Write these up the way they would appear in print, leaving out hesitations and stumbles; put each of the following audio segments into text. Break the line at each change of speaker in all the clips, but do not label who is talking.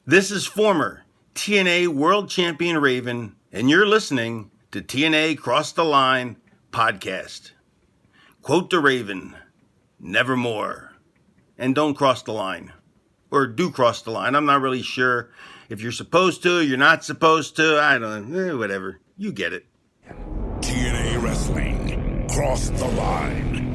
This is former TNA World Champion Raven, and you're listening to TNA Cross the Line podcast. Quote the Raven, nevermore. And don't cross the line. Or do cross the line. I'm not really sure if you're supposed to, you're not supposed to. I don't know. Whatever. You get it.
TNA Wrestling. Cross the line.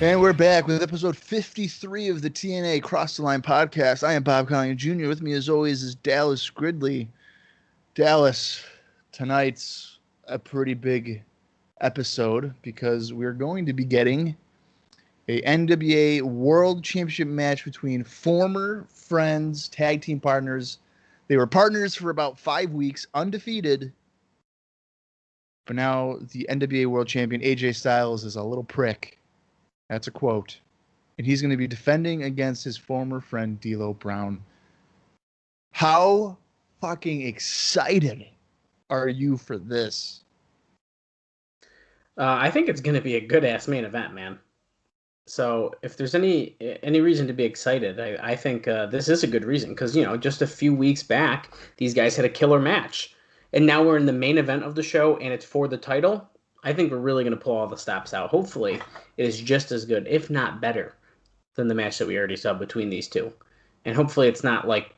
And we're back with episode 53 of the TNA Cross the Line podcast. I am Bob Colling Jr. With me, as always, is Dallas Gridley. Dallas, tonight's a pretty big episode because we're going to be getting a NWA World Championship match between former friends, tag team partners. They were partners for about 5 weeks, undefeated. But now the NWA World Champion, AJ Styles, is a little prick. That's a quote. And he's going to be defending against his former friend, D'Lo Brown. How fucking excited are you for this?
I think it's going to be a good-ass main event, man. So if there's any reason to be excited, I think this is a good reason. Because, you know, just a few weeks back, these guys had a killer match. And now we're in the main event of the show, and it's for the title. I think we're really going to pull all the stops out. Hopefully, it is just as good, if not better, than the match that we already saw between these two. And hopefully it's not like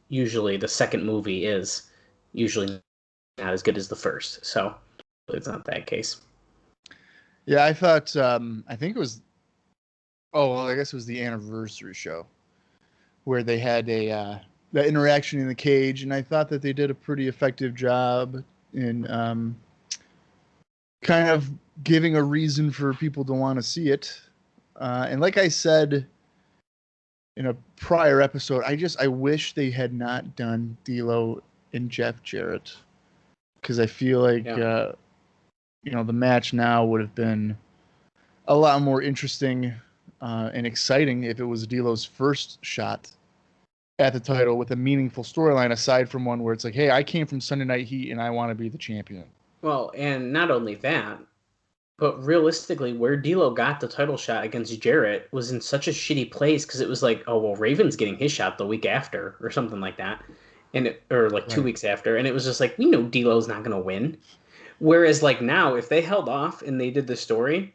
usually the second movie is usually not as good as the first. So it's not that case.
Yeah, I thought, I think it was, I guess it was the anniversary show where they had that interaction in the cage. And I thought that they did a pretty effective job in, kind of giving a reason for people to want to see it. And like I said in a prior episode, I wish they had not done D'Lo and Jeff Jarrett. Because I feel like, the match now would have been a lot more interesting and exciting if it was D'Lo's first shot at the title with a meaningful storyline, aside from one where it's like, hey, I came from Sunday Night Heat and I want to be the champion.
Well, and not only that, but realistically, where D'Lo got the title shot against Jarrett was in such a shitty place because it was like, oh, well, Raven's getting his shot the week after or something like that, or 2 weeks after, and it was just like, we know D'Lo's not going to win. Whereas, like, now, if they held off and they did the story,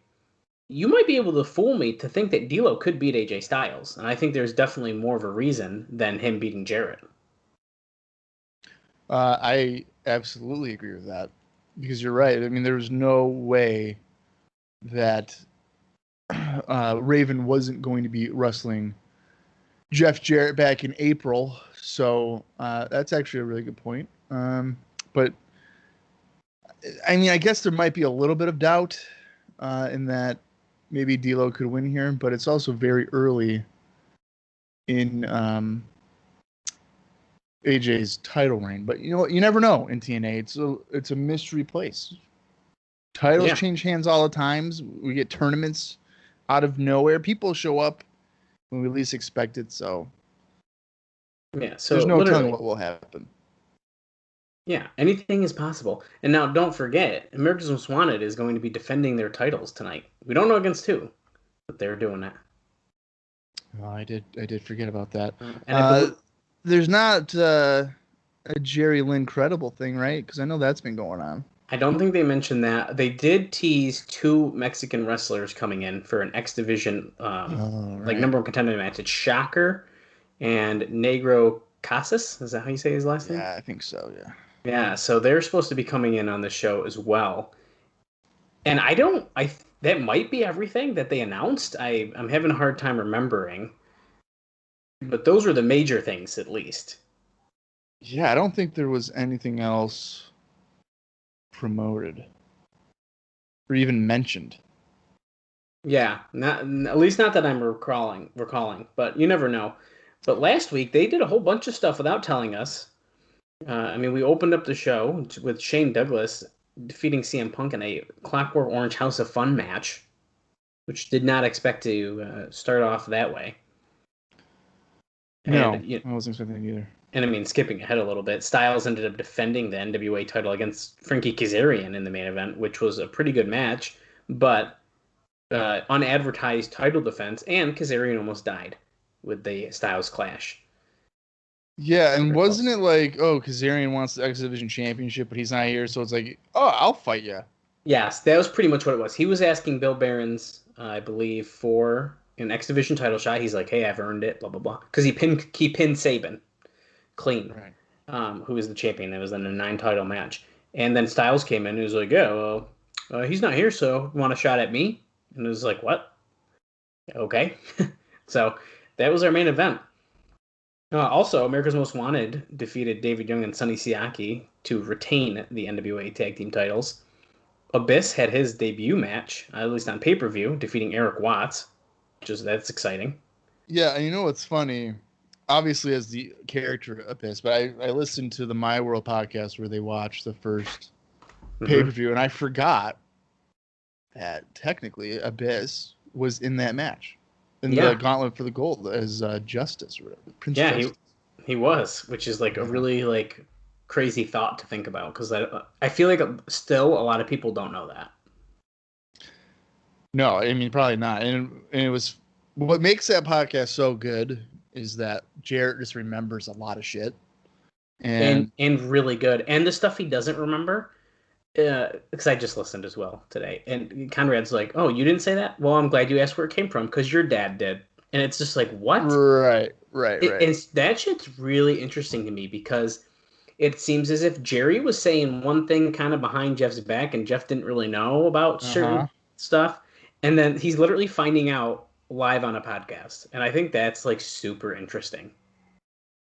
you might be able to fool me to think that D'Lo could beat AJ Styles, and I think there's definitely more of a reason than him beating Jarrett.
I absolutely agree with that. Because you're right. I mean, there's no way that Raven wasn't going to be wrestling Jeff Jarrett back in April. So that's actually a really good point. But, I mean, I guess there might be a little bit of doubt in that maybe D'Lo could win here. But it's also very early in AJ's title reign, but you know what? You never know in TNA. It's a mystery place. Titles change hands all the times. We get tournaments out of nowhere. People show up when we least expect it. So
so
there's no telling what will happen.
Yeah, anything is possible. And now, don't forget, America's Most Wanted is going to be defending their titles tonight. We don't know against who, but they're doing that.
Oh, I did forget about that.
And
there's not a Jerry Lynn credible thing, right? Because I know that's been going on.
I don't think they mentioned that. They did tease 2 Mexican wrestlers coming in for an X Division number 1 contender match. It's Shocker and Negro Casas. Is that how you say his last name?
Yeah, I think so, yeah.
Yeah, so they're supposed to be coming in on the show as well. And that might be everything that they announced. I'm having a hard time remembering. But those were the major things, at least.
Yeah, I don't think there was anything else promoted or even mentioned.
Yeah, at least not that I'm recalling. But you never know. But last week they did a whole bunch of stuff without telling us. We opened up the show with Shane Douglas defeating CM Punk in a Clockwork Orange House of Fun match. which did not expect to start off that way.
No,
And,
I wasn't expecting it either.
And I mean, skipping ahead a little bit, Styles ended up defending the NWA title against Frankie Kazarian in the main event, which was a pretty good match, but unadvertised title defense, and Kazarian almost died with the Styles clash.
Yeah, and
Very
wasn't
close.
it like, oh, Kazarian wants the X Division Championship, but he's not here, so it's like, oh, I'll fight you.
Yes, that was pretty much what it was. He was asking Bill Behrens, I believe, for an X Division title shot. He's like, hey, I've earned it, blah, blah, blah. Because he pinned Sabin clean.
Right.
Who was the champion. That was in a 9-title match. And then Styles came in and was like, yeah, well, he's not here, so you want a shot at me? And it was like, what? Okay. So that was our main event. Also, America's Most Wanted defeated David Young and Sonny Siaki to retain the NWA Tag Team titles. Abyss had his debut match, at least on pay-per-view, defeating Eric Watts, that's exciting.
Yeah, and you know what's funny? Obviously, as the character Abyss, but I listened to the My World podcast where they watched the first pay-per-view, and I forgot that technically Abyss was in that match. In the Gauntlet for the Gold as Justice or whatever. Prince Justice.
He was, which is like a really like crazy thought to think about, because I feel like still a lot of people don't know that.
No, I mean probably not. And it was what makes that podcast so good is that Jarrett just remembers a lot of shit.
And really good. And the stuff he doesn't remember, because I just listened as well today. And Conrad's like, oh, you didn't say that? Well, I'm glad you asked where it came from, because your dad did. And it's just like, what?
Right.
And that shit's really interesting to me, because it seems as if Jerry was saying one thing kind of behind Jeff's back, and Jeff didn't really know about certain stuff. And then he's literally finding out live on a podcast. And I think that's like super interesting.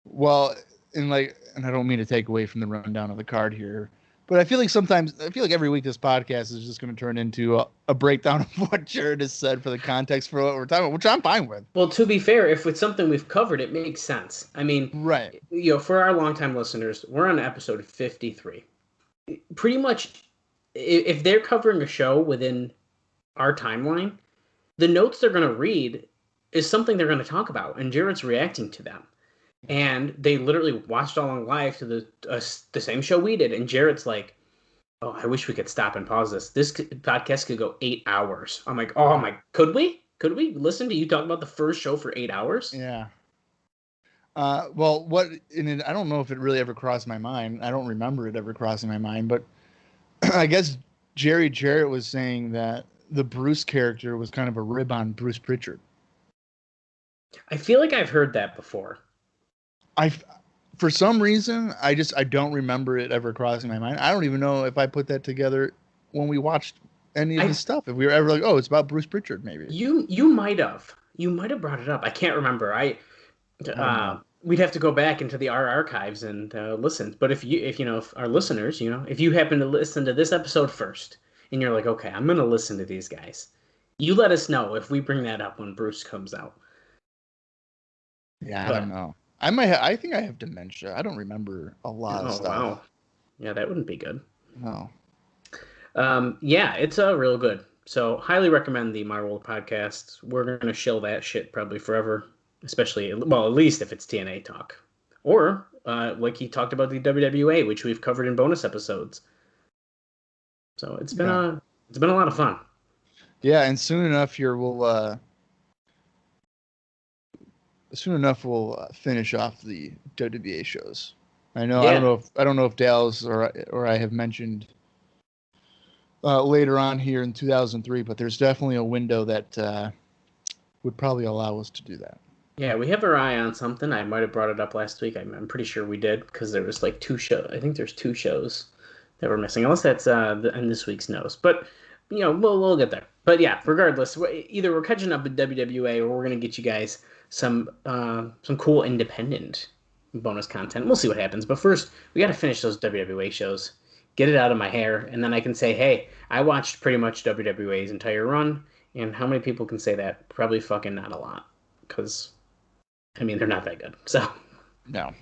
Well, and I don't mean to take away from the rundown of the card here, but I feel like every week this podcast is just going to turn into a breakdown of what Jared has said for the context for what we're talking about, which I'm fine with.
Well, to be fair, if it's something we've covered, it makes sense. I mean,
right.
For our longtime listeners, we're on episode 53. Pretty much, if they're covering a show within our timeline, the notes they're going to read is something they're going to talk about, and Jared's reacting to them. And they literally watched along live to the same show we did. And Jarrett's like, oh, I wish we could stop and pause this. This podcast could go 8 hours. I'm like, oh my, could we? Could we listen to you talk about the first show for 8 hours?
Yeah. Well, I don't know if it really ever crossed my mind. I don't remember it ever crossing my mind, but I guess Jarrett was saying that the Bruce character was kind of a rib on Bruce Pritchard.
I feel like I've heard that before.
For some reason, I don't remember it ever crossing my mind. I don't even know if I put that together when we watched any of his stuff. If we were ever like, oh, it's about Bruce Pritchard, maybe. You
might have. You might have brought it up. I can't remember. We'd have to go back into our archives and listen. But if our listeners, if you happen to listen to this episode first and you're like, okay, I'm going to listen to these guys, you let us know if we bring that up when Bruce comes out.
Yeah, I don't know. I think I have dementia. I don't remember a lot of stuff. Wow.
Yeah, that wouldn't be good.
No.
Yeah, it's real good. So highly recommend the My World podcast. We're going to shill that shit probably forever, especially, well, at least if it's TNA talk. Or, like he talked about the WWA, which we've covered in bonus episodes. So it's been a lot of fun.
Yeah, and soon enough we'll finish off the WWA shows. I know. Yeah. I don't know if Dallas or I have mentioned later on here in 2003, but there's definitely a window that would probably allow us to do that.
Yeah, we have our eye on something. I might have brought it up last week. I'm pretty sure we did, because there was like 2 shows. I think there's 2 shows that we're missing, unless that's in this week's nose. But we'll get there. But yeah, regardless, either we're catching up with WWA or we're gonna get you guys some cool independent bonus content. We'll see what happens. But first, we got to finish those WWA shows, get it out of my hair, and then I can say, hey, I watched pretty much WWA's entire run. And how many people can say that? Probably fucking not a lot, because they're not that good. So
no.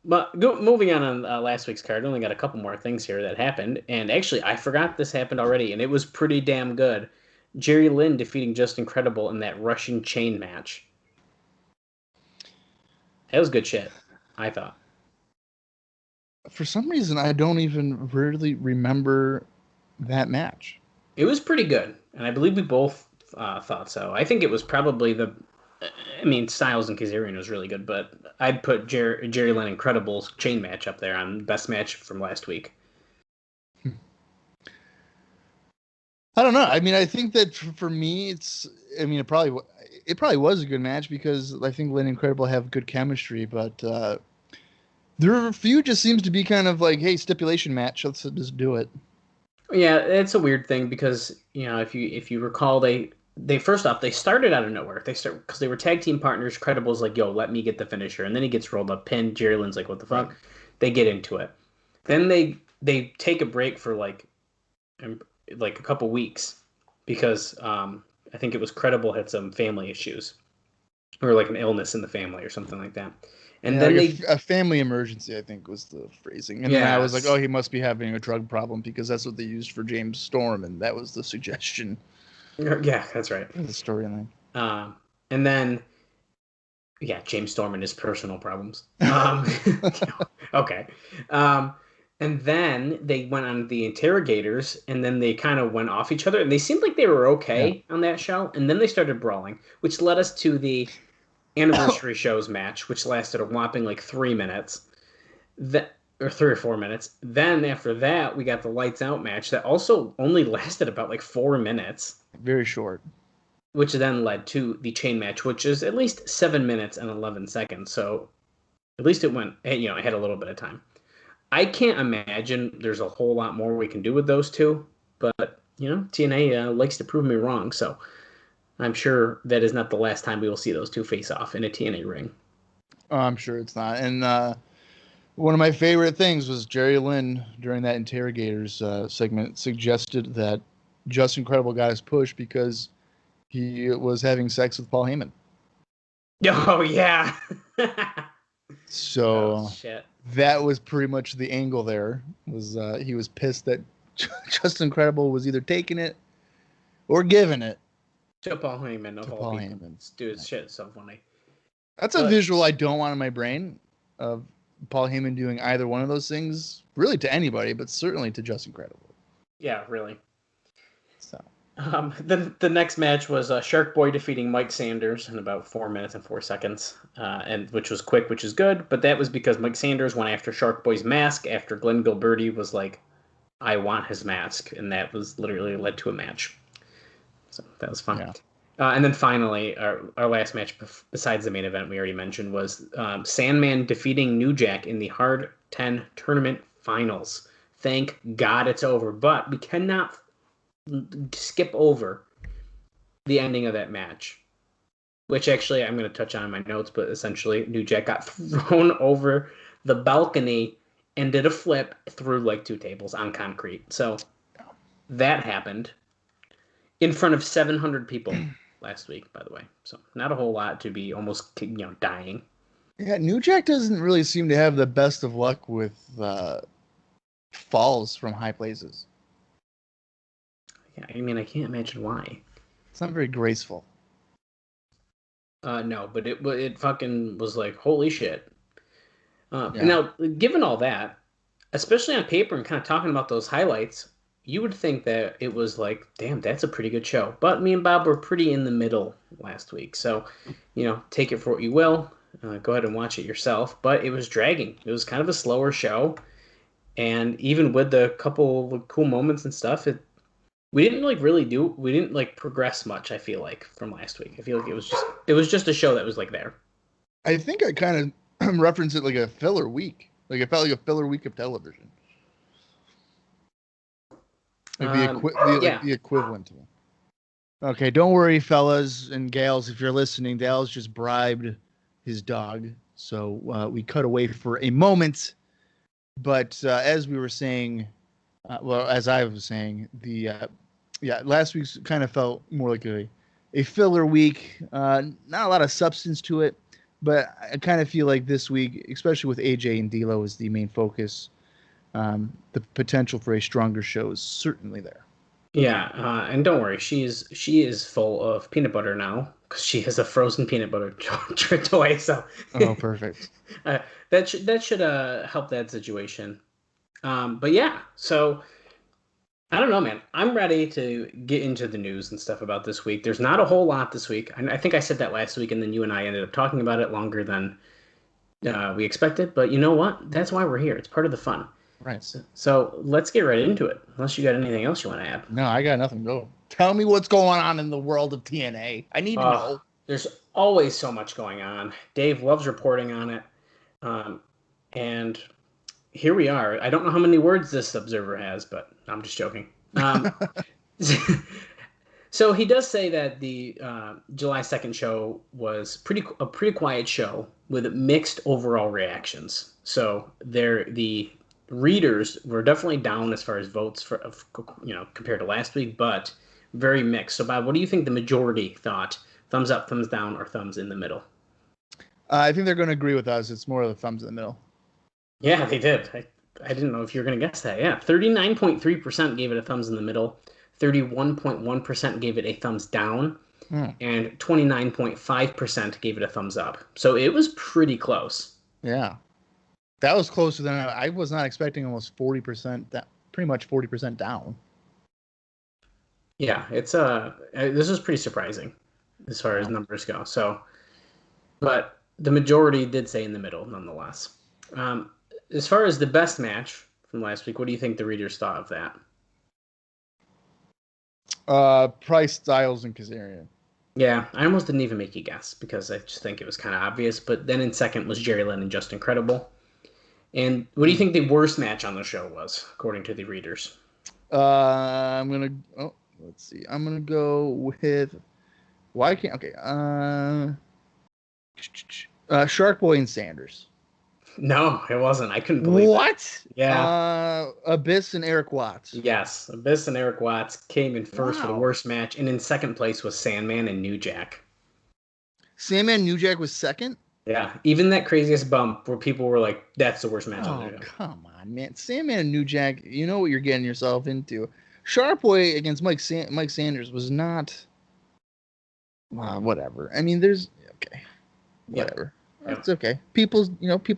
But moving on last week's card, I only got a couple more things here that happened. And actually, I forgot this happened already, and it was pretty damn good. Jerry Lynn defeating Just Incredible in that Russian chain match. That was good shit, I thought.
For some reason, I don't even really remember that match.
It was pretty good, and I believe we both thought so. I think it was probably Styles and Kazarian was really good, but I'd put Jerry Lynn Incredible's chain match up there on best match from last week.
I don't know. I mean, I think that for me, it probably was a good match because I think Lynn and Incredible have good chemistry, but their feud just seems to be kind of like, hey, stipulation match, let's just do it.
Yeah, it's a weird thing because if you recall, they first off they started out of nowhere. Because they were tag team partners. Credible's like, yo, let me get the finisher, and then he gets rolled up, pinned. Jerry Lynn's like, what the fuck? They get into it. Then they take a break for like a couple weeks because I think it was Credible had some family issues or like an illness in the family or something like that. And then
a family emergency, I think, was the phrasing. And then I was like, oh, he must be having a drug problem because that's what they used for James Storm, and that was the suggestion.
Yeah, that's right.
The storyline.
And then, James Storm and his personal problems. Okay. And then they went on the interrogators, and then they kind of went off each other, and they seemed like they were okay on that show. And then they started brawling, which led us to the anniversary shows match, which lasted a whopping like 3 minutes, or 3 or 4 minutes. Then after that, we got the lights out match that also only lasted about like 4 minutes.
Very short.
Which then led to the chain match, which is at least 7 minutes and 11 seconds. So at least it went, it had a little bit of time. I can't imagine there's a whole lot more we can do with those two, but TNA likes to prove me wrong, so I'm sure that is not the last time we will see those two face off in a TNA ring.
Oh, I'm sure it's not. And one of my favorite things was Jerry Lynn during that interrogators segment suggested that Just Incredible got his push because he was having sex with Paul Heyman.
Oh yeah.
So
shit.
That was pretty much the angle there. Was he was pissed that Just Incredible was either taking it or giving it
to Paul Heyman. Paul Heyman. Dude, shit is so funny.
That's a visual I don't want in my brain of Paul Heyman doing either one of those things, really to anybody, but certainly to Just Incredible.
Yeah, really.
So
the next match was Shark Boy defeating Mike Sanders in about 4 minutes and 4 seconds, and which was quick, which is good. But that was because Mike Sanders went after Shark Boy's mask after Glenn Gilberti was like, "I want his mask," and that was literally led to a match. So that was fun. Yeah. And then finally, our last match besides the main event we already mentioned was Sandman defeating New Jack in the Hard 10 tournament finals. Thank God it's over, but we cannot skip over the ending of that match, which actually I'm going to touch on in my notes, but essentially New Jack got thrown over the balcony and did a flip through like 2 tables on concrete. So that happened in front of 700 people last week, by the way. So not a whole lot to be almost dying.
Yeah, New Jack doesn't really seem to have the best of luck with falls from high places.
Yeah, I mean, I can't imagine why.
It's not very graceful.
No, but it fucking was like, holy shit. Now, given all that, especially on paper and kind of talking about those highlights, you would think that it was like, damn, that's a pretty good show. But me and Bob were pretty in the middle last week. So, take it for what you will. Go ahead and watch it yourself. But it was dragging. It was kind of a slower show. And even with the couple of cool moments and stuff, we didn't progress much, I feel like, from last week. I feel like it was just a show that was like there.
I think I kind of referenced it like a filler week. Like it felt like a filler week of television. Like the equivalent to it. Okay, don't worry, fellas and gals, if you're listening. Dallas just bribed his dog, so we cut away for a moment. But as we were saying, as I was saying, last week's kind of felt more like a filler week. Not a lot of substance to it, but I kind of feel like this week, especially with AJ and D'Lo as the main focus, the potential for a stronger show is certainly there.
Yeah, and don't worry, she is full of peanut butter now because she has a frozen peanut butter toy. So
Oh, perfect.
uh, that should help that situation. But yeah, so I don't know, man. I'm ready to get into the news and stuff about this week. There's not a whole lot this week. I think I said that last week, and then you and I ended up talking about it longer than we expected. But you know what? That's why we're here. It's part of the fun.
Right.
So let's get right into it. Unless you got anything else you want to add.
No, I got nothing. Go. Tell me what's going on in the world of TNA. I need to know.
There's always so much going on. Dave loves reporting on it. And here we are. I don't know how many words this observer has, but I'm just joking. So he does say that the July 2nd show was a pretty quiet show with mixed overall reactions. So the readers were definitely down as far as votes for compared to last week, but very mixed. So Bob, what do you think the majority thought? Thumbs up, thumbs down, or thumbs in the middle?
I think they're going to agree with us. It's more of the thumbs in the middle.
Yeah, they did. I didn't know if you were going to guess that. Yeah, 39.3% gave it a thumbs in the middle. 31.1% gave it a thumbs down, and 29.5% gave it a thumbs up. So it was pretty close.
Yeah. That was closer than I was not expecting. Almost 40%. That pretty much 40% down.
Yeah, it's this is pretty surprising as far as numbers go. So, but the majority did say in the middle, nonetheless. As far as the best match from last week, what do you think the readers thought of that?
Price, Styles, and Kazarian.
Yeah, I almost didn't even make you guess because I just think it was kind of obvious. But then in second was Jerry Lynn and Just Incredible. And what do you think the worst match on the show was, according to the readers?
I'm gonna. Oh, let's see. I'm gonna go with. Why can't? Okay. Shark Boy and Sanders.
No, it wasn't. I couldn't believe
what?
It. Yeah.
Abyss and Eric Watts.
Yes, Abyss and Eric Watts came in first for the worst match, and in second place was Sandman and New Jack.
Sandman New Jack was second?
Yeah, even that craziest bump where people were like, that's the worst match on the show.
Come on, man. Sandman and New Jack, you know what you're getting yourself into. Sharp Boy against Mike Sanders was not... whatever. I mean, there's... Okay. Whatever. Yep. It's okay. People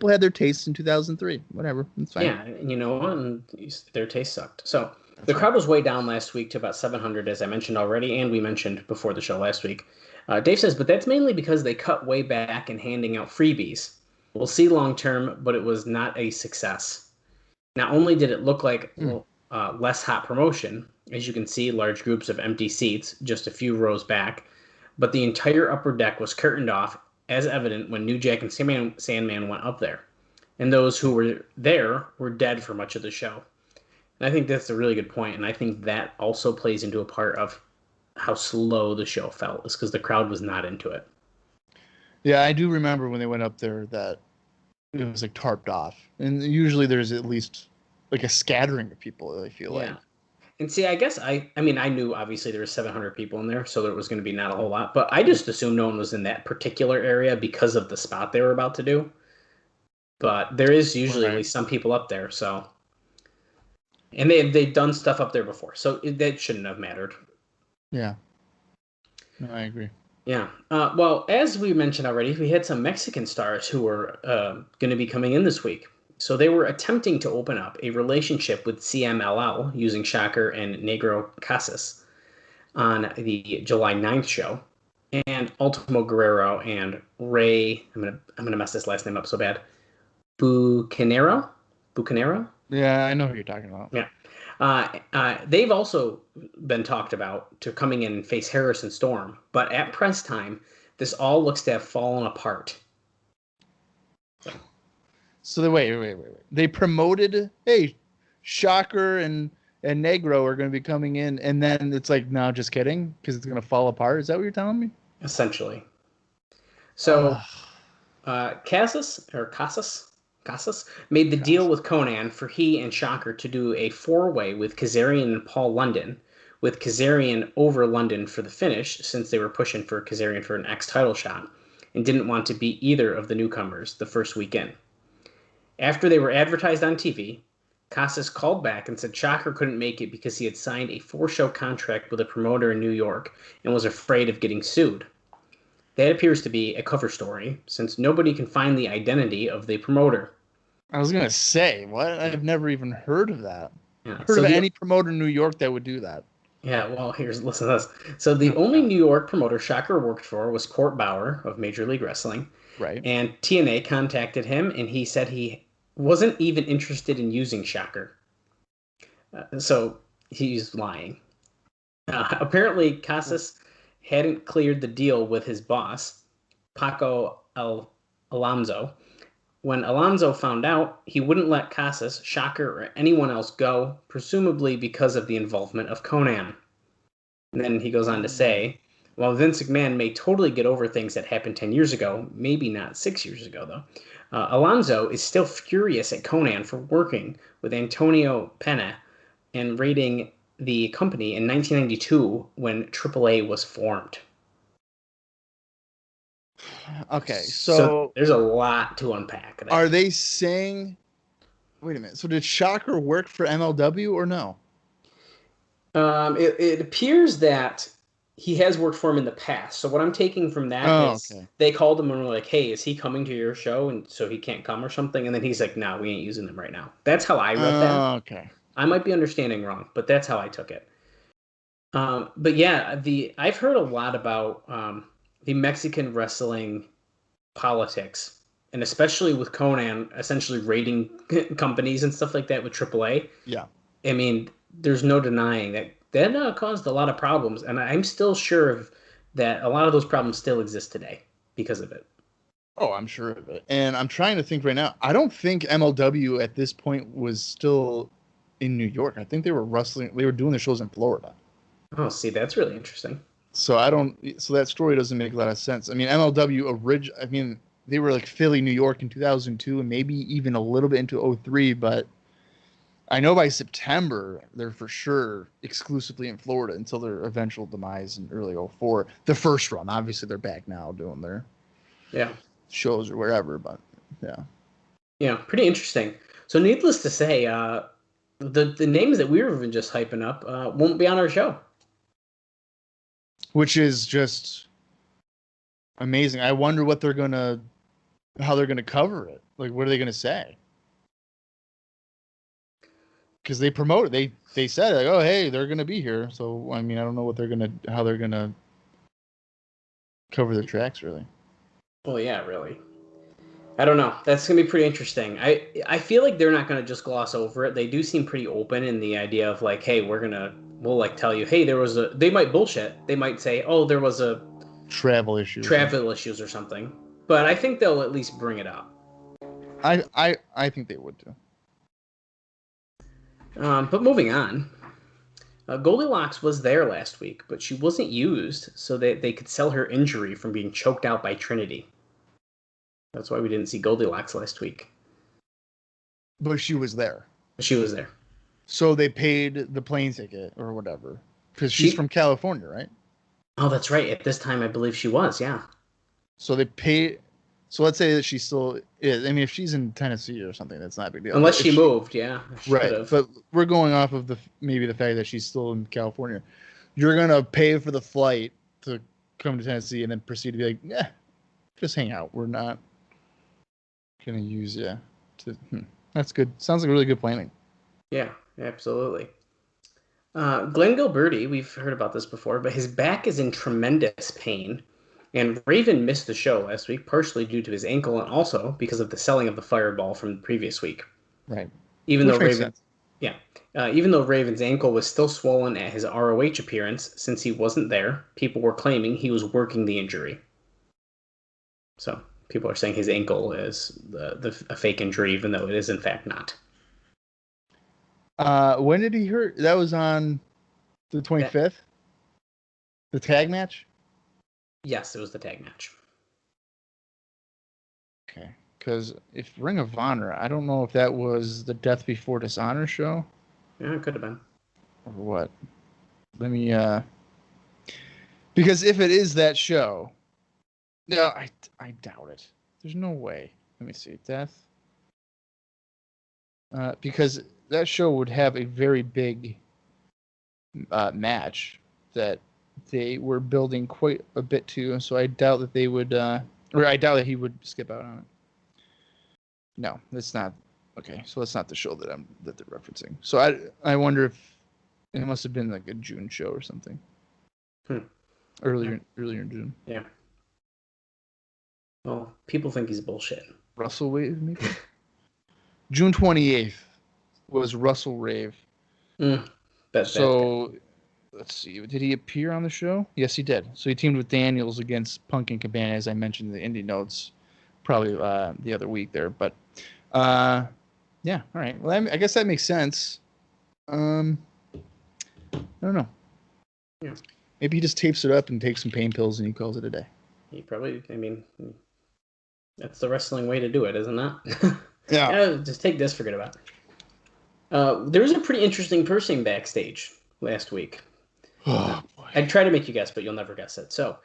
had their tastes in 2003. Whatever. It's fine.
Yeah, and their taste sucked. So the crowd was way down last week to about 700, as I mentioned already, and we mentioned before the show last week. Dave says, but that's mainly because they cut way back in handing out freebies. We'll see long term, but it was not a success. Not only did it look like less hot promotion, as you can see, large groups of empty seats, just a few rows back, but the entire upper deck was curtained off, as evident when New Jack and Sandman went up there. And those who were there were dead for much of the show. And I think that's a really good point, and I think that also plays into a part of how slow the show felt, is because the crowd was not into it.
Yeah, I do remember when they went up there that it was like tarped off. And usually there's at least like a scattering of people, I feel like.
And see, I guess I knew obviously there were 700 people in there, so there was going to be not a whole lot. But I just assumed no one was in that particular area because of the spot they were about to do. But there is usually at least some people up there, so. And they've done stuff up there before, so that shouldn't have mattered.
Yeah. No, I agree.
Yeah. Well, as we mentioned already, we had some Mexican stars who were going to be coming in this week. So they were attempting to open up a relationship with CMLL using Shocker and Negro Casas on the July 9th show. And Ultimo Guerrero and Ray, I'm gonna mess this last name up so bad. Bucanero?
Yeah, I know who you're talking about.
Yeah. They've also been talked about to coming in and face Harrison Storm, but at press time, this all looks to have fallen apart.
So wait. They promoted, hey, Shocker and Negro are going to be coming in, and then it's like, no, just kidding, because it's going to fall apart. Is that what you're telling me?
Essentially. So, Casas made the deal with Conan for he and Shocker to do a four-way with Kazarian and Paul London, with Kazarian over London for the finish, since they were pushing for Kazarian for an X title shot, and didn't want to beat either of the newcomers the first weekend. After they were advertised on TV, Casas called back and said Shocker couldn't make it because he had signed a 4-show contract with a promoter in New York and was afraid of getting sued. That appears to be a cover story, since nobody can find the identity of the promoter.
I was going to say, what? I've never even heard of that.
Yeah,
Heard of any promoter in New York that would do that.
Yeah, well, listen to this. So the only New York promoter Shocker worked for was Court Bauer of Major League Wrestling.
Right.
And TNA contacted him, and he said he wasn't even interested in using Shocker. So he's lying. Apparently, Casas hadn't cleared the deal with his boss, Paco Alonso. When Alonso found out, he wouldn't let Casas, Shocker, or anyone else go, presumably because of the involvement of Conan. And then he goes on to say, while Vince McMahon may totally get over things that happened 10 years ago, maybe not 6 years ago, though, Alonso is still furious at Conan for working with Antonio Pena and raiding the company in 1992 when AAA was formed.
Okay, so
there's a lot to unpack there.
Are they saying... Wait a minute. So did Shocker work for MLW or no?
It appears that he has worked for him in the past. So what I'm taking from that is they called him and were like, hey, is he coming to your show? And so he can't come or something. And then he's like, no, we ain't using them right now. That's how I read that.
Okay.
I might be understanding wrong, but that's how I took it. But yeah, I've heard a lot about the Mexican wrestling politics, and especially with Conan essentially raiding companies and stuff like that with AAA.
Yeah.
I mean, there's no denying that caused a lot of problems, and I'm still sure that a lot of those problems still exist today because of it.
Oh, I'm sure of it. And I'm trying to think right now. I don't think MLW at this point was still in New York. I think they were doing the shows in Florida.
Oh, see, that's really interesting.
So that story doesn't make a lot of sense. I mean, MLW they were like Philly, New York in 2002 and maybe even a little bit into 2003, but I know by September they're for sure exclusively in Florida until their eventual demise in early 2004. The first run, obviously they're back now doing their shows or wherever, but yeah,
pretty interesting. So needless to say, the names that we were even just hyping up won't be on our show,
which is just amazing. I wonder how they're gonna cover it. Like, what are they gonna say? Because they promoted, they said like, oh hey, they're gonna be here. So I mean, I don't know how they're gonna cover their tracks really.
Well, yeah, really. I don't know. That's gonna be pretty interesting. I feel like they're not gonna just gloss over it. They do seem pretty open in the idea of like, hey, we'll like tell you, hey, they might bullshit. They might say, oh, there was a
travel issues
or something. But I think they'll at least bring it up.
I think they would too.
But moving on, Goldilocks was there last week, but she wasn't used so that they could sell her injury from being choked out by Trinity. That's why we didn't see Goldilocks last week.
But she was there.
She was there.
So they paid the plane ticket or whatever. Because she's from California, right?
Oh, that's right. At this time, I believe she was, yeah.
So they paid... So let's say that she still is. I mean, if she's in Tennessee or something, that's not a big deal.
Unless she moved, yeah.
Right. But we're going off of maybe the fact that she's still in California. You're going to pay for the flight to come to Tennessee and then proceed to be like, yeah, just hang out. We're not going to use you. That's good. Sounds like really good planning.
Yeah, absolutely. Glenn Gilberti, we've heard about this before, but his back is in tremendous pain. And Raven missed the show last week, partially due to his ankle and also because of the selling of the Fireball from the previous week.
Right.
Even though Raven's ankle was still swollen at his ROH appearance, since he wasn't there, people were claiming he was working the injury. So people are saying his ankle is a fake injury, even though it is in fact not.
When did he hurt? That was on the 25th? The tag match?
Yes, it was the tag match.
Okay, because if Ring of Honor, I don't know if that was the Death Before Dishonor show.
Yeah, it could have been.
Or what? Let me, because if it is that show, no, I doubt it. There's no way. Let me see. Death. Because that show would have a very big match that they were building quite a bit to. So I doubt that they would, or I doubt that he would skip out on it. No, that's not. Okay, so that's not the show that they're referencing. So I wonder if it must have been like a June show or something. Earlier in June.
Yeah. Well, people think he's bullshit.
Russell Wave, maybe? June 28th was Russell Rave. So, let's see. Did he appear on the show? Yes, he did. So he teamed with Daniels against Punk and Cabana, as I mentioned in the indie notes, probably the other week there. But, yeah, all right. Well, I guess that makes sense. I don't know.
Yeah.
Maybe he just tapes it up and takes some pain pills and he calls it a day.
He probably, I mean, that's the wrestling way to do it, isn't it?
Yeah.
Just take this, forget about it. There was a pretty interesting person backstage last week.
Oh, boy.
I'd try to make you guess, but you'll never guess it. So,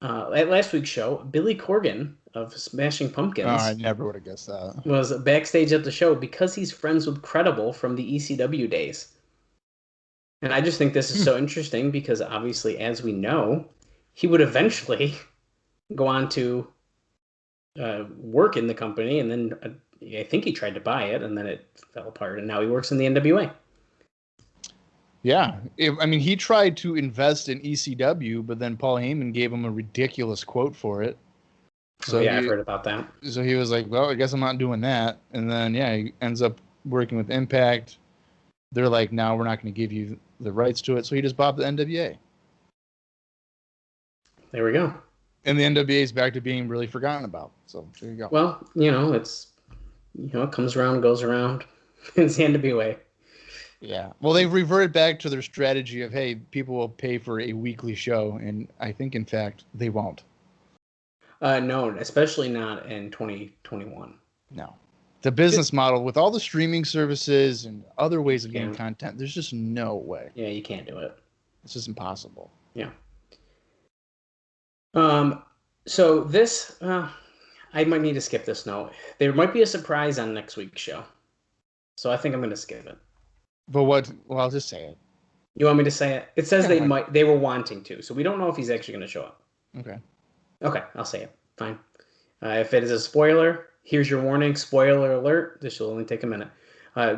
at last week's show, Billy Corgan of Smashing Pumpkins
I never would have guessed that.
was backstage at the show because he's friends with Credible from the ECW days. And I just think this is so interesting because obviously, as we know, he would eventually go on to work in the company, and then I think he tried to buy it, and then it fell apart, and now he works in the NWA.
Yeah. He tried to invest in ECW, but then Paul Heyman gave him a ridiculous quote for it. So
I've heard about that.
So he was like, well, I guess I'm not doing that. And then, he ends up working with Impact. They're like, no, we're not going to give you the rights to it. So he just bought the NWA.
There we go.
And the NWA is back to being really forgotten about. So there you go.
Well, it comes around, goes around. It's the NWA.
Yeah. Well, they've reverted back to their strategy of, hey, people will pay for a weekly show. And I think, in fact, they won't.
No, especially not in 2021.
No. The business model with all the streaming services and other ways of getting content, there's just no way.
Yeah, you can't do it.
It's just impossible.
Yeah. So this, I might need to skip this note. There might be a surprise on next week's show. So I think I'm going to skip it.
But what? Well, I'll just say it.
You want me to say it? It says they were wanting to, so we don't know if he's actually going to show up. Okay, I'll say it. Fine. If it is a spoiler, here's your warning. Spoiler alert. This will only take a minute.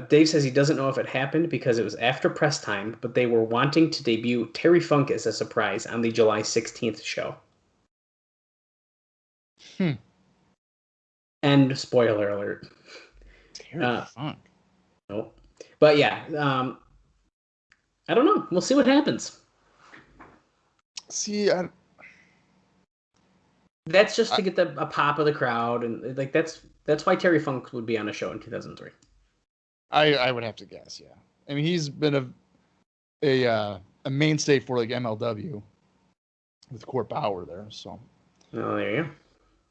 Dave says he doesn't know if it happened because it was after press time, but they were wanting to debut Terry Funk as a surprise on the July 16th show. And spoiler alert.
Terry Funk.
Nope. But yeah, I don't know. We'll see what happens.
See,
that's just to get a pop of the crowd, and like that's why Terry Funk would be on a show in 2003.
I would have to guess, yeah. I mean, he's been a mainstay for like MLW with Court Bauer there, so.
Oh, there you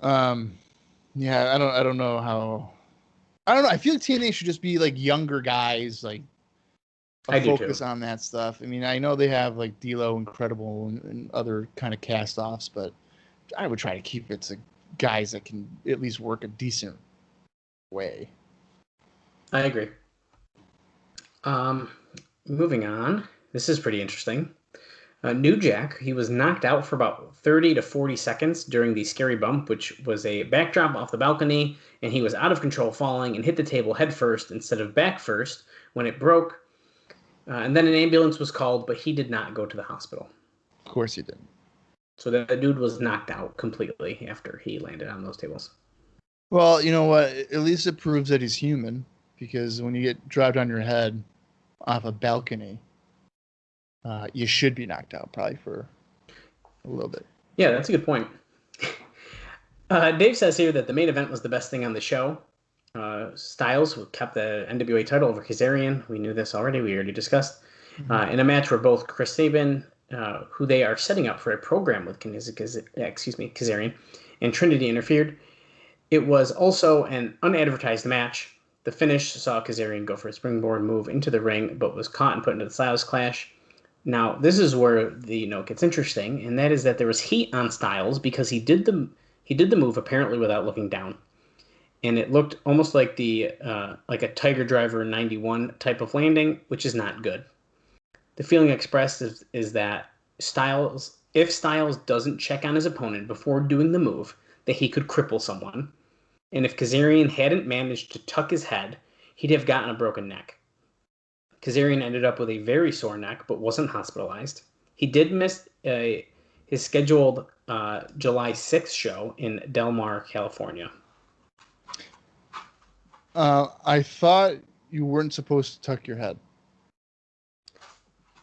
go.
Yeah, I don't know how. I don't know. I feel like TNA should just be like younger guys, like focus on that stuff. I mean, I know they have like D'Lo, Incredible, and other kind of cast-offs, but I would try to keep it to guys that can at least work a decent way.
I agree. Moving on. This is pretty interesting. New Jack, he was knocked out for about 30 to 40 seconds during the scary bump, which was a backdrop off the balcony, and he was out of control falling and hit the table head first instead of back first when it broke. And then an ambulance was called, but he did not go to the hospital.
Of course he didn't.
So the dude was knocked out completely after he landed on those tables.
Well, you know what? At least it proves that he's human, because when you get dropped on your head off a balcony, you should be knocked out probably for a little bit.
Yeah, that's a good point. Dave says here that the main event was the best thing on the show. Styles kept the NWA title over Kazarian. We knew this already. We already discussed. In a match where both Chris Sabin, who they are setting up for a program with Kazarian, and Trinity interfered. It was also an unadvertised match. The finish saw Kazarian go for a springboard move into the ring, but was caught and put into the Styles Clash. Now, this is where the note gets interesting, and that is that there was heat on Styles because he did the move apparently without looking down. and it looked almost like like a Tiger Driver 91 type of landing, which is not good. The feeling expressed is that if Styles doesn't check on his opponent before doing the move, that he could cripple someone. And if Kazarian hadn't managed to tuck his head, he'd have gotten a broken neck. Kazarian ended up with a very sore neck, but wasn't hospitalized. He did miss his scheduled July 6th show in Del Mar, California.
I thought you weren't supposed to tuck your head.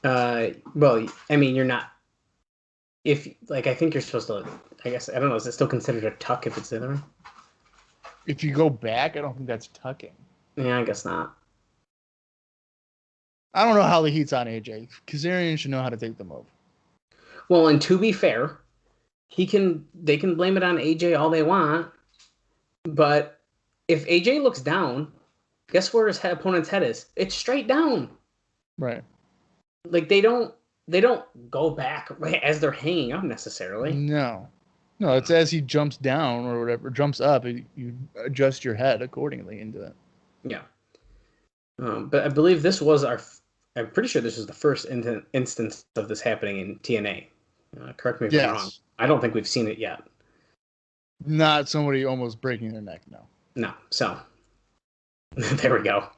Well, I mean, you're not. I think you're supposed to. I guess I don't know. Is it still considered a tuck if it's the other way?
If you go back, I don't think that's tucking.
Yeah, I guess not.
I don't know how the heat's on AJ. Kazarian should know how to take the move.
Well, and to be fair, they can blame it on AJ all they want, but if AJ looks down, guess where his opponent's head is? It's straight down.
Right.
Like they don't go back as they're hanging up necessarily.
No, it's as he jumps down or whatever, jumps up, you adjust your head accordingly into it.
Yeah. But I believe this was I'm pretty sure this was the first instance of this happening in TNA. Correct me if I'm wrong. I don't think we've seen it yet.
Not somebody almost breaking their neck, no.
No. So, there we go.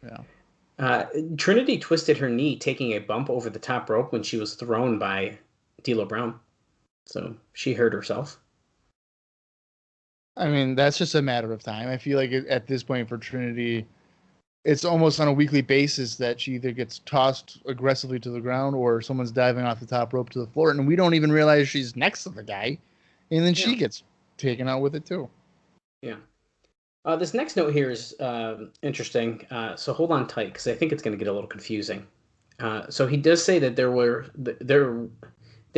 Yeah.
Trinity twisted her knee taking a bump over the top rope when she was thrown by D'Lo Brown. So, she hurt herself.
I mean, that's just a matter of time. I feel like at this point for Trinity, it's almost on a weekly basis that she either gets tossed aggressively to the ground or someone's diving off the top rope to the floor, and we don't even realize she's next to the guy, and then she gets taken out with it too.
Yeah. This next note here is interesting, so hold on tight because I think it's going to get a little confusing. So he does say that there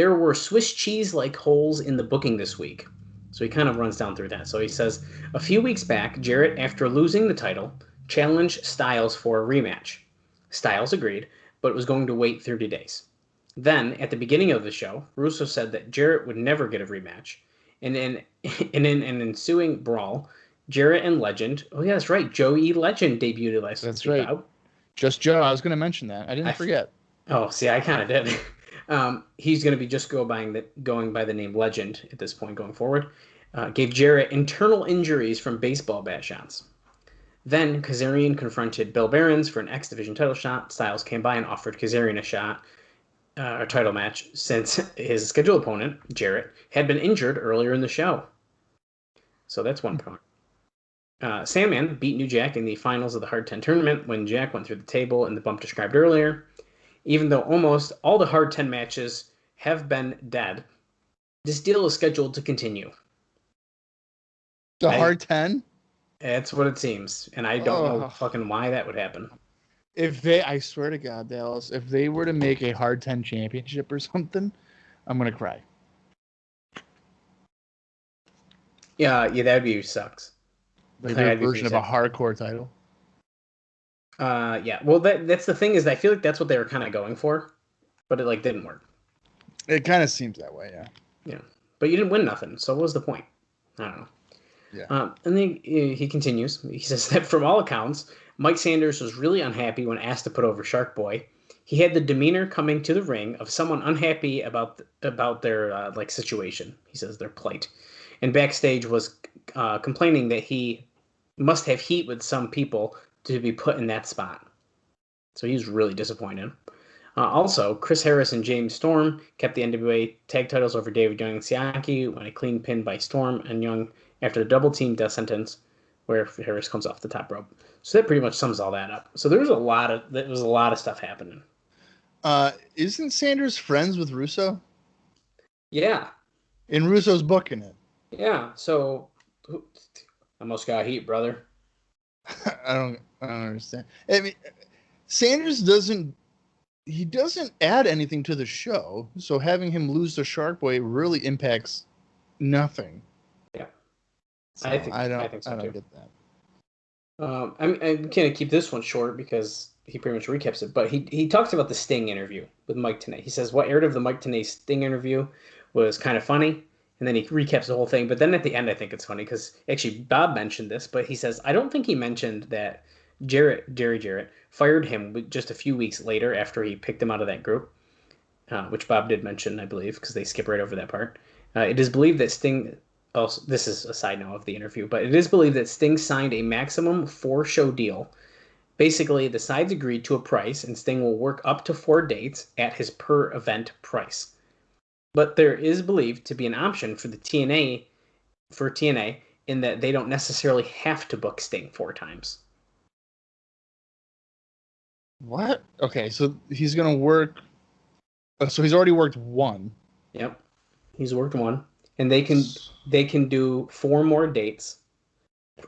were Swiss cheese-like holes in the booking this week. So he kind of runs down through that. So he says, a few weeks back, Jarrett, after losing the title, challenged Styles for a rematch. Styles agreed, but was going to wait 30 days. Then, at the beginning of the show, Russo said that Jarrett would never get a rematch. And in an ensuing brawl, Jarrett and Legend, oh yeah, that's right, Joey Legend debuted last week.
That's right. Just Joe, I was going to mention that. I didn't forget.
Oh, see, I kind of did. He's going to be just going by the name Legend at this point going forward. Gave Jarrett internal injuries from baseball bat shots. Then Kazarian confronted Bill Behrens for an X Division title shot. Styles came by and offered Kazarian a title match since his scheduled opponent, Jarrett, had been injured earlier in the show. So that's one part. Sandman beat New Jack in the finals of the Hard 10 tournament when Jack went through the table in the bump described earlier. Even though almost all the Hard 10 matches have been dead, this deal is scheduled to continue.
The Hard 10?
That's what it seems. And I don't know fucking why that would happen.
I swear to God, Dallas, if they were to make a Hard 10 championship or something, I'm going to cry.
Yeah, that would be sucks.
Like their version of a hardcore title.
Yeah. Well, that's the thing is I feel like that's what they were kind of going for, but it didn't work.
It kind of seems that way, yeah.
Yeah, but you didn't win nothing, so what was the point? I don't know.
Yeah.
And then he continues. He says that from all accounts, Mike Sanders was really unhappy when asked to put over Shark Boy. He had the demeanor coming to the ring of someone unhappy about their situation. He says their plight, and backstage was complaining that he must have heat with some people to be put in that spot. So he was really disappointed. Also, Chris Harris and James Storm kept the NWA tag titles over David Young and Siaki when a clean pin by Storm and Young after the double team death sentence where Harris comes off the top rope. So that pretty much sums all that up. So there was a lot of stuff happening.
Isn't Sanders friends with Russo?
Yeah.
And Russo's booking it.
Yeah. So I almost got heat, brother.
I don't understand. I mean, Sanders doesn't add anything to the show, so having him lose to Shark Boy really impacts nothing.
Yeah,
so
I think so
I don't
too.
get that.
I'm going to keep this one short because he pretty much recaps it. But he talks about the Sting interview with Mike Tenay. He says what aired of the Mike Tenay Sting interview was kind of funny, And then he recaps the whole thing. But then at the end, I think it's funny because actually Bob mentioned this, but he says, I don't think he mentioned that Jerry Jarrett fired him just a few weeks later after he picked him out of that group, which Bob did mention, I believe, because they skip right over that part. It is believed that Sting, also, this is a side note of the interview, but it is believed that Sting signed a maximum 4-show deal. Basically, the sides agreed to a price, and Sting will work up to 4 dates at his per event price. But there is believed to be an option for TNA in that they don't necessarily have to book Sting 4 times.
What? Okay, so he's gonna work. So he's already worked 1.
Yep, he's worked 1, and they can do 4 more dates,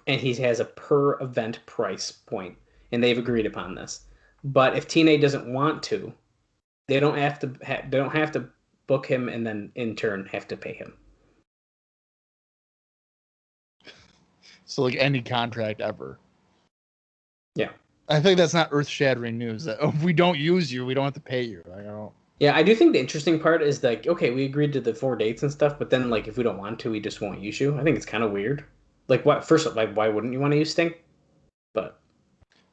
and he has a per event price point, and they've agreed upon this. But if TNA doesn't want to, they don't have to book him and then in turn have to pay him.
So like any contract ever.
Yeah.
I think that's not earth-shattering news. That if we don't use you, we don't have to pay you. Like, I don't.
Yeah, I do think the interesting part is like, okay, we agreed to the 4 dates and stuff, but then like if we don't want to, we just won't use you. I think it's kind of weird. Like, what? First of all, like, why wouldn't you want to use Sting? But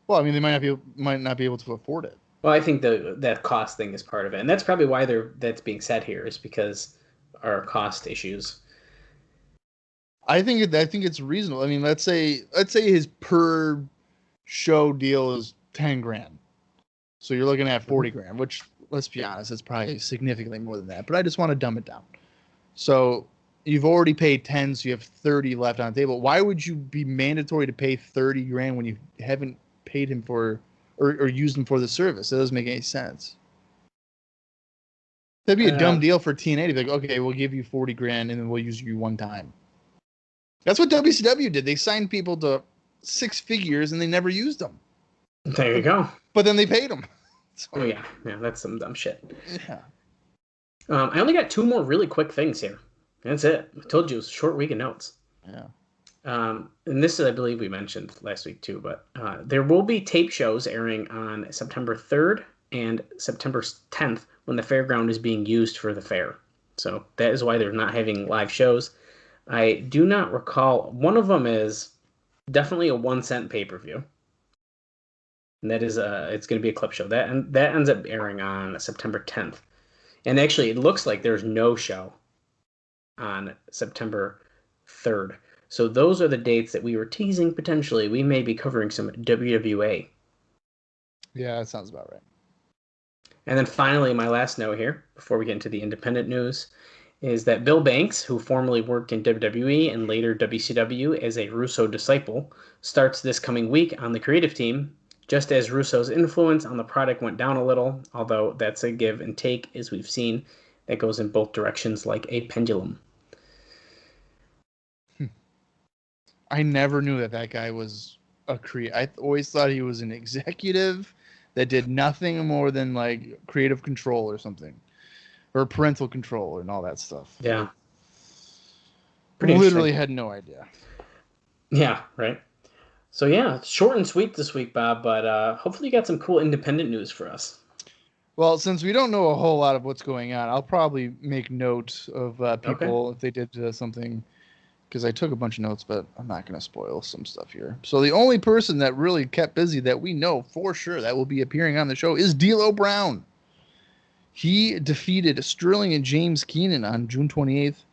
well, I mean, they might not be able to afford it.
Well, I think that cost thing is part of it, and that's probably why that's being said here is because our cost issues.
I think it's reasonable. I mean, let's say his per show deal is $10,000, so you're looking at $40,000, which let's be honest, it's probably significantly more than that. But I just want to dumb it down. So you've already paid 10, so you have 30 left on the table. Why would you be mandatory to pay $30,000 when you haven't paid him for? Or use them for the service? That doesn't make any sense. That'd be a dumb deal for TNA to be like, okay, we'll give you $40,000 and then we'll use you 1 time. That's what WCW did. They signed people to 6 figures and they never used them.
There you go.
But then they paid them. So,
oh yeah, that's some dumb shit.
Yeah.
I only got 2 more really quick things here. That's it. I told you it was a short week of notes.
Yeah.
And this is, I believe we mentioned last week too, but there will be tape shows airing on September 3rd and September 10th when the fairground is being used for the fair. So that is why they're not having live shows. I do not recall. One of them is definitely a 1-cent pay-per-view. And that is it's going to be a clip show. That ends up airing on September 10th. And actually, it looks like there's no show on September 3rd. So those are the dates that we were teasing potentially. We may be covering some WWA.
Yeah, that sounds about right.
And then finally, my last note here, before we get into the independent news, is that Bill Banks, who formerly worked in WWE and later WCW as a Russo disciple, starts this coming week on the creative team, just as Russo's influence on the product went down a little, although that's a give and take, as we've seen, that goes in both directions like a pendulum.
I never knew that guy was a creative. I always thought he was an executive that did nothing more than like creative control or something, or parental control and all that stuff.
Yeah.
Literally had no idea.
Yeah, right. So yeah, short and sweet this week, Bob, but hopefully you got some cool independent news for us.
Well, since we don't know a whole lot of what's going on, I'll probably make note of people if they did something. Because I took a bunch of notes, but I'm not going to spoil some stuff here. So the only person that really kept busy that we know for sure that will be appearing on the show is D'Lo Brown. He defeated Sterling and James Keenan on June 28th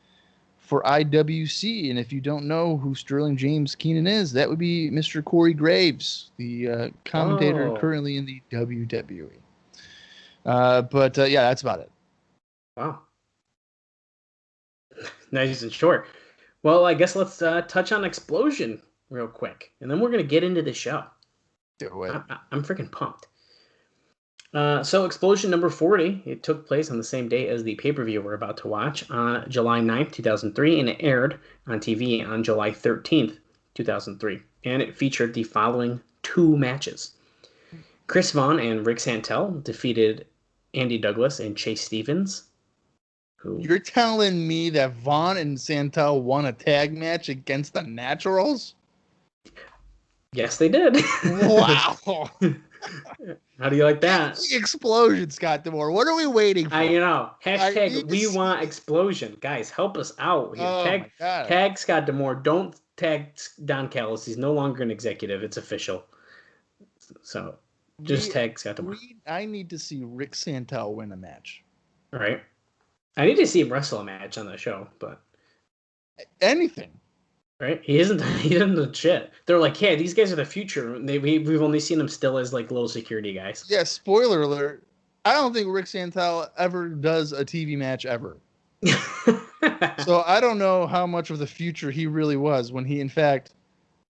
for IWC. And if you don't know who Sterling James Keenan is, that would be Mr. Corey Graves, the commentator currently in the WWE. But yeah, that's about it.
Wow. Nice and short. Well, I guess let's touch on Explosion real quick, and then we're going to get into the show.
Do it.
I'm freaking pumped. So Explosion number 40, it took place on the same day as the pay-per-view we're about to watch on July 9th, 2003, and it aired on TV on July 13th, 2003. And it featured the following 2 matches. Chris Vaughn and Rick Santel defeated Andy Douglas and Chase Stevens.
You're telling me that Vaughn and Santel won a tag match against the Naturals?
Yes, they did.
Wow.
How do you like that?
Explosion, Scott D'Amore. What are we waiting for?
Hashtag we
see
want
it.
explosion. Guys, help us out here.
Oh my God.
Tag Scott D'Amore. Don't tag Don Callis. He's no longer an executive. It's official. So just tag Scott D'Amore.
I need to see Rick Santel win a match.
All right. I need to see him wrestle a match on the show, but
Anything.
right? He isn't the shit. They're like, yeah, these guys are the future. We've only seen them still as like little security guys.
Yeah, spoiler alert. I don't think Rick Santel ever does a TV match ever. So I don't know how much of the future he really was when he, in fact,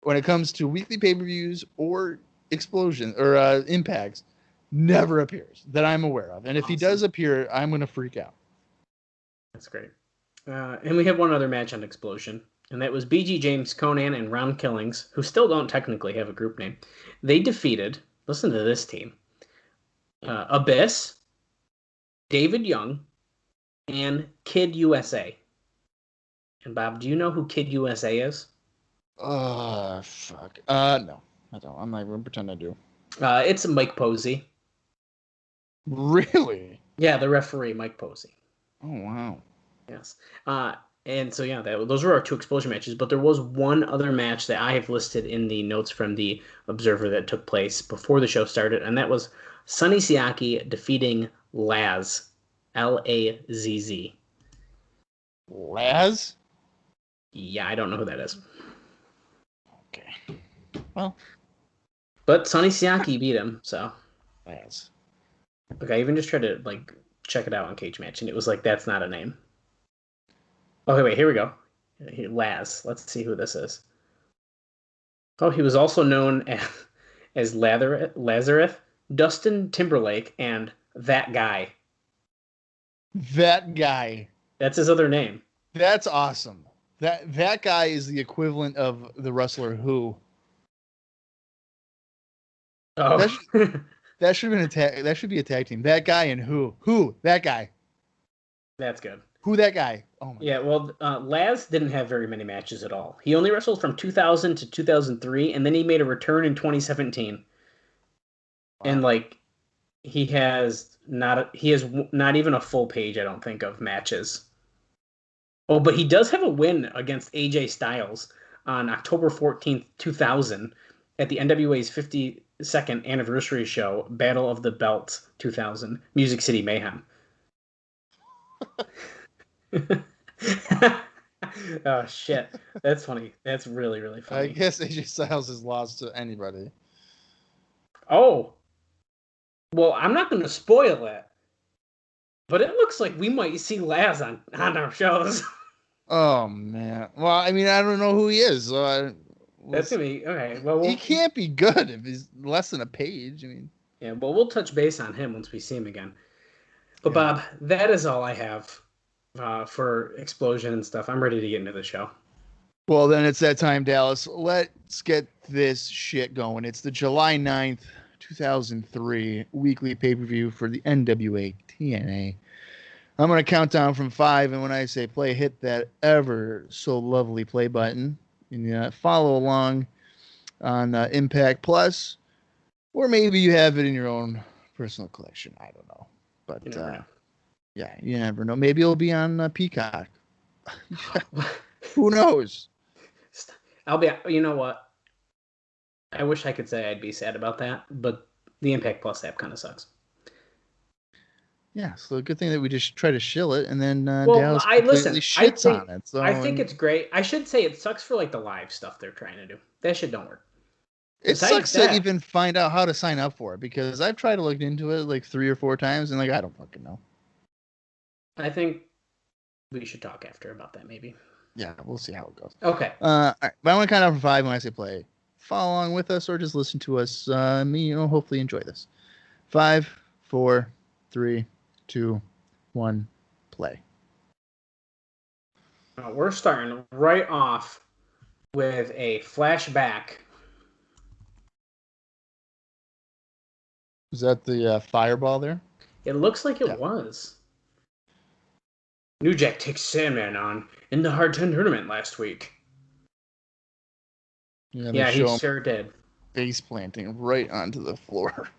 when it comes to weekly pay-per-views or explosion or impacts, never appears that I'm aware of. And if he does appear, I'm going to freak out.
That's great. And we have one other match on Explosion, and that was BG James, Conan, and Ron Killings, who still don't technically have a group name. They defeated, listen to this team, Abyss, David Young, and Kid USA. And Bob, do you know who Kid USA is?
Fuck. No, I don't. I'm not even pretend I do.
It's Mike Posey.
Really?
Yeah, the referee, Mike Posey.
Oh, wow.
Yes. And so, yeah, those were our two Explosion matches, but there was one other match that I have listed in the notes from the Observer that took place before the show started, and that was Sonny Siaki defeating Laz. Lazz.
Laz?
Yeah, I don't know who that is.
Okay. Well.
But Sonny Siaki beat him, so.
Laz.
Okay, I even just tried to, like, check it out on Cage Match, and it was like, that's not a name. Okay, wait, here we go. Laz. Let's see who this is. Oh, he was also known as Lazarus, Dustin Timberlake, and That Guy.
That Guy.
That's his other name.
That's awesome. That guy is the equivalent of the wrestler Who.
Oh.
That should have been a tag. That should be a tag team. That guy and Who. That guy.
That's good.
Who that guy? Oh my.
Yeah, well, Laz didn't have very many matches at all. He only wrestled from 2000 to 2003, and then he made a return in 2017. Wow. And like, he has not even a full page, I don't think, of matches. Oh, but he does have a win against AJ Styles on October 14th, 2000, at the NWA's 52nd anniversary show, Battle of the Belts 2000, Music City Mayhem. Oh shit, that's funny. That's really, really funny.
I guess AJ Styles has lost to anybody.
Oh, well, I'm not going to spoil it, but it looks like we might see Laz on our shows.
Oh man. Well, I mean, I don't know who he is, so
that's gonna be okay. Well,
he can't be good if he's less than a page. I mean,
yeah. Well, we'll touch base on him once we see him again. But yeah. Bob, that is all I have for Explosion and stuff. I'm ready to get into the show.
Well, then it's that time, Dallas. Let's get this shit going. It's the July 9th, 2003 weekly pay-per-view for the NWA-TNA. I'm going to count down from 5, and when I say play, hit that ever so lovely play button. And follow along on Impact Plus, or maybe you have it in your own personal collection. I don't know. But yeah, you never know. Maybe it'll be on Peacock. Who knows?
You know what? I wish I could say I'd be sad about that, but the Impact Plus app kind of sucks.
Yeah, so good thing that we just try to shill it, and then
Dallas
shits on it. So
I think it's great. I should say it sucks for like the live stuff they're trying to do. That shit don't work.
It sucks to even find out how to sign up for it, because I've tried to look into it like 3 or 4 times, and like I don't fucking know.
I think we should talk after about that, maybe.
Yeah, we'll see how it goes.
Okay.
All right, but I want to count down from 5 when I say play. Follow along with us, or just listen to us. Hopefully enjoy this. 5, 4, 3, 2, 1, play.
We're starting right off with a flashback.
Is that the fireball there?
It looks like it was. New Jack takes Sandman on in the Hard 10 tournament last week. Yeah, he sure did.
face planting right onto the floor.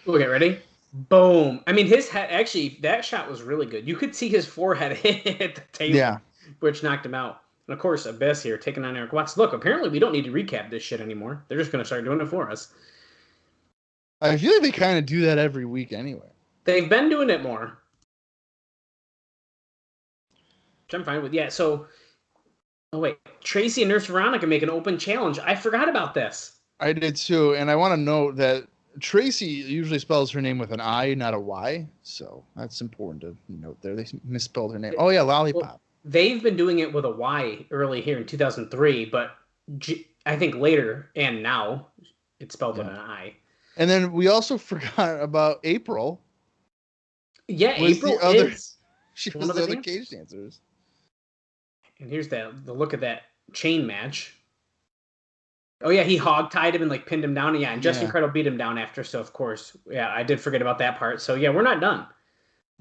Okay, ready? Boom. I mean, his head, actually, that shot was really good. You could see his forehead hit the table,
Yeah.
which knocked him out. And of course, Abyss here taking on Eric Watts. Look, apparently we don't need to recap this shit anymore. They're just going to start doing it for us.
I feel like they kind of do that every week anyway.
They've been doing it more. Which I'm fine with. Yeah, so... Oh, wait. Tracy and Nurse Veronica make an open challenge. I forgot about this.
I did too, and I want to note that Tracy usually spells her name with an I, not a Y, so that's important to note there. They misspelled her name. Oh, yeah, Lollipop.
Well, they've been doing it with a Y early here in 2003, but I think later and now it's spelled with an I.
And then we also forgot about April.
Yeah, April is
she was the other cage dancers.
And here's the look of that chain match. Oh, yeah, he hog-tied him and, like, pinned him down. Yeah, and Justin Credible beat him down after, so, of course, yeah, I did forget about that part. So, yeah, we're not done.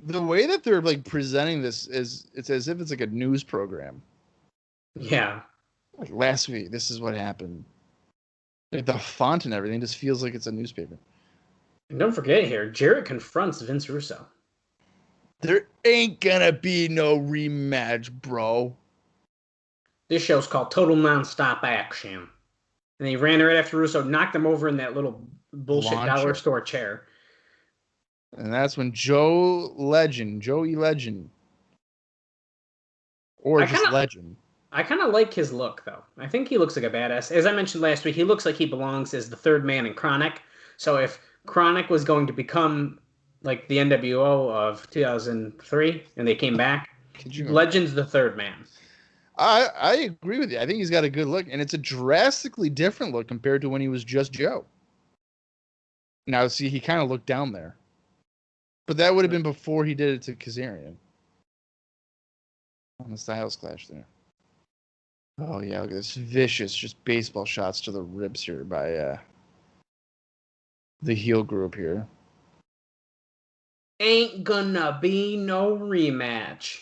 The way that they're, like, presenting this is, it's as if it's, like, a news program.
Yeah.
Like, last week, this is what happened. Like, the font and everything just feels like it's a newspaper.
And don't forget here, Jarrett confronts Vince Russo.
There ain't gonna be no rematch, bro.
This show's called Total Nonstop Action. And he ran right after Russo, knocked him over in that little bullshit dollar store chair.
And that's when Joey Legend, or just Legend.
I kind of like his look, though. I think he looks like a badass. As I mentioned last week, he looks like he belongs as the third man in Chronic. So if Chronic was going to become like the NWO of 2003 and they came back, Legend's the third man.
I agree with you. I think he's got a good look, and it's a drastically different look compared to when he was just Joe. Now, see, he kind of looked down there. But that would have been before he did it to Kazarian. On the Styles Clash there. Oh, yeah, look at this vicious, just baseball shots to the ribs here by the heel group here.
Ain't gonna be no rematch.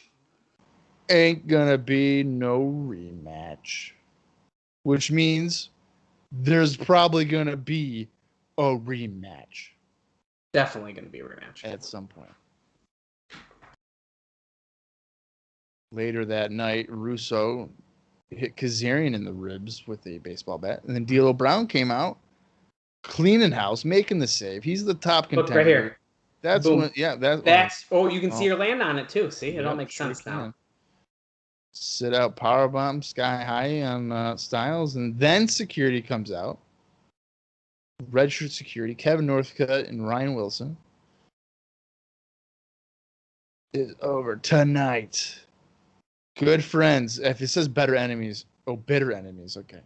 Ain't gonna be no rematch. Which means there's probably gonna be a rematch.
Definitely gonna be a rematch.
At some point. Later that night, Russo hit Kazarian in the ribs with a baseball bat. And then D'Lo Brown came out, cleaning house, making the save. He's the top contender.
Look right here.
That's
Boom.
when, yeah.
That's you can see her land on it too. See, it all makes sense now.
Sit out powerbomb sky high on Styles, and then security comes out. Redshirt security, Kevin Northcutt and Ryan Wilson. Is over tonight. Good friends. If it says better enemies, bitter enemies. Okay.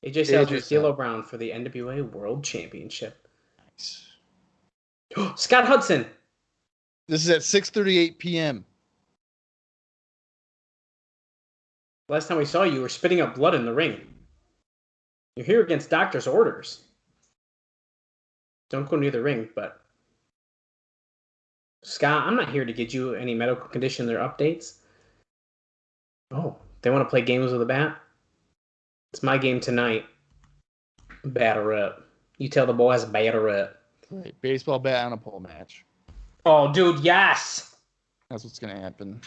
AJ Styles with D'Lo Brown for the NWA World Championship.
Nice.
Scott Hudson.
This is at 6:38 p.m.
Last time we saw you were spitting up blood in the ring. You're here against doctor's orders. Don't go near the ring, but... Scott, I'm not here to get you any medical condition or updates. Oh, they want to play games with a bat? It's my game tonight. Batter up. You tell the boys batter up.
Right, baseball bat on a pole match.
Oh, dude, yes!
That's what's going to happen.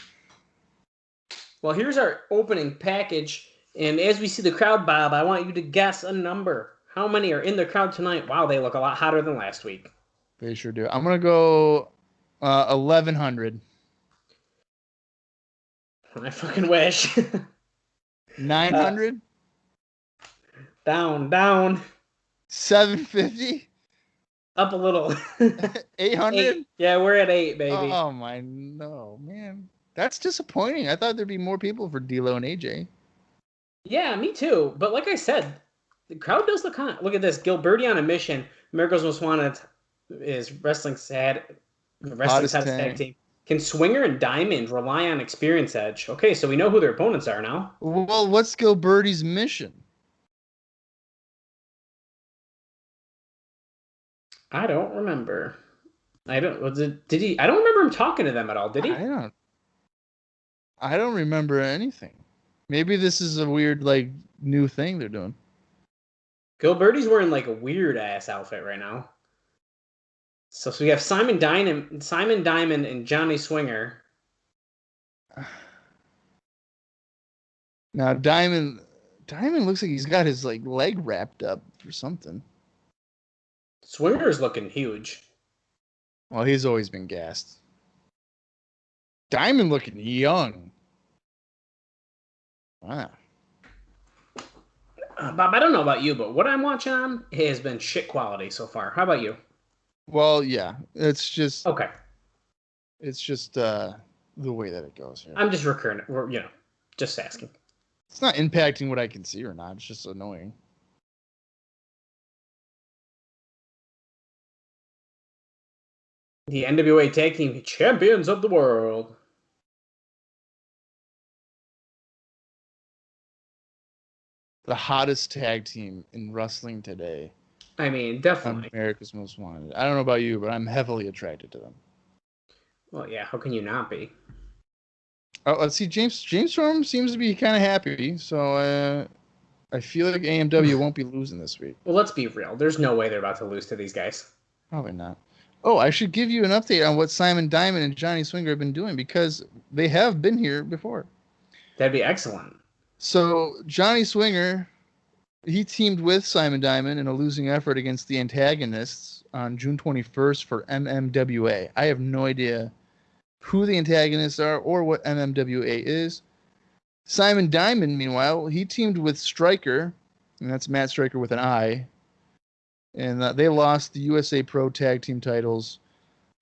Well, here's our opening package, and as we see the crowd, Bob, I want you to guess a number. How many are in the crowd tonight? Wow, they look a lot hotter than last week.
They sure do. I'm going to go 1,100.
I fucking wish.
900?
Down.
750?
Up a little.
800?
Yeah, we're at 8, baby.
Oh, no, man. That's disappointing. I thought there'd be more people for D'Lo and AJ.
Yeah, me too. But like I said, the crowd does look hot. Look at this. Gilberti on a mission. America's Most Wanted is Wrestling Sad Tag Team. Can Swinger and Diamond rely on experience edge? Okay, so we know who their opponents are now.
Well, what's Gilberti's mission?
I don't remember. I don't remember him talking to them at all, did he?
I don't remember anything. Maybe this is a weird, new thing they're doing.
Gilberti's wearing like a weird ass outfit right now. So we have Simon Diamond, and Johnny Swinger.
Now Diamond looks like he's got his like leg wrapped up for something.
Swinger's looking huge.
Well, he's always been gassed. Diamond looking young. Wow.
Bob, I don't know about you, but what I'm watching on has been shit quality so far. How about you?
Well, yeah. It's just
Okay.
It's just the way that it goes here.
I'm just recurring. Just asking.
It's not impacting what I can see or not. It's just annoying.
The NWA Tag Team Champions of the World.
The hottest tag team in wrestling today.
I mean, definitely.
America's Most Wanted. I don't know about you, but I'm heavily attracted to them.
Well, yeah. How can you not be?
Oh, let's see. James Storm seems to be kind of happy, so I feel like AMW won't be losing this week.
Well, let's be real. There's no way they're about to lose to these guys.
Probably not. Oh, I should give you an update on what Simon Diamond and Johnny Swinger have been doing because they have been here before.
That'd be excellent.
So Johnny Swinger, he teamed with Simon Diamond in a losing effort against the antagonists on June 21st for MMWA. I have no idea who the antagonists are or what MMWA is. Simon Diamond, meanwhile, he teamed with Stryker, and that's Matt Stryker with an I, and they lost the USA Pro Tag Team titles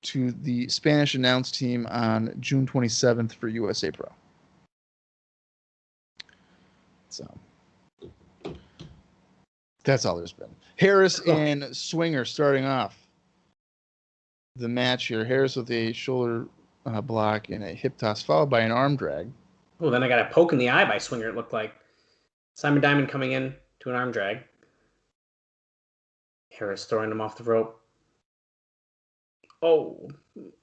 to the Spanish announced team on June 27th for USA Pro. So that's all there's been. Harris and Swinger starting off the match here. Harris with a shoulder block and a hip toss, followed by an arm drag.
Oh, then I got a poke in the eye by Swinger, it looked like. Simon Diamond coming in to an arm drag. Harris throwing him off the rope. Oh,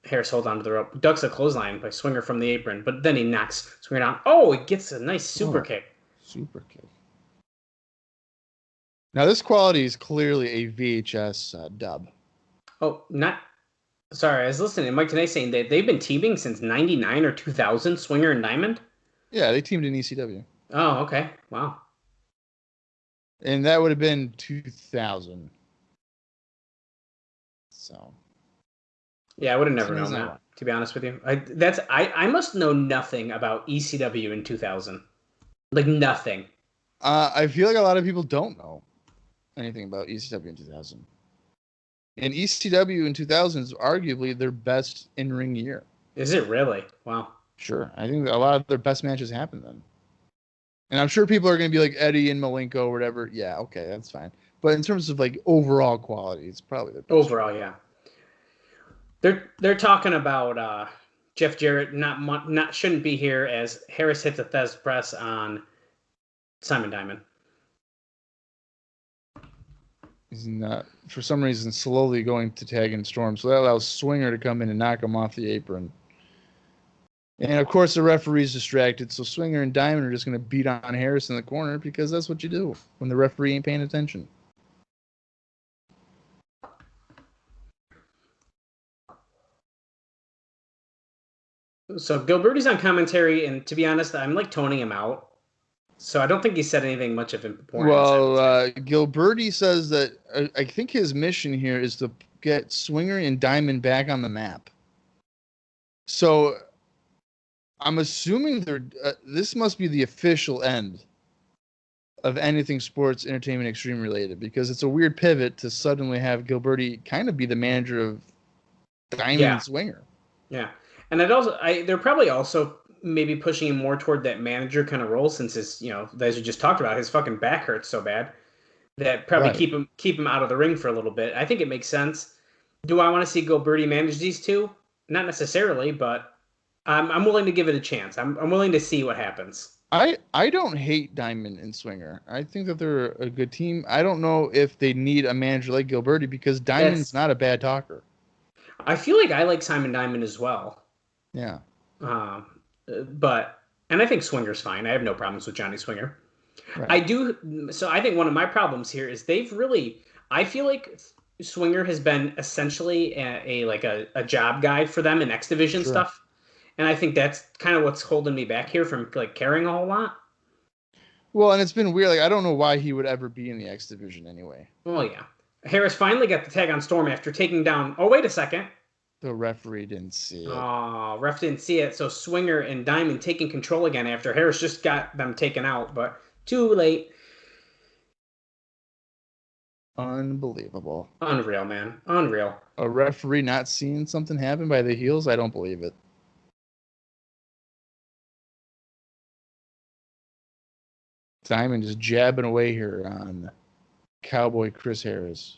Harris holds onto the rope. Ducks a clothesline by Swinger from the apron, but then he knocks Swinger down. Oh, he gets a nice super kick.
Super kick. Now, this quality is clearly a VHS dub.
Oh, not... Sorry, I was listening to Mike today saying that they've been teaming since 99 or 2000, Swinger and Diamond?
Yeah, they teamed in ECW.
Oh, okay. Wow.
And that would have been 2000. So...
Yeah, I would have never known that, to be honest with you. I must know nothing about ECW in 2000. Like, nothing.
I feel like a lot of people don't know anything about ECW in 2000. And ECW in 2000 is arguably their best in-ring year.
Is it really? Wow.
Sure. I think a lot of their best matches happened then. And I'm sure people are going to be like Eddie and Malenko or whatever. Yeah, okay, that's fine. But in terms of like overall quality, it's probably the best.
Overall, yeah. They're talking about Jeff Jarrett not shouldn't be here as Harris hits a Thez press on Simon Diamond.
He's not, for some reason, slowly going to tag in Storm. So that allows Swinger to come in and knock him off the apron. And, of course, the referee's distracted. So Swinger and Diamond are just going to beat on Harris in the corner because that's what you do when the referee ain't paying attention.
So Gilberti's on commentary, and to be honest, I'm like toning him out. So I don't think he said anything much of importance.
Well, Gilberti says that I think his mission here is to get Swinger and Diamond back on the map. So I'm assuming this must be the official end of anything sports entertainment extreme related, because it's a weird pivot to suddenly have Gilberti kind of be the manager of Diamond and Swinger.
Yeah. And they're probably also maybe pushing him more toward that manager kind of role, since his, as you just talked about, his fucking back hurts so bad that probably keep him out of the ring for a little bit. I think it makes sense. Do I want to see Gilberti manage these two? Not necessarily, but I'm willing to give it a chance. I'm willing to see what happens.
I don't hate Diamond and Swinger. I think that they're a good team. I don't know if they need a manager like Gilberti because Diamond's not a bad talker.
I feel like I like Simon Diamond as well.
Yeah.
And I think Swinger's fine. I have no problems with Johnny Swinger.
Right.
I do. So I think one of my problems here is I feel like Swinger has been essentially a job guy for them in X Division
Sure.
stuff. And I think that's kind of what's holding me back here from like caring a whole lot.
Well, and it's been weird. Like, I don't know why he would ever be in the X Division anyway.
Well, yeah. Harris finally got the tag on Storm after taking down. Oh, wait a second.
The referee didn't see it.
Oh, ref didn't see it. So Swinger and Diamond taking control again after Harris just got them taken out, but too late.
Unbelievable.
Unreal, man. Unreal.
A referee not seeing something happen by the heels? I don't believe it. Diamond just jabbing away here on Cowboy Chris Harris.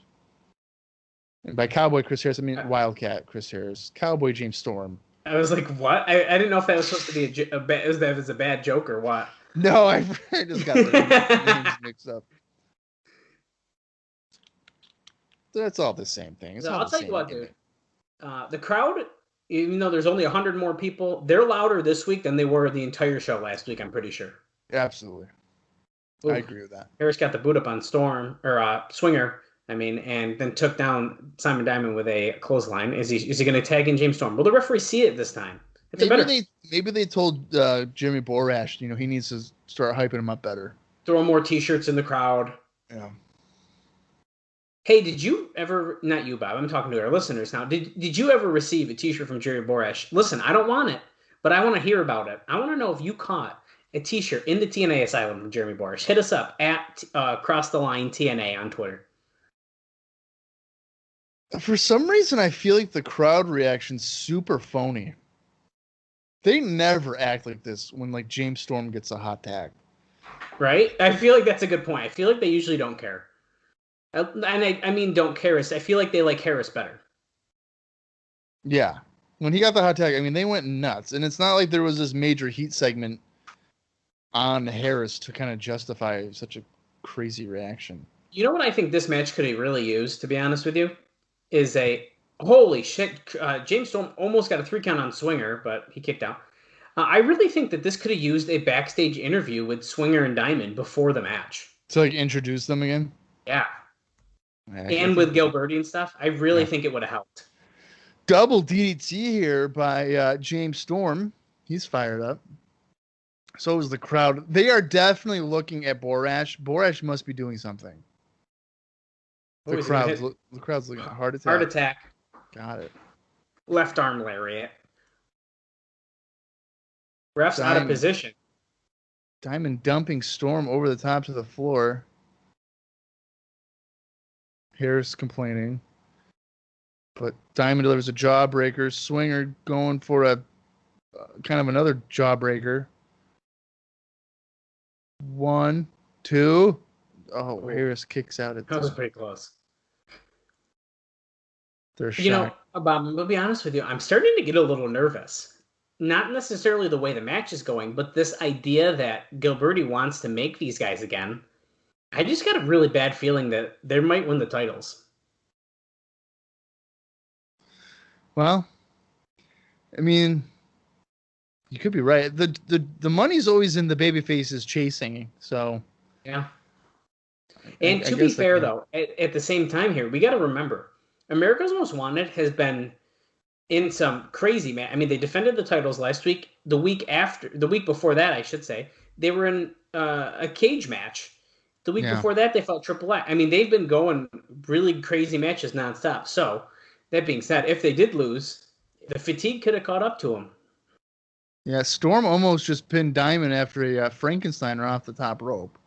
And by Cowboy Chris Harris, I mean Wildcat Chris Harris. Cowboy James Storm.
I was like, what? I didn't know if that was supposed to be that was a bad joke or what.
No, I just got the names mixed up. That's all the same thing. It's
So
all
I'll
the
tell
same
you what,
gimmick.
dude. The crowd, even though there's only 100 more people, they're louder this week than they were the entire show last week, I'm pretty sure.
Absolutely.
Ooh.
I agree with that.
Harris got the boot up on Swinger, and then took down Simon Diamond with a clothesline. Is he going to tag in James Storm? Will the referee see it this time?
Maybe they told Jimmy Borash, he needs to start hyping him up better.
Throw more T-shirts in the crowd.
Yeah.
Hey, did you ever? Not you, Bob. I'm talking to our listeners now. Did you ever receive a T-shirt from Jerry Borash? Listen, I don't want it, but I want to hear about it. I want to know if you caught a T-shirt in the TNA Asylum from Jeremy Borash. Hit us up at Cross the Line TNA on Twitter.
For some reason, I feel like the crowd reaction's super phony. They never act like this when like James Storm gets a hot tag.
Right? I feel like that's a good point. I feel like they usually don't care. And I mean don't care. I feel like they like Harris better.
Yeah. When he got the hot tag, I mean, they went nuts. And it's not like there was this major heat segment on Harris to kind of justify such a crazy reaction.
You know what I think this match could have really used, to be honest with you? Is holy shit, James Storm almost got a 3 count on Swinger, but he kicked out. I really think that this could have used a backstage interview with Swinger and Diamond before the match.
To like introduce them again?
Yeah. And with Gilberti and stuff, I really think it would have helped.
Double DDT here by James Storm. He's fired up. So is the crowd. They are definitely looking at Borash. Borash must be doing something. The crowd's looking at heart attack.
Heart attack.
Got it.
Left arm lariat. Ref's out of position.
Diamond dumping Storm over the top to the floor. Harris complaining. But Diamond delivers a jawbreaker. Swinger going for a kind of another jawbreaker. 1, 2. Oh, Harris kicks out at
that was pretty close.
They're shocked.
Bob, I'm going to be honest with you. I'm starting to get a little nervous. Not necessarily the way the match is going, but this idea that Gilberti wants to make these guys again. I just got a really bad feeling that they might win the titles.
Well, I mean, you could be right. The money's always in the baby faces chasing, so
yeah. And to be fair, though, at the same time here, we got to remember, America's Most Wanted has been in some crazy match. I mean, they defended the titles last week. The week before that, I should say, they were in a cage match. The week before that, they fought Triple X. I mean, they've been going really crazy matches nonstop. So, that being said, if they did lose, the fatigue could have caught up to them.
Yeah, Storm almost just pinned Diamond after a Frankensteiner off the top rope.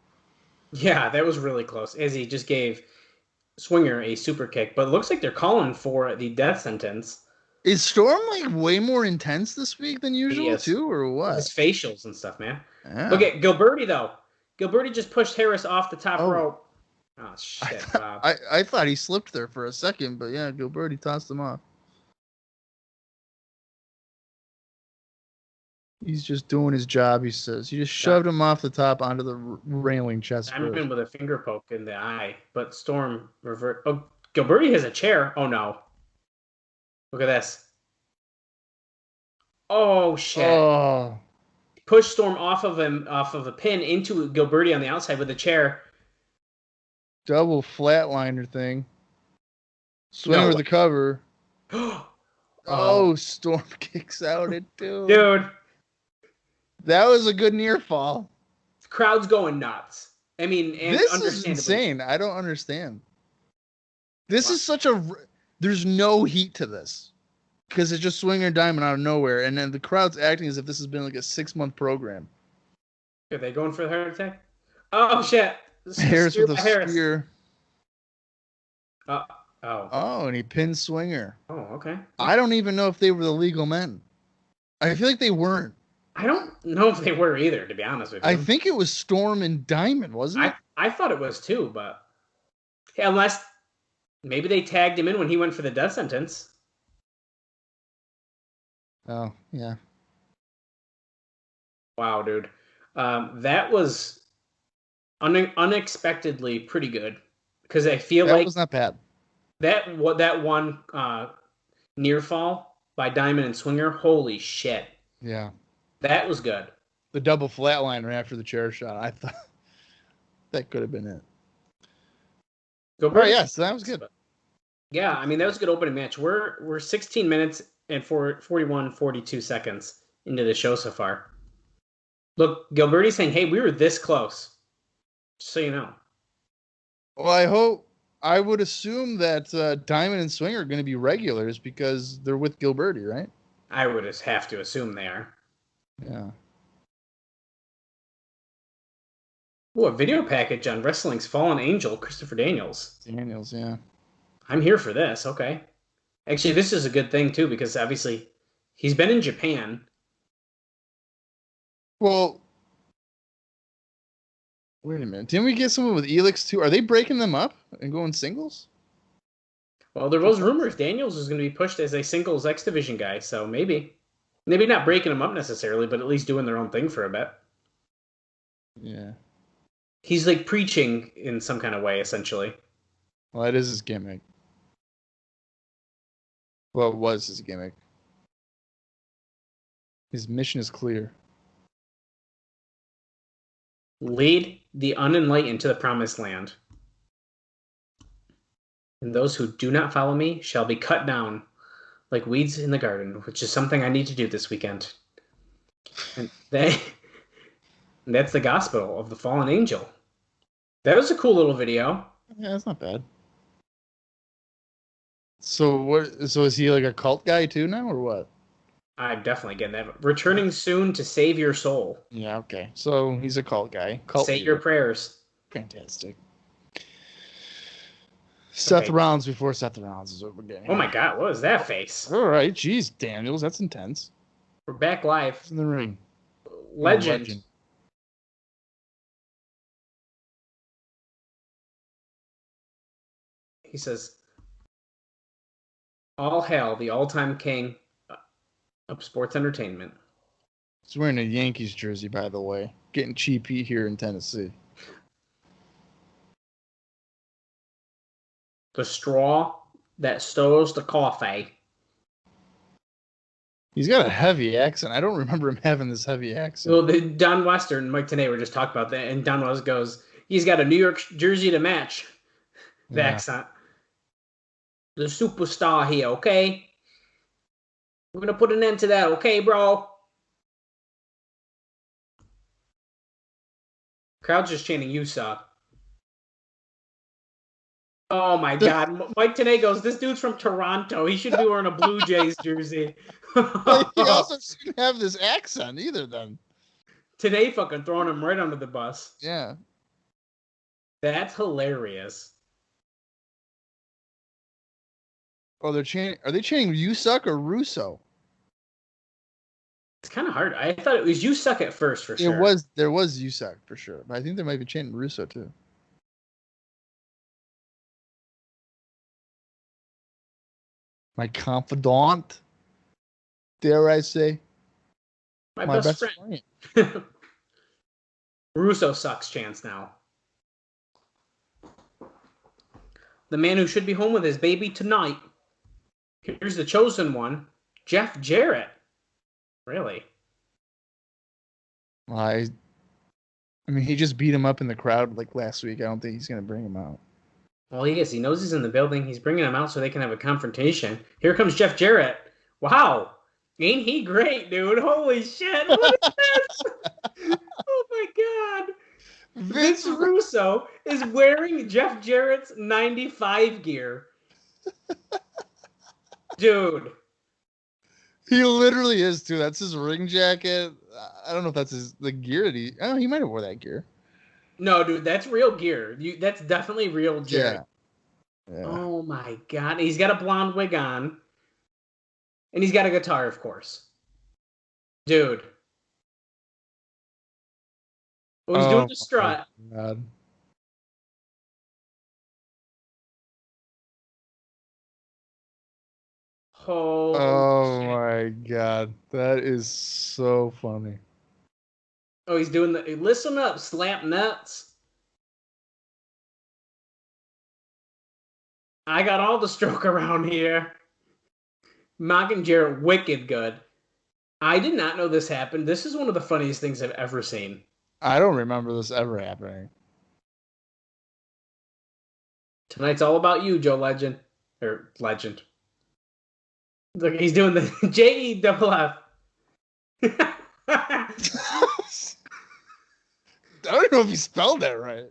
Yeah, that was really close, as he just gave Swinger a super kick. But it looks like they're calling for the death sentence.
Is Storm like way more intense this week than usual too, or what?
His facials and stuff, man.
Yeah.
Look at Gilberti, though. Gilberti just pushed Harris off the top rope. Oh, shit, Bob.
I thought he slipped there for a second, but yeah, Gilberti tossed him off. He's just doing his job, he says. He just shoved him off the top onto the railing chest.
Diamond with a finger poke in the eye, but Storm revert. Oh, Gilberti has a chair. Oh, no. Look at this. Oh, shit.
Oh.
push Storm off of a pin into Gilberti on the outside with a chair.
Double flatliner thing. Swing with the cover. Oh, Storm kicks out at 2.
Dude.
That was a good near fall.
The crowd's going nuts. I mean, and
this is insane. I don't understand. This is such a... There's no heat to this. Because it's just Swinger and Diamond out of nowhere. And then the crowd's acting as if this has been like a 6-month program.
Are they going for the heart attack? Oh, shit.
Harris with a spear.
Oh,
and he pinned Swinger.
Oh, okay.
I don't even know if they were the legal men. I feel like they weren't.
I don't know if they were either, to be honest with you.
I think it was Storm and Diamond, wasn't it?
I thought it was too, but unless maybe they tagged him in when he went for the death sentence.
Oh, yeah.
Wow, dude. That was unexpectedly pretty good because I feel like
that was not bad.
That one near fall by Diamond and Swinger, holy shit.
Yeah.
That was good.
The double flatliner after the chair shot, I thought that could have been it. All right, yes, that was good.
Yeah, I mean, that was a good opening match. We're 16 minutes and 42 seconds into the show so far. Look, Gilberti's saying, hey, we were this close. Just so you know.
Well, I would assume that Diamond and Swinger are going to be regulars because they're with Gilberti, right?
I would just have to assume they are.
Yeah.
Oh, a video package on Wrestling's Fallen Angel, Christopher Daniels.
Daniels, yeah.
I'm here for this. Okay. Actually, this is a good thing, too, because obviously he's been in Japan.
Well, wait a minute. Didn't we get someone with Elix, too? Are they breaking them up and going singles?
Well, there was rumors Daniels was going to be pushed as a singles X Division guy, so maybe. Maybe not breaking them up necessarily, but at least doing their own thing for a bit.
Yeah.
He's like preaching in some kind of way, essentially.
Well, that is his gimmick. Well, it was his gimmick. His mission is clear.
Lead the unenlightened to the promised land. And those who do not follow me shall be cut down like weeds in the garden, which is something I need to do this weekend. And that's the gospel of the fallen angel. That was a cool little video.
Yeah, that's not bad. So what? So is he like a cult guy too now, or what?
I'm definitely getting that. Returning soon to save your soul.
Yeah, okay. So he's a cult guy.
Say your prayers.
Fantastic. Seth Rollins before Seth Rollins is over game.
Oh my God, what was that face?
All right, geez, Daniels, that's intense.
We're back live.
In the ring.
Legend. He says, all hail the all-time king of sports entertainment.
He's wearing a Yankees jersey, by the way. Getting cheap heat here in Tennessee.
The straw that stirs the coffee.
He's got a heavy accent. I don't remember him having this heavy accent.
Well, Don Wester and Mike Tenay were just talking about that, and Don West goes, he's got a New York jersey to match the accent. The superstar here, okay? We're going to put an end to that, okay, bro? Crowd's just chanting, you suck. Oh, my God. Mike Tenay goes, this dude's from Toronto. He should be wearing a Blue Jays jersey.
He also shouldn't have this accent either, then.
Tenay fucking throwing him right under the bus.
Yeah.
That's hilarious.
Oh, they're chanting. Are they chanting "You suck" or Russo?
It's kind of hard. I thought it was "You suck" at first for sure.
There was "You suck" for sure, but I think they might be chanting Russo too. My confidant, dare I say?
My best friend. Russo sucks chance now. The man who should be home with his baby tonight. Here's the chosen one, Jeff Jarrett. Really?
I mean, he just beat him up in the crowd like last week. I don't think he's gonna bring him out.
Well, he is. He knows he's in the building. He's bringing him out so they can have a confrontation. Here comes Jeff Jarrett. Wow. Ain't he great, dude? Holy shit. What is this? Oh, my God. Vince Russo is wearing Jeff Jarrett's 95 gear. Dude.
He literally is, too. That's his ring jacket. I don't know if that's the gear that he might have wore that gear.
No, dude, that's real gear. That's definitely real Jarrett.
Yeah.
Oh, my God. He's got a blonde wig on. And he's got a guitar, of course. Dude. Oh, he's doing the strut.
God. Oh my God. That is so funny.
Oh, he's doing the listen up, slap nuts. I got all the stroke around here. Mocking Jarrett wicked good. I did not know this happened. This is one of the funniest things I've ever seen.
I don't remember this ever happening.
Tonight's all about you, Joe Legend. Or Legend. Look, he's doing the J-E-F-F.
I don't know if he spelled that right.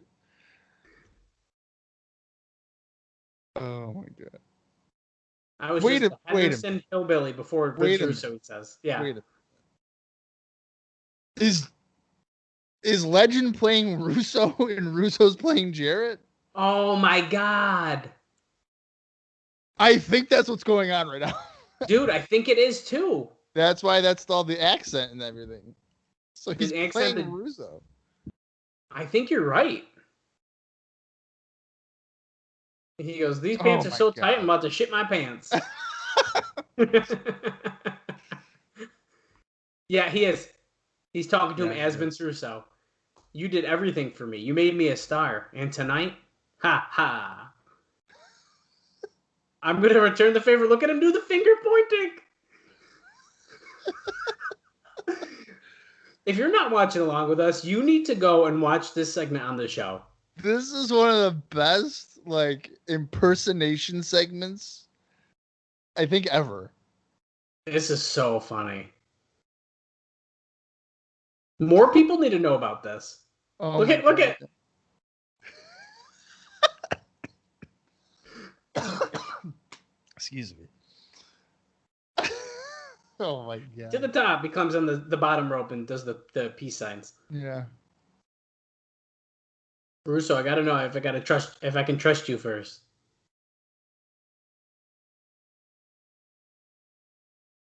Oh my God.
I was just a Henderson hillbilly before Vince Russo, he says. Yeah.
Is Legend playing Russo and Russo's playing Jarrett?
Oh my God.
I think that's what's going on right now.
Dude, I think it is too.
That's why that's all the accent and everything. So he's playing Russo.
I think you're right. He goes, these pants are so tight, I'm about to shit my pants. Yeah, he is. He's talking to him as Vince Russo. You did everything for me. You made me a star. And tonight, ha ha. I'm going to return the favor. Look at him do the finger pointing. If you're not watching along with us, you need to go and watch this segment on the show.
This is one of the best impersonation segments I think ever.
This is so funny. More people need to know about this.
Oh,
look at.
Excuse me. Oh my God.
To the top, he comes on the bottom rope and does the peace signs.
Yeah.
Russo, I gotta know if I can trust you first.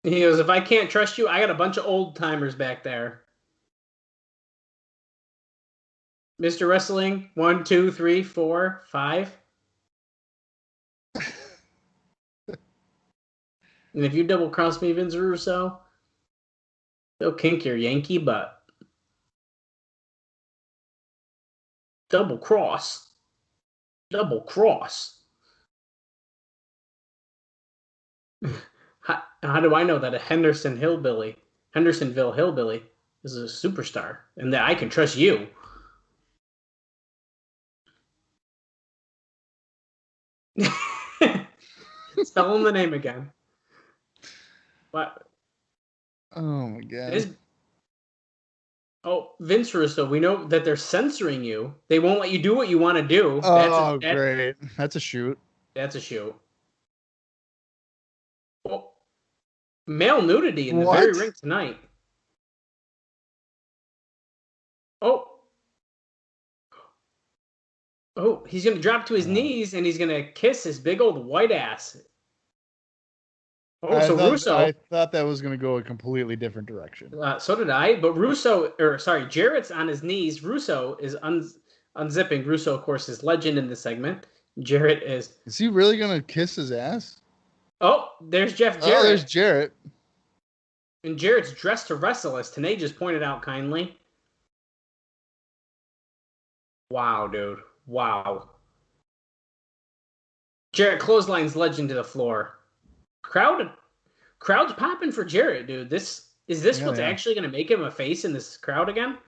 He goes, if I can't trust you, I got a bunch of old timers back there. Mr. Wrestling, 1, 2, 3, 4, 5. And if you double cross me, Vince Russo, they'll kink your Yankee butt. Double cross. Double cross. How do I know that a Hendersonville hillbilly is a superstar and that I can trust you? Spell him the name again. What?
Oh my God.
Vince Russo, we know that they're censoring you. They won't let you do what you want to do.
Great. That's a shoot.
That's a shoot. Oh, male nudity in the very ring tonight. Oh, he's going to drop to his knees and he's going to kiss his big old white ass. Russo.
I thought that was going to go a completely different direction.
So did I. But Jarrett's on his knees. Russo is unzipping. Russo, of course, is Legend in this segment. Jarrett is.
Is he really going to kiss his ass?
Oh, there's Jeff Jarrett.
Oh, there's Jarrett.
And Jarrett's dressed to wrestle, as Tanae just pointed out kindly. Wow, dude. Wow. Jarrett clotheslines Legend to the floor. Crowd's popping for Jarrett, dude. This Is this
Yeah,
what's
yeah.
actually going to make him a face in this crowd again?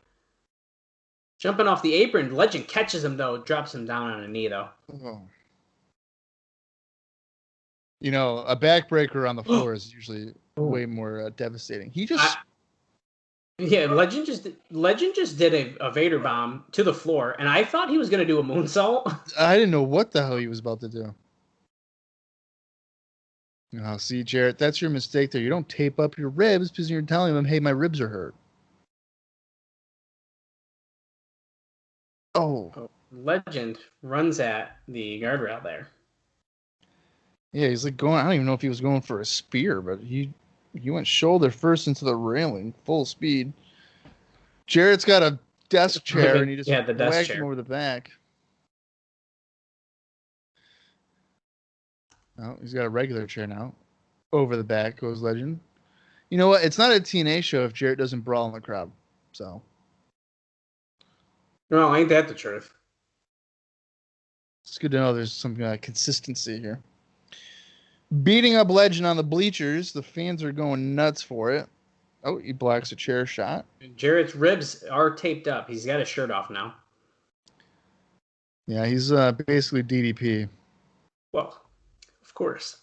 Jumping off the apron, Legend catches him though, drops him down on a knee though.
Oh. You know, a backbreaker on the floor is usually way more devastating. He just
Yeah, Legend just did a Vader bomb to the floor, and I thought he was gonna do a moonsault.
I didn't know what the hell he was about to do. Oh, see, Jarrett, that's your mistake there. You don't tape up your ribs because you're telling them, hey, my ribs are hurt. Oh.
Legend runs at the guardrail there.
Yeah, he's like going. I don't even know if he was going for a spear, but he went shoulder first into the railing, full speed. Jarrett's got a desk chair, and he just
the desk
whacked
chair
him over the back. Oh, he's got a regular chair now. Over the back goes Legend. You know what? It's not a TNA show if Jarrett doesn't brawl in the crowd. So.
No, ain't that the truth?
It's good to know there's some consistency here. Beating up Legend on the bleachers. The fans are going nuts for it. Oh, he blocks a chair shot.
Jarrett's ribs are taped up. He's got his shirt off now.
Yeah, he's basically DDP.
Well, of course.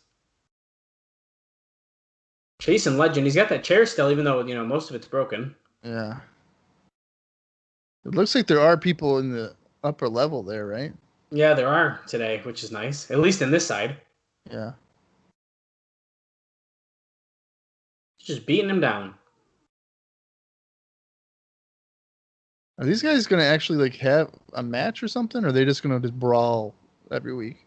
Chasing Legend. He's got that chair still, even though, most of it's broken.
Yeah. It looks like there are people in the upper level there, right?
Yeah, there are today, which is nice. At least in this side.
Yeah.
Just beating him down.
Are these guys going to actually have a match or something? Or are they just going to just brawl every week?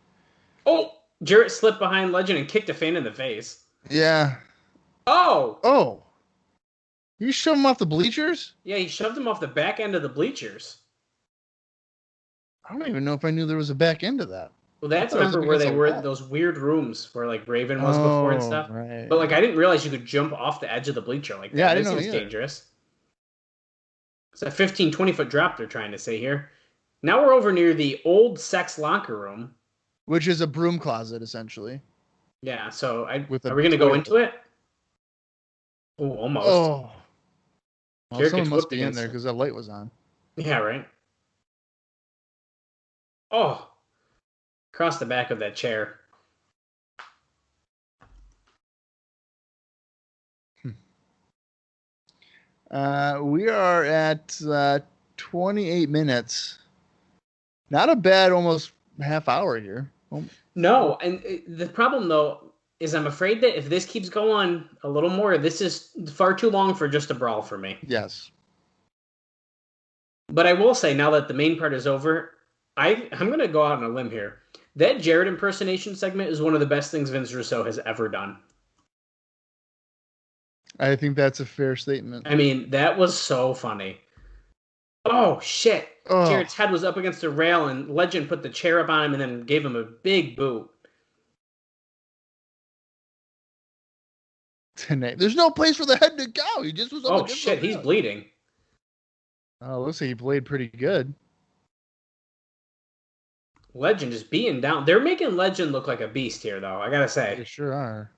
Oh! Jarrett slipped behind Legend and kicked a fan in the face.
Yeah.
Oh!
Oh! You shove him off the bleachers?
Yeah, he shoved him off the back end of the bleachers.
I don't even know if I knew there was a back end to that.
Well, that's remember where they were, those weird rooms where Raven was before and stuff.
Right.
But I didn't realize you could jump off the edge of the bleacher like that.
Yeah, I didn't know
This seems
either.
dangerous. It's a 15, 20-foot drop they're trying to say here. Now we're over near the old sex locker room.
Which is a broom closet, essentially.
Yeah, so are we
With a
going to go
toilet.
into it? Oh, almost.
Oh. Well,
Jarrett
someone
gets
must
whipped
be in
against
there
it.
because that light was on.
Yeah, right. Oh. Across the back of that chair.
We are at 28 minutes. Not a bad almost half hour here.
No, and the problem, though, is I'm afraid that if this keeps going a little more, this is far too long for just a brawl for me.
Yes.
But I will say, now that the main part is over, I'm going to go out on a limb here. That Jarrett impersonation segment is one of the best things Vince Russo has ever done.
I think that's a fair statement.
I mean, that was so funny. Oh, shit.
Oh.
Jarrett's head was up against a rail, and Legend put the chair up on him and then gave him a big boot.
There's no place for the head to go. He just was up
Oh,
against
shit,
the
he's
rail.
bleeding.
Oh, looks like he played pretty good.
Legend is beating down. They're making Legend look like a beast here, though, I gotta say.
They sure are.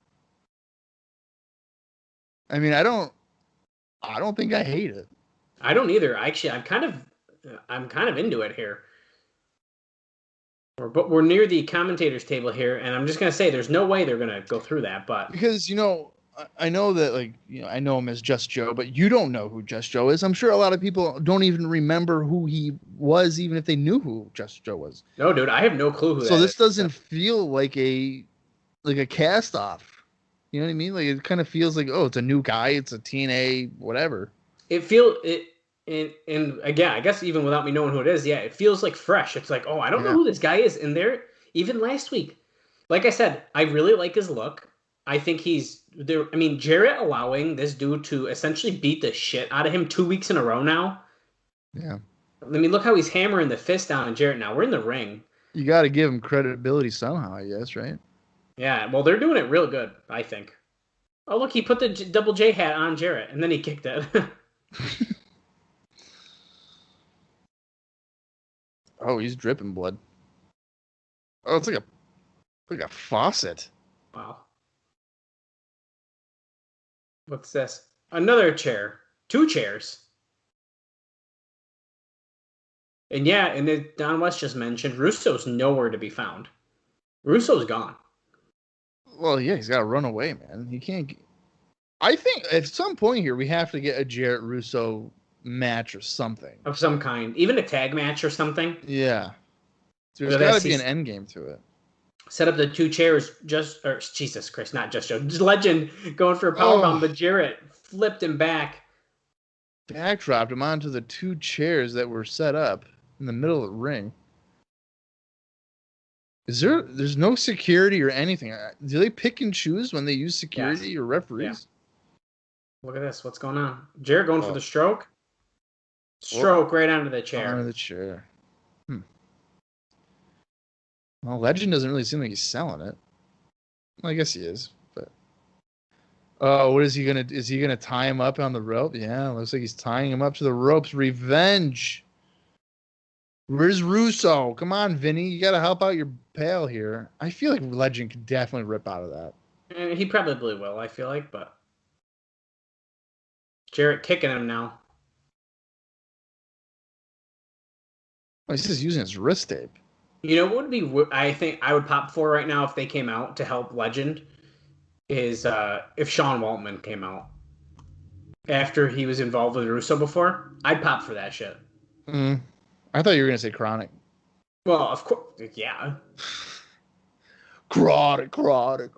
I mean, I don't think I hate it.
I don't either. Actually, I'm kind of into it here. We're near the commentators table here, and I'm just gonna say there's no way they're gonna go through that. But
Because I know that I know him as Just Joe, but you don't know who Just Joe is. I'm sure a lot of people don't even remember who he was, even if they knew who Just Joe was.
No, dude, I have no clue who.
So
that
this
is.
doesn't feel like a cast off. You know what I mean? Like it kind of feels like, oh, it's a new guy, it's a TNA, whatever.
And again, I guess even without me knowing who it is, yeah, it feels like fresh. It's like, oh, I don't know who this guy is. And there, even last week, like I said, I really like his look. I think he's there. I mean, Jarrett allowing this dude to essentially beat the shit out of him 2 weeks in a row now.
Yeah.
I mean, look how he's hammering the fist down on Jarrett now. We're in the ring.
You got to give him credibility somehow, I guess, right?
Yeah, well, they're doing it real good, I think. Oh, look, he put the Double J hat on Jarrett, and then he kicked it.
Oh, he's dripping blood. Oh, it's like a faucet.
Wow. What's this? Another chair. 2 chairs. And yeah, and then Don West just mentioned Russo's nowhere to be found. Russo's gone.
Well, yeah, he's got to run away, man. He can't. I think at some point here we have to get a Jarrett Russo match or something
of some kind, even a tag match or something.
Yeah, there's got to be an end game to it.
Set up the 2 chairs, Jesus Christ, not just Joe, just Legend going for a powerbomb, but Jarrett flipped him back.
Backdropped him onto the 2 chairs that were set up in the middle of the ring. There's no security or anything. Do they pick and choose when they use security or referees?
Yeah. Look at this. What's going on? Jarrett going for the stroke. Stroke right onto the chair.
Onto the chair. Well, Legend doesn't really seem like he's selling it. Well, I guess he is, but what is he gonna? Is he gonna tie him up on the rope? Yeah, looks like he's tying him up to the ropes. Revenge. Where's Russo? Come on, Vinny. You got to help out your pal here. I feel like Legend could definitely rip out of that.
And he probably will, I feel like, but Jarrett kicking him now.
Oh, he's just using his wrist tape.
You know what would be, I think I would pop for right now if they came out to help Legend, is if Sean Waltman came out after he was involved with Russo before. I'd pop for that shit.
I thought you were going to say Chronic.
Well, of course, yeah.
Chronic.
Fuck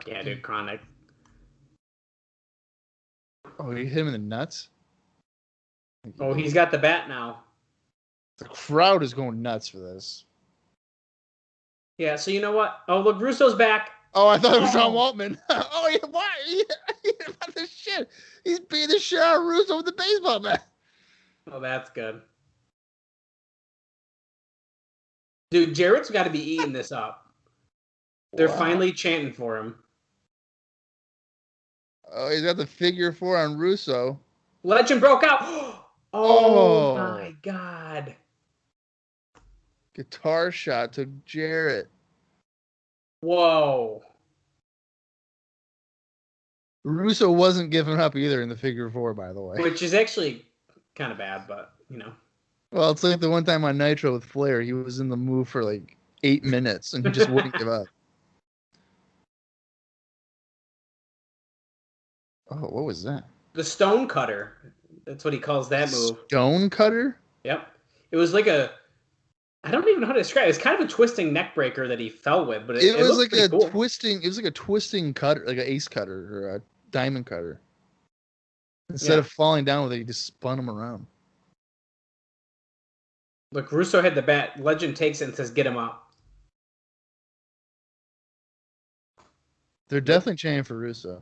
yeah, dude, Chronic.
Oh, he hit him in the nuts?
Oh, he's got the bat now.
The crowd is going nuts for this.
Yeah, so you know what? Oh, look, Russo's back.
Oh, I thought it was Sean Waltman. Oh, yeah, why? He about the shit. He's beating the shit out of Russo with the baseball bat.
Oh, that's good. Dude, Jarrett's got to be eating this up. They're finally chanting for him.
Oh, he's got the figure 4 on Russo.
Legend broke out. Oh my God.
Guitar shot to Jarrett.
Whoa.
Russo wasn't giving up either in the figure 4, by the way.
Which is actually kind of bad, but, you know.
Well, it's like the one time on Nitro with Flair. He was in the move for like 8 minutes and he just wouldn't give up. Oh, what was that?
The Stone Cutter. That's what he calls that move.
Stone Cutter?
Yep. It was like I don't even know how to describe it. It's kind of a twisting neck breaker that he fell with, but it was like a cool.
twisting. It was like a twisting cutter, like an ace cutter or a diamond cutter. Instead of falling down with it, he just spun him around.
Look, Russo had the bat. Legend takes it and says, "Get him up."
They're definitely chanting for Russo.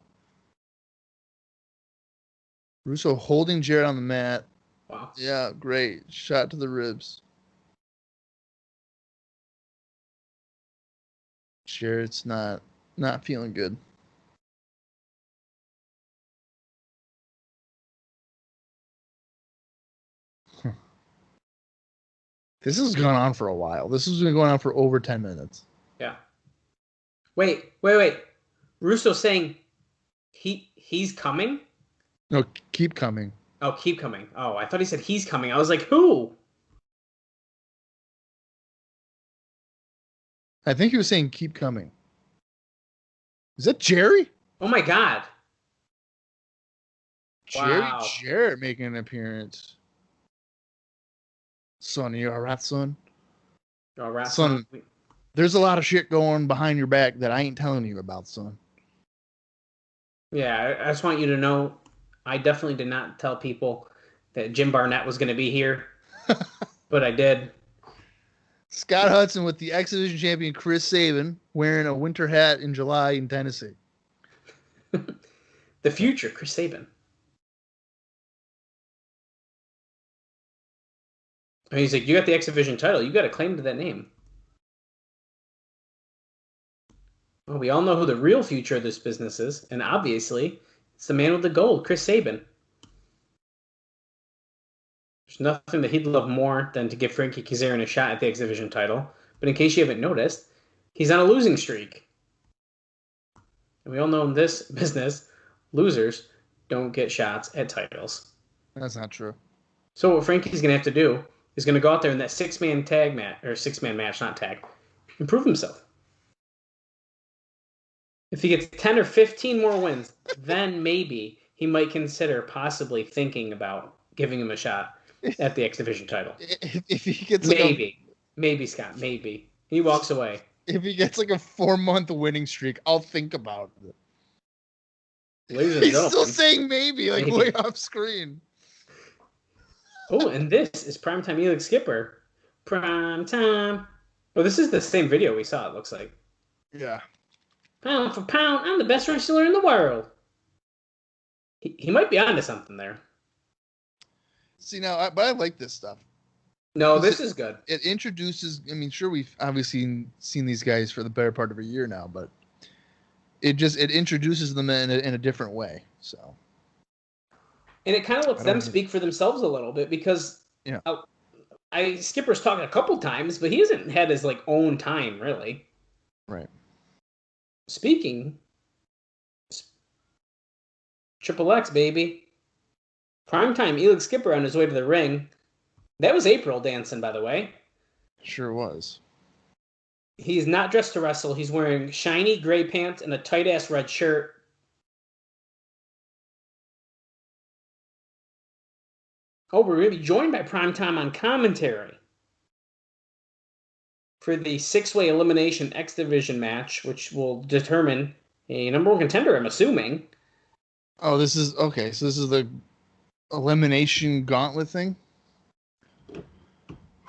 Russo holding Jarrett on the mat.
Wow.
Yeah, great. Shot to the ribs. Jarrett's not feeling good. This has gone on for a while. This has been going on for over 10 minutes.
Yeah. Wait. Russo's saying he's coming?
No, keep coming.
Oh, keep coming. Oh, I thought he said he's coming. I was like, who?
I think he was saying keep coming. Is that Jerry?
Oh my God.
Jarrett making an appearance. Son, you all right, son?
All right,
son. There's a lot of shit going behind your back that I ain't telling you about, son.
Yeah, I just want you to know, I definitely did not tell people that Jim Barnett was going to be here, but I did.
Scott Hudson with the X Division champion Chris Sabin wearing a winter hat in July in Tennessee.
The future, Chris Sabin. And he's like, you got the X Division title. You got to claim to that name. Well, we all know who the real future of this business is, and obviously, it's the man with the gold, Chris Sabin. There's nothing that he'd love more than to give Frankie Kazarian a shot at the X Division title. But in case you haven't noticed, he's on a losing streak. And we all know in this business, losers don't get shots at titles.
That's not true.
So what Frankie's going to have to do is going to go out there in that six-man match, not tag, and prove himself. If he gets 10 or 15 more wins, then maybe he might consider possibly thinking about giving him a shot at the X Division title.
If he gets
Maybe, Scott, maybe. He walks away.
If he gets like a 4-month winning streak, I'll think about it.
Ladies and
He's
gentlemen,
still saying maybe, like
maybe.
way off screen.
Oh, and this is Primetime Elix Skipper. Primetime. Oh, this is the same video we saw, it looks like.
Yeah.
Pound for pound, I'm the best wrestler in the world. He might be onto something there.
See, now, but I like this stuff.
No, this is good.
It introduces, I mean, sure, we've obviously seen these guys for the better part of a year now, but it introduces them in a different way, so.
And it kind of lets them speak for themselves a little bit because Skipper's talking a couple times, but he hasn't had his like own time really.
Right.
Speaking, Triple X baby, Primetime Elix Skipper on his way to the ring. That was April dancing, by the way.
Sure was.
He's not dressed to wrestle. He's wearing shiny gray pants and a tight ass red shirt. Oh, we're going to be joined by Primetime on commentary for the 6-way elimination X Division match, which will determine a number 1 contender, I'm assuming.
Oh, this is okay. So this is the elimination gauntlet thing.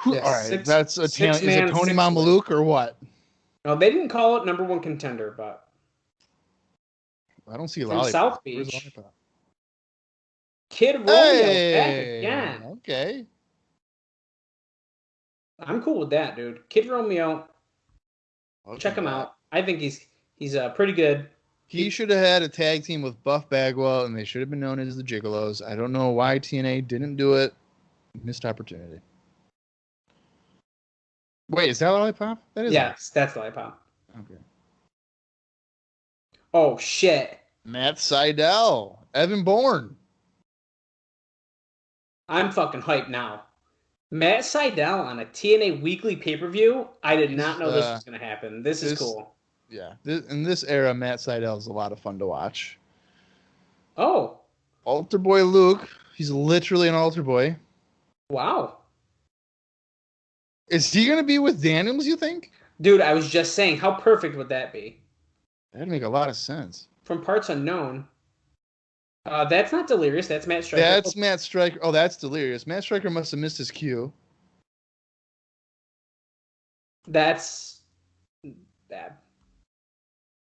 Yes,
all right, that's a is it Tony Mamaluke or what?
No, they didn't call it number 1 contender, but
I don't see a
from
lollipop.
South Beach. Kid Romeo back again.
Okay.
I'm cool with that, dude. Kid Romeo. Check him out. I think he's pretty good.
He should have had a tag team with Buff Bagwell, and they should have been known as the Gigolos. I don't know why TNA didn't do it. Missed opportunity. Wait, is that Lollipop? That is.
Yes, that's Lollipop.
Okay.
Oh shit.
Matt Sydal, Evan Bourne.
I'm fucking hyped now. Matt Sydal on a TNA weekly pay-per-view. I did not know this was going to happen. This is cool.
Yeah, in this era, Matt Sydal is a lot of fun to watch.
Oh.
Altar Boy Luke. He's literally an altar boy.
Wow.
Is he going to be with Daniels, you think?
Dude, I was just saying, how perfect would that be?
That'd make a lot of sense.
From Parts Unknown. That's not Delirious. That's Matt Striker.
That's Matt Striker. Oh, that's Delirious. Matt Striker must have missed his cue.
That's bad.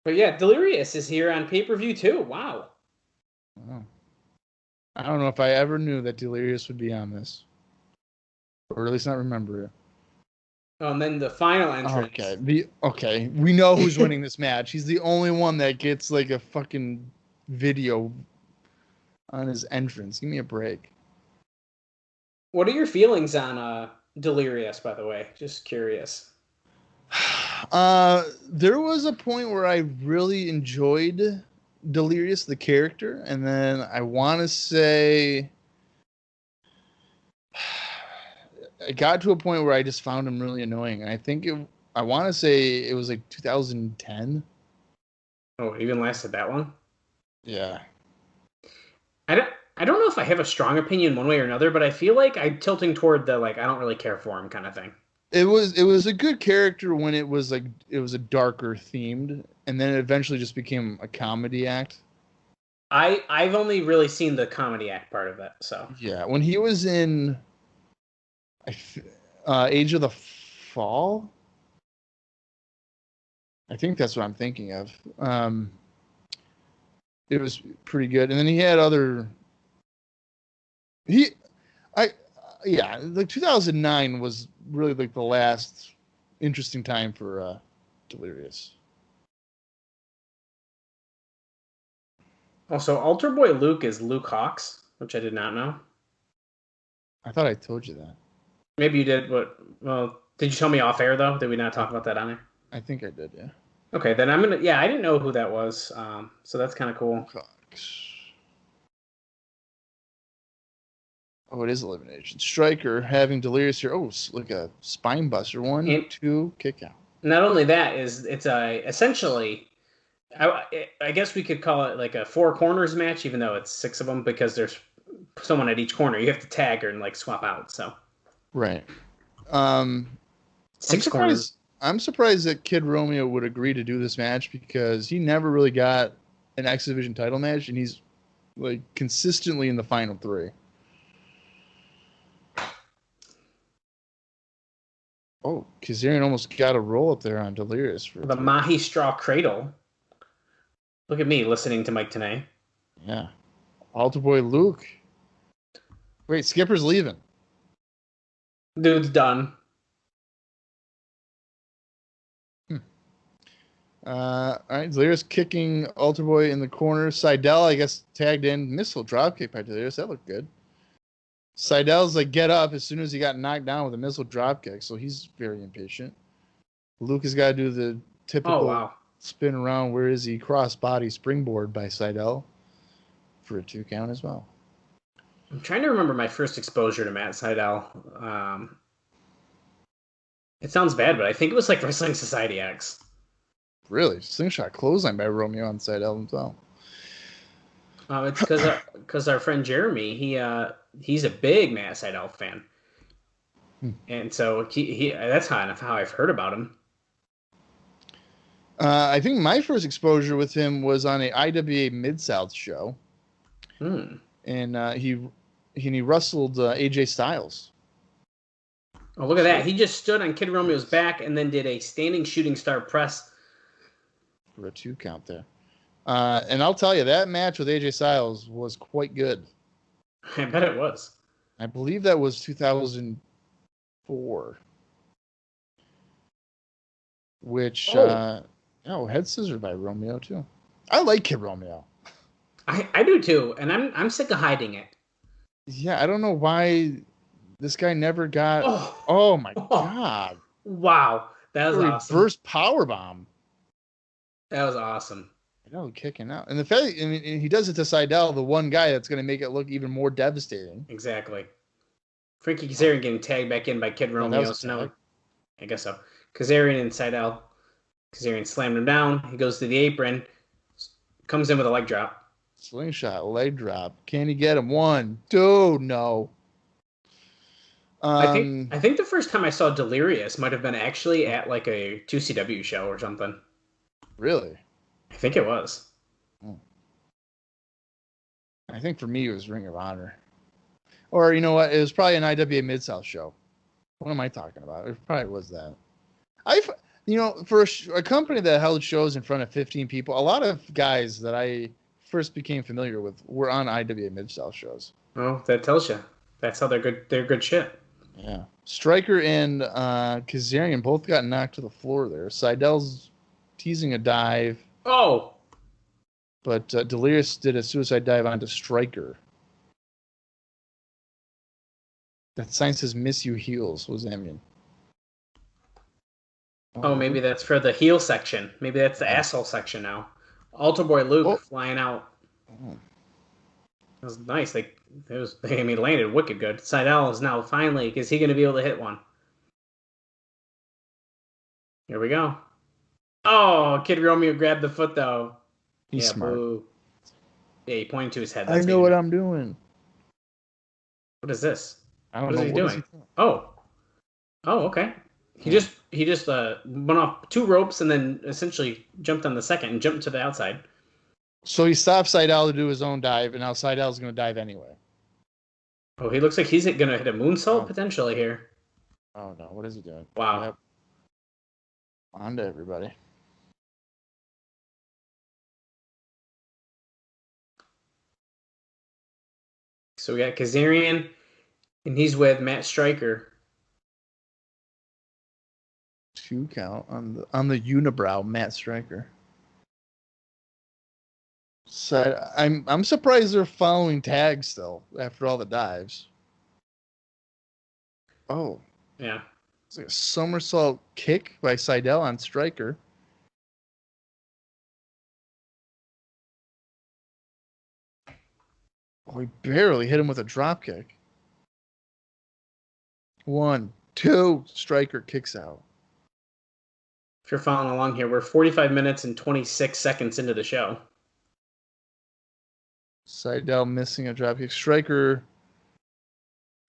But yeah, Delirious is here on pay-per-view too. Wow.
Oh. I don't know if I ever knew that Delirious would be on this. Or at least not remember it.
Oh, and then the final entrance.
Okay. We know who's winning this match. He's the only one that gets like a fucking video on his entrance. Give me a break.
What are your feelings on Delirious, by the way? Just curious.
There was a point where I really enjoyed Delirious, the character, and then I want to say I got to a point where I just found him really annoying. And I want to say it was like 2010.
Oh, it even lasted that long?
Yeah.
I don't know if I have a strong opinion one way or another, but I feel like I'm tilting toward the I don't really care for him kind of thing.
It was a good character when it was a darker themed, and then it eventually just became a comedy act.
I've only really seen the comedy act part of it, so.
Yeah, when he was in Age of the Fall, I think that's what I'm thinking of. It was pretty good, and then he had other. Like 2009 was really like the last interesting time for Delirious.
Also, Altar Boy Luke is Luke Hawx, which I did not know.
I thought I told you that.
Maybe you did. Did you tell me off air though? Did we not talk about that on air?
I think I did, yeah.
Okay, then I'm gonna. Yeah, I didn't know who that was. So that's kind of cool.
Cox. Oh, it is elimination. Striker having Delirious here. Oh, like a spine buster. One,
And
two, kick out.
not only that is it's a essentially. I guess we could call it like a four corners match, even though it's six of them because there's someone at each corner. You have to tag her and like swap out. So
Right. I'm
six corners.
surprised. I'm surprised that Kid Romeo would agree to do this match because he never really got an X Division title match, and he's like consistently in the final three. Oh, Kazarian almost got a roll up there on Delirious for
The Mahi Straw Cradle. Look at me listening to Mike Tenay.
Yeah. Altar Boy Luke. Wait, Skipper's leaving.
Dude's done.
All right, Delirious kicking Altar Boy in the corner. Seidel, I guess, tagged in. Missile dropkick by Delirious. That looked good. Seidel's like, get up as soon as he got knocked down with a missile dropkick, so he's very impatient. Luke has got to do the typical spin around. Where is he? Cross body springboard by Seidel for a 2 count as well.
I'm trying to remember my first exposure to Matt Seidel. It sounds bad, but I think it was like Wrestling Society X.
Really? Slingshot clothesline by Romeo on Seidel himself.
It's because our friend Jeremy, he's a big Matt Seidel fan, and so he that's how I've heard about him.
I think my first exposure with him was on a IWA Mid-South show, and he wrestled AJ Styles.
Oh, look at that! He just stood on Kid Romeo's back and then did a standing shooting star press
for a 2 count there. And I'll tell you, that match with AJ Styles was quite good.
I bet it was.
I believe that was 2004. Which, head scissors by Romeo, too. I like Kid Romeo.
I do, too, and I'm sick of hiding it.
Yeah, I don't know why this guy never got... Oh my God.
Wow. That was awesome.
Reverse powerbomb.
That was awesome.
Kicking out. And the fact, I mean, he does it to Seidel, the one guy that's going to make it look even more devastating.
Exactly. Frankie Kazarian getting tagged back in by Kid Romeo. I guess so. Kazarian and Seidel. Kazarian slammed him down. He goes to the apron. Comes in with a leg drop.
Slingshot, leg drop. Can he get him? 1, 2, no.
I think the first time I saw Delirious might have been actually at like a 2CW show or something.
Really?
I think it was.
I think for me it was Ring of Honor. Or you know what? It was probably an IWA Mid-South show. What am I talking about? It probably was that. For a company that held shows in front of 15 people, a lot of guys that I first became familiar with were on IWA Mid-South shows.
Well, that tells you. That's how they're good. They're good shit.
Yeah. Striker and Kazarian both got knocked to the floor there. Seidel's teasing a dive.
Oh!
But Delirious did a suicide dive onto Striker. That sign says "Miss You Heels." What does that mean?
Oh, maybe that's for the heel section. Maybe that's the asshole section now. Altar Boy Luke flying out. That was nice. They landed wicked good. Seidel is now finally, is he going to be able to hit one? Here we go. Oh, Kid Romeo grabbed the foot though.
He's smart.
Boo. Yeah, he pointed to his head.
I know what I'm doing.
What is this?
I don't know.
What is he doing? Oh, okay. He just went off 2 ropes and then essentially jumped on the second and jumped to the outside.
So he stopped Seidel to do his own dive, and now Seidel's going to dive anyway.
Oh, he looks like he's going to hit a moonsault potentially here.
Oh no! What is he doing?
Wow.
Yep. On to everybody.
So we got Kazarian, and he's with Matt Striker.
2 count on the unibrow, Matt Striker. So I'm surprised they're following tags still after all the dives. Oh.
Yeah.
It's like a somersault kick by Seidel on Striker. Oh, he barely hit him with a drop kick. 1, 2. Striker kicks out.
If you're following along here, we're 45 minutes and 26 seconds into the show.
Seidel missing a drop kick. Striker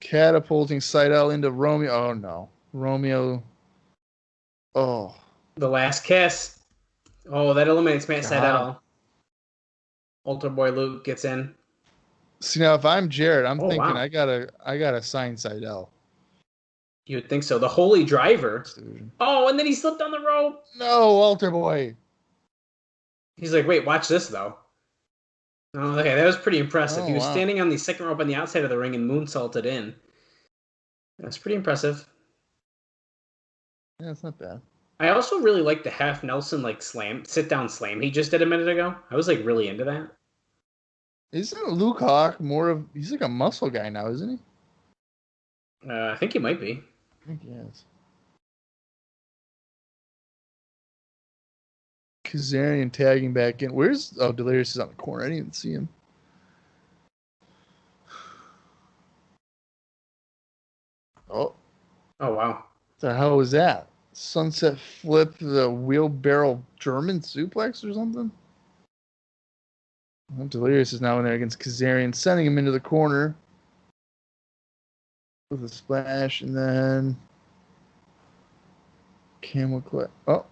catapulting Seidel into Romeo. Oh, no. Romeo. Oh.
The last kiss. Oh, that eliminates Matt Seidel. Altar Boy Luke gets in.
See, now if I'm Jared, I'm thinking
wow.
I gotta sign Seidel.
You would think so. The Holy Driver. Oh, and then he slipped on the rope.
No, Altar Boy.
He's like, wait, watch this, though. Oh, okay, that was pretty impressive. He was standing on the second rope on the outside of the ring and moonsaulted in. That's pretty impressive.
Yeah, it's not bad.
I also really like the half Nelson sit down slam he just did a minute ago. I was like really into that.
Isn't Luke Hawk he's like a muscle guy now, isn't he?
I think he might be.
I think he is. Kazarian tagging back in. Delirious is on the corner. I didn't even see him. Oh
wow.
What the hell was that? Sunset flip, the wheelbarrow German suplex or something? Well, Delirious is now in there against Kazarian, sending him into the corner with a splash, and then camel clutch. Oh,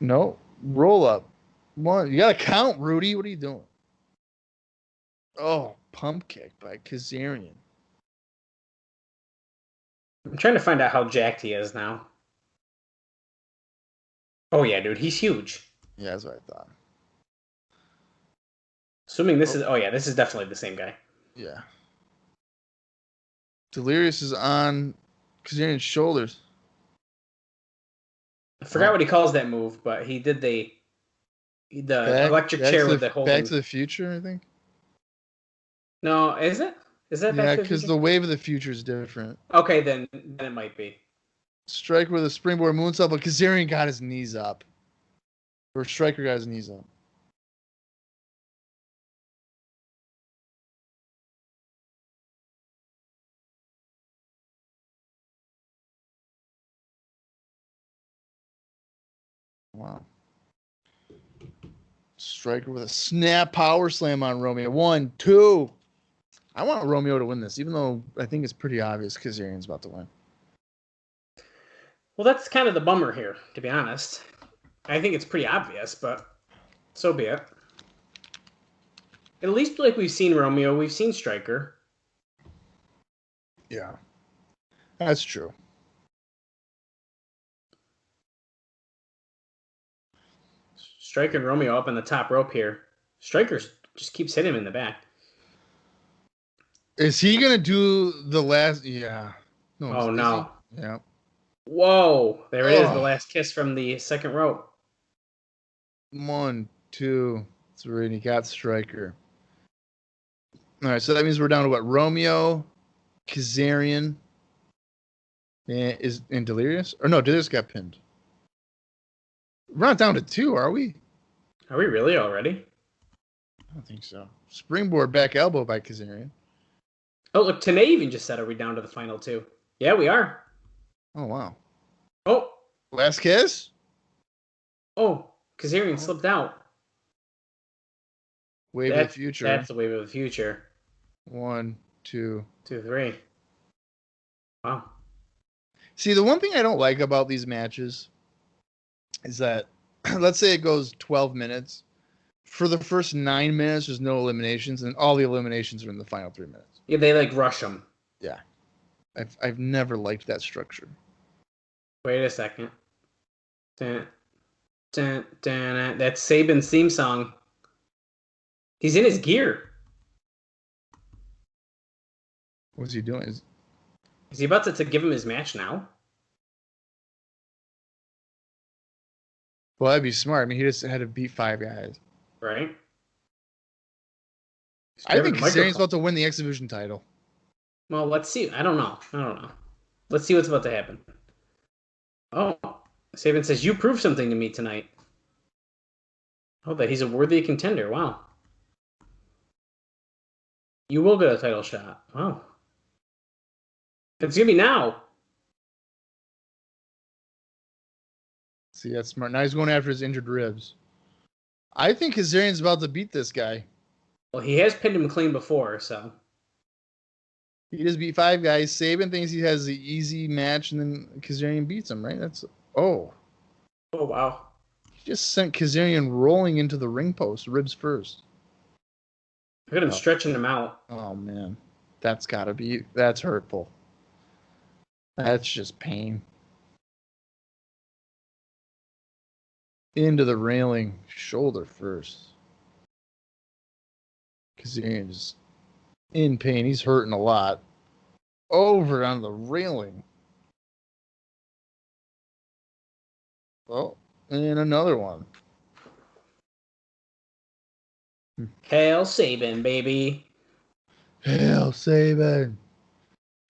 no. Roll up. You got to count, Rudy. What are you doing? Oh, pump kick by Kazarian.
I'm trying to find out how jacked he is now. Oh, yeah, dude. He's huge.
Yeah, that's what I thought.
Assuming this is... Oh, yeah, this is definitely the same guy.
Yeah. Delirious is on Kazarian's shoulders.
I forgot what he calls that move, but he did the electric chair with the holding.
Back to the Future, I think.
No, is it? Is that Back to the Future?
Yeah, because the Wave of the Future is different.
Okay, then it might be.
Striker with a springboard moonsault, but Kazarian got his knees up. Or Striker got his knees up. Wow. Striker with a snap power slam on Romeo. 1, 2. I want Romeo to win this, even though I think it's pretty obvious Kazarian's about to win.
Well, that's kind of the bummer here, to be honest. I think it's pretty obvious, but so be it. At least like we've seen Romeo, we've seen Striker.
Yeah. That's true.
Striker and Romeo up on the top rope here. Striker just keeps hitting him in the back.
Is he going to do the last... Yeah.
No, oh, no.
Yeah.
Whoa. There it is, the last kiss from the second rope.
1, 2, 3, and he got Striker. All right, so that means we're down to what? Romeo, Kazarian, and Delirious? Or no, Delirious got pinned. We're not down to 2, are we?
Are we really already?
I don't think so. Springboard back elbow by Kazarian.
Oh, look, TNA even just said, are we down to the final 2? Yeah, we are.
Oh, wow.
Oh.
Last kiss?
Oh, Kazarian slipped out.
Wave of the Future.
That's the Wave of the Future.
1, 2.
2, 3. Wow.
See, the one thing I don't like about these matches is that, let's say it goes 12 minutes. For the first 9 minutes, there's no eliminations, and all the eliminations are in the final 3 minutes.
Yeah, they rush them.
Yeah. I've never liked that structure.
Wait a second. Dun, dun, dun, dun. That's Sabin's theme song. He's in his gear.
What's he doing?
Is he about to give him his match now?
Well, that'd be smart. I mean, he just had to beat 5 guys.
Right.
I think Kazarian's about to win the X Division title.
Well, let's see. I don't know. Let's see what's about to happen. Oh, Sabin says, you proved something to me tonight. Oh, that he's a worthy contender. Wow. You will get a title shot. Wow. It's going to be now.
See, that's smart. Now he's going after his injured ribs. I think Kazarian's about to beat this guy.
Well, he has pinned him clean before, so.
He just beat 5 guys. Sabin thinks he has the easy match, and then Kazarian beats him, right? Oh,
wow.
He just sent Kazarian rolling into the ring post, ribs first.
Look at him stretching him out.
Oh, man. That's hurtful. That's just pain. Into the railing, shoulder first. Kazarian's in pain. He's hurting a lot. Over on the railing. Oh, and another one.
Hail Sabin, baby.
Hail Sabin.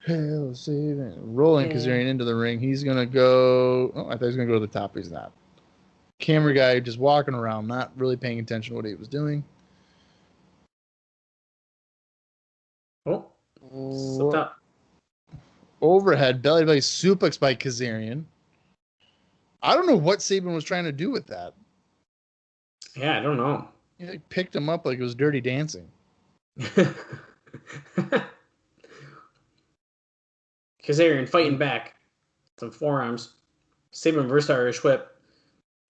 Hail Sabin. Rolling Kazarian into the ring. He's going to go. Oh, I thought he was going to go to the top. He's not. Camera guy just walking around, not really paying attention to what he was doing.
Oh, slipped up.
Overhead, belly to belly suplex by Kazarian. I don't know what Sabin was trying to do with that.
Yeah, I don't know.
He picked him up like it was Dirty Dancing.
Kazarian fighting back. Some forearms. Sabin reverse Irish whip.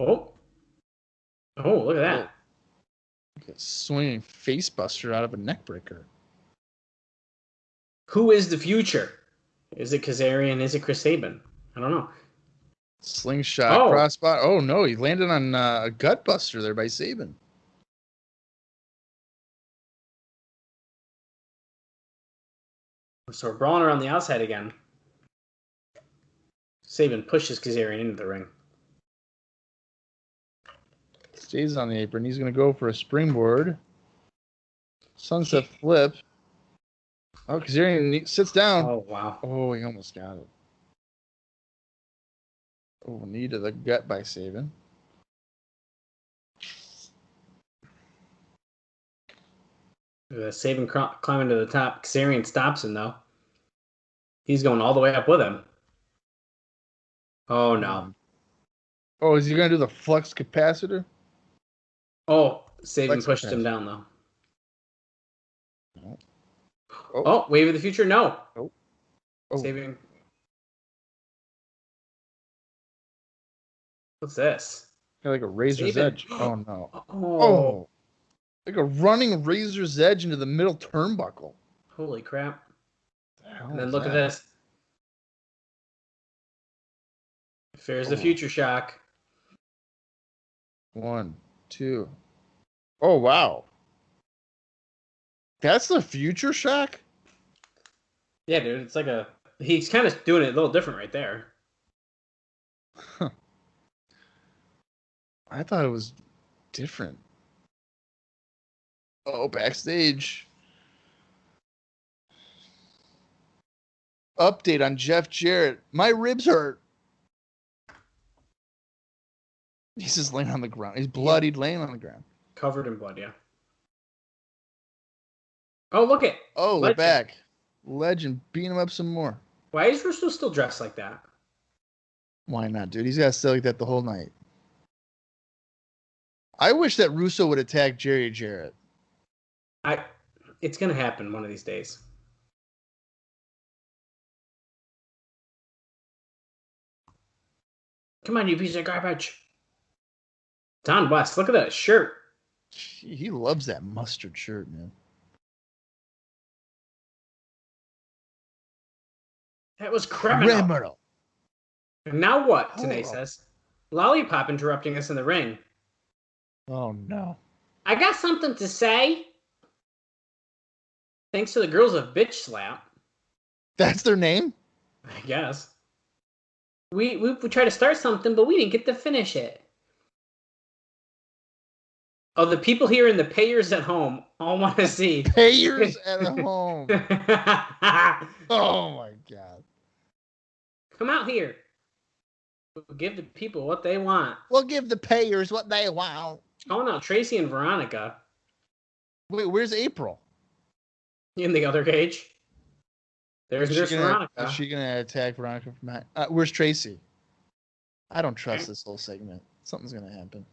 Oh, look at that.
Like a swinging face buster out of a neck breaker.
Who is the future? Is it Kazarian? Is it Chris Sabin? I don't know.
Slingshot, crossbody. Oh, no. He landed on a gut buster there by Sabin.
So we're brawling around the outside again. Sabin pushes Kazarian into the ring.
Stays on the apron. He's going to go for a springboard. Sunset flip. Oh, Kazarian sits down.
Oh, wow.
Oh, he almost got it. Oh, knee to the gut by Sabin.
Sabin climbing to the top. Kazarian stops him, though. He's going all the way up with him. Oh, no.
Oh, is he going to do the flux capacitor?
Oh, Sabin pushed him down, though.
No.
Oh, Wave of the Future? No.
Oh.
Sabin. What's this?
Like a razor's edge. Oh, no.
Oh.
Like a running razor's edge into the middle turnbuckle.
Holy crap. And then
is
look at
that?
this. There's the Future Shock.
1, 2. Oh, wow. That's the Future Shock?
Yeah, dude. It's like he's kind of doing it a little different right there.
Huh. I thought it was different. Oh, backstage. Update on Jeff Jarrett. My ribs hurt. He's just laying on the ground. He's bloodied, laying on the ground.
Covered in blood, yeah. Oh, look it.
Oh, Legend. They're back. Legend beating him up some more.
Why is Russo still dressed like that?
Why not, dude? He's got to stay like that the whole night. I wish that Russo would attack Jerry Jarrett.
It's going to happen one of these days. Come on, you piece of garbage. Don West, look at that shirt.
He loves that mustard shirt, man.
That was criminal. And now what, Tanae says. Lollipop interrupting us in the ring.
Oh, no.
I got something to say. Thanks to the girls of Bitch Slap.
That's their name?
I guess. We tried to start something, but we didn't get to finish it. Oh, the people here and the payers at home all want to see.
Payers at home. Oh, my God.
Come out here. We'll give the people what they want.
We'll give the payers what they want.
Oh, no, Tracy and Veronica.
Wait, where's April?
In the other cage. There's
Is
Veronica.
she gonna attack Veronica from behind? Where's Tracy? I don't trust this whole segment. Something's gonna happen.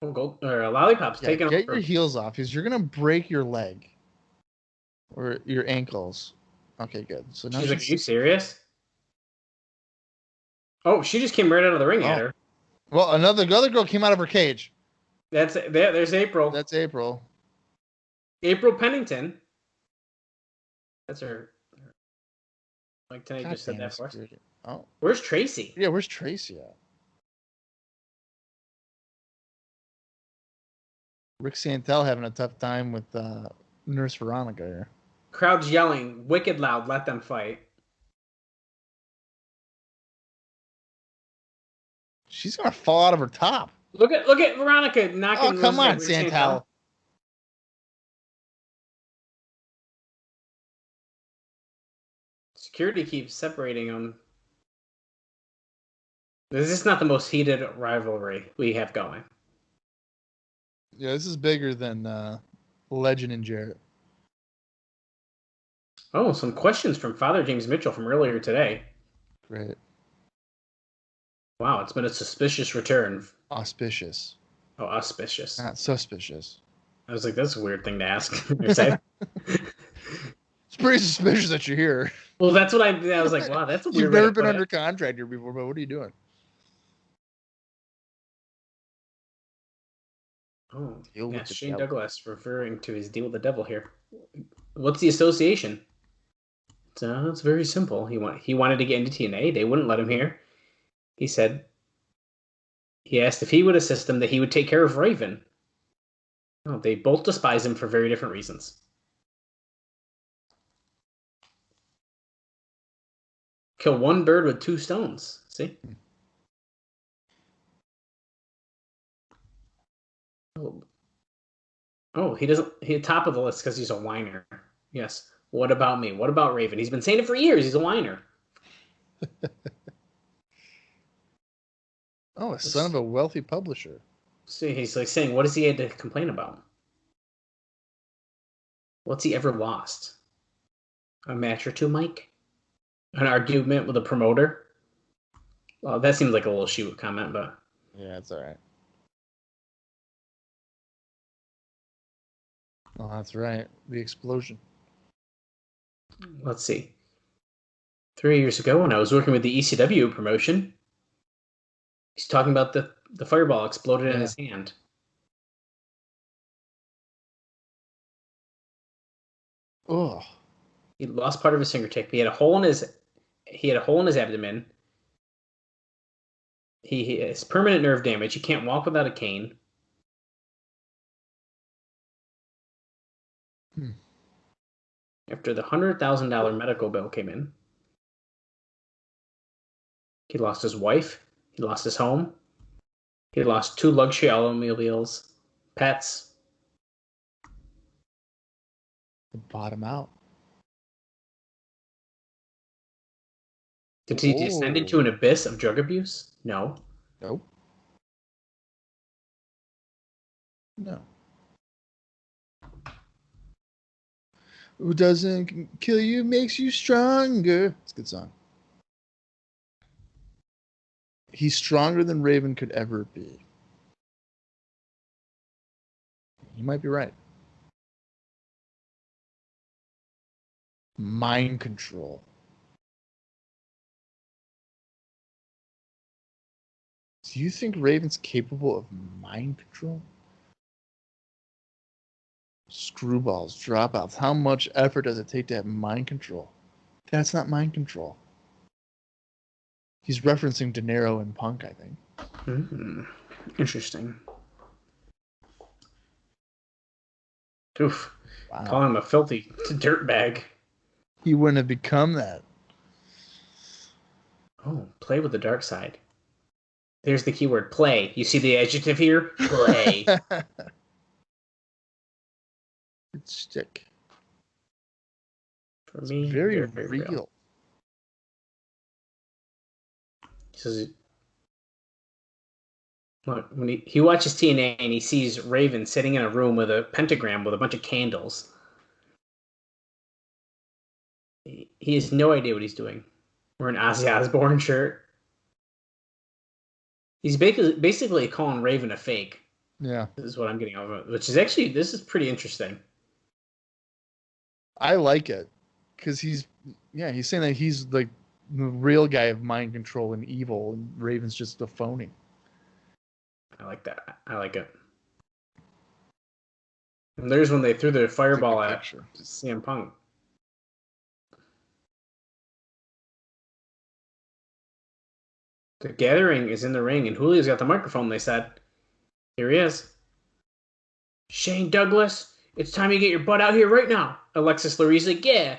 Lollipop's taking
Get
over.
your heels off because you're gonna break your leg or your ankles. Okay, good. So now
She's like, "Are you serious?" Oh, she just came right out of the ring at her.
Well, another girl came out of her cage.
There's April.
That's April.
April Pennington. That's her. Like tonight just said that for us.
Oh,
where's Tracy?
Yeah, where's Tracy at? Rick Santel having a tough time with Nurse Veronica here.
Crowd's yelling, wicked loud, let them fight.
She's gonna fall out of her top.
Look at Veronica knocking.
Oh, come on, Santel.
Security keeps separating them. This is not the most heated rivalry we have going.
Yeah, this is bigger than Legend and Jarrett.
Oh, some questions from Father James Mitchell from earlier today.
Great.
Wow, it's been a suspicious return.
Auspicious.
Oh, auspicious.
Not suspicious.
I was like, that's a weird thing to ask. Or say.
It's pretty suspicious that you're here.
Well, that's what I was like, wow, that's a weird.
You've never been under contract here before, but what are you doing?
Oh, yeah, Shane Douglas referring to his deal with the devil here. What's the association? It's very simple. He wanted to get into TNA. They wouldn't let him here. He said he asked if he would assist them, that he would take care of Raven. Oh, they both despise him for very different reasons. Kill one bird with two stones. See? Oh, he doesn't. He's top of the list because he's a whiner. Yes. What about me? What about Raven? He's been saying it for years. He's a whiner.
Oh, a son of a wealthy publisher.
See, he's like saying, what does he have to complain about? What's he ever lost? A match or two, Mike? An argument with a promoter? Well, that seems like a little shoot comment, but...
Yeah, it's all right. Oh, that's right. The explosion.
Let's see. 3 years ago, when I was working with the ECW promotion, he's talking about the fireball exploded in his hand.
Oh.
He lost part of his fingertip. He had a hole in his abdomen. He has permanent nerve damage. He can't walk without a cane. After the $100,000 medical bill came in, he lost his wife. He lost his home. He lost 2 luxury automobiles, pets.
Bottom out.
Did he descend into an abyss of drug abuse? No.
Nope. No. Who doesn't kill you makes you stronger. It's a good song. He's stronger than Raven could ever be. You might be right. Mind control. Do you think Raven's capable of mind control? Screwballs, dropouts. How much effort does it take to have mind control? That's not mind control. He's referencing De Niro and Punk, I think.
Mm-hmm. Interesting. Oof. Wow. Calling him a filthy dirtbag.
He wouldn't have become that.
Oh, play with the dark side. There's the keyword, play. You see the adjective here? Play.
It's stick.
For me,
it's very real.
He says, Look, when he watches TNA and he sees Raven sitting in a room with a pentagram with a bunch of candles, he has no idea what he's doing. Wearing an Ozzy Osbourne shirt. He's basically calling Raven a fake.
Yeah.
This is what I'm getting out of it, which is actually, this is pretty interesting.
I like it because he's saying that he's like the real guy of mind control and evil, and Raven's just a phony.
I like that. I like it. And there's when they threw the fireball at CM Punk. The Gathering is in the ring, and Julio's got the microphone, they said. Here he is. Shane Douglas, it's time you get your butt out here right now. Alexis Lurie's like, yeah.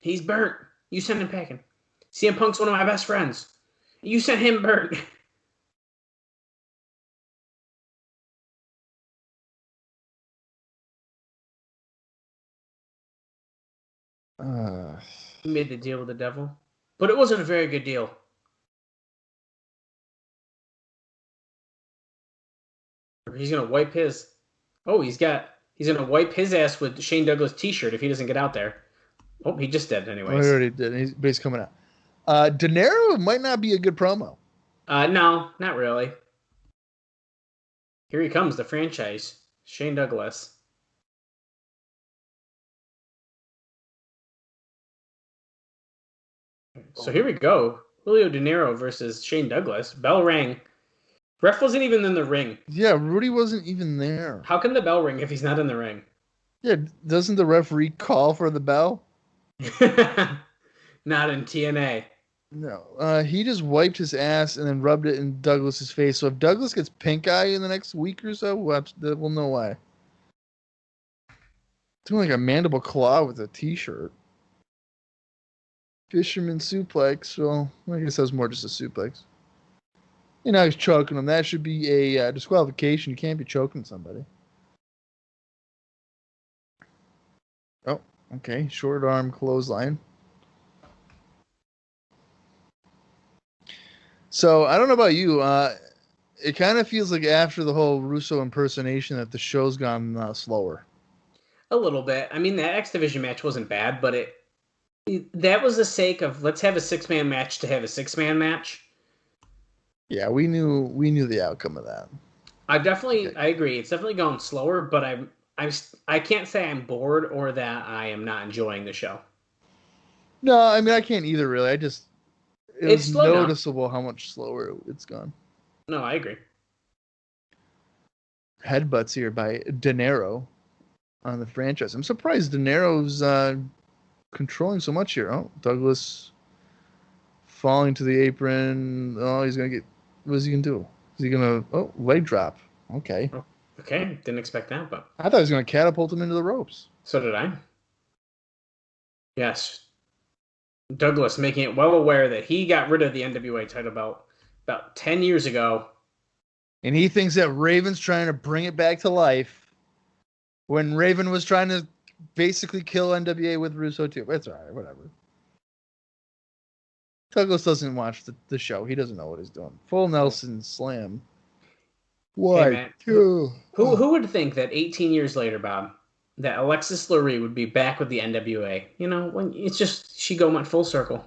He's burnt. You sent him packing. CM Punk's one of my best friends. You sent him burnt. He made the deal with the devil. But it wasn't a very good deal. He's gonna wipe his. Oh, he's gonna wipe his ass with Shane Douglas t-shirt if he doesn't get out there. Oh, he just did anyways.
Oh, he already did. He's coming out. De Niro might not be a good promo.
No, not really. Here he comes, the franchise. Shane Douglas. So here we go. Julio De Niro versus Shane Douglas. Bell rang. Ref wasn't even in the ring.
Yeah, Rudy wasn't even there.
How can the bell ring if he's not in the ring?
Yeah, doesn't the referee call for the bell?
Not in TNA.
No. He just wiped his ass and then rubbed it in Douglas's face. So if Douglas gets pink eye in the next week or so, we'll know why. Doing like a mandible claw with a t-shirt. Fisherman suplex. Well, I guess that was more just a suplex. You know, he's choking him. That should be a disqualification. You can't be choking somebody. Oh, okay. Short arm clothesline. So, I don't know about you. It kind of feels like after the whole Russo impersonation that the show's gone slower.
A little bit. I mean, that X Division match wasn't bad, but that was the sake of let's have a 6-man match to have a 6-man match.
Yeah, we knew the outcome of that.
I agree. It's definitely gone slower, but I can't say I'm bored or that I am not enjoying the show.
No, I mean I can't either really. It's noticeable
down.
How much slower it's gone.
No, I agree.
Headbutts here by De Niro on the franchise. I'm surprised De Niro's controlling so much here. Oh, Douglas falling to the apron. Oh, he's gonna get. What is he gonna do? Is he gonna? Oh, leg drop. Okay.
Oh, okay, didn't expect that, but
I thought he was gonna catapult him into the ropes.
So did I. Yes. Douglas making it well aware that he got rid of the NWA title belt about 10 years ago.
And he thinks that Raven's trying to bring it back to life when Raven was trying to basically kill NWA with Russo too. It's all right, whatever. Douglas doesn't watch the show. He doesn't know what he's doing. Full Nelson slam. Why?
Hey, man, who would think that 18 years later, Bob, that Alexis Lurie would be back with the NWA? You know, when it's just she went full circle.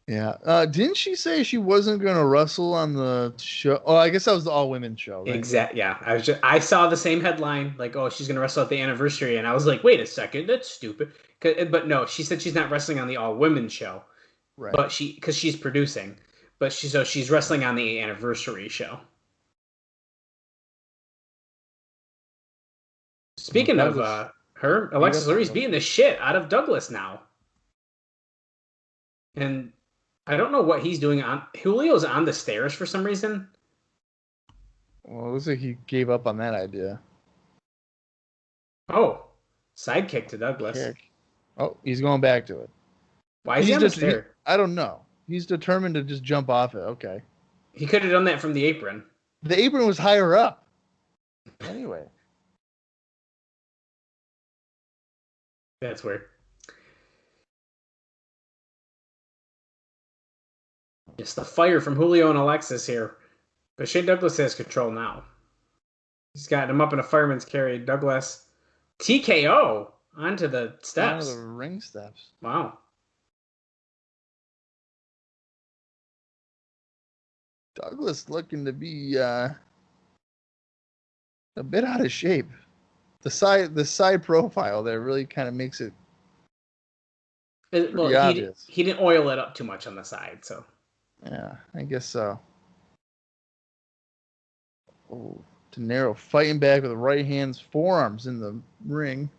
Yeah. Didn't she say she wasn't going to wrestle on the show? Oh, I guess that was the all-women show, right?
Exactly. Yeah. I saw the same headline, like, oh, she's going to wrestle at the anniversary, and I was like, wait a second, that's stupid. But no, she said she's not wrestling on the all-women show.
Right.
But because she's producing, but she's wrestling on the anniversary show. Speaking of her, Alexis Lurie's beating the shit out of Douglas now. And I don't know what he's doing. Julio's on the stairs for some reason.
Well, it looks like he gave up on that idea.
Oh, sidekick to Douglas.
Kick. Oh, he's going back to it.
Why is he on the stair?
I don't know. He's determined to just jump off it. Okay.
He could have done that from the apron.
The apron was higher up. Anyway.
That's weird. It's the fire from Julio and Alexis here. But Shane Douglas has control now. He's got him up in a fireman's carry. Douglas TKO onto the
Onto the
steps.
ring steps.
Wow.
Douglas looking to be a bit out of shape. The side profile there really kind of makes it pretty obvious.
He didn't oil it up too much on the side, so.
Yeah, I guess so. Oh, De Niro fighting back with right hands, forearms in the ring.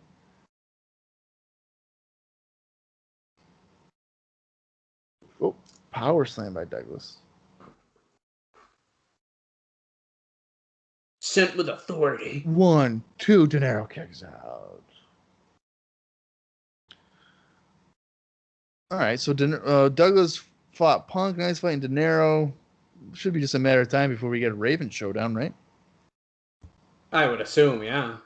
Oh, power slam by Douglas.
Sent with authority.
1, 2, De Niro kicks out. All right, so Douglas fought Punk. Nice fighting De Niro. Should be just a matter of time before we get a Raven showdown, right?
I would assume, yeah.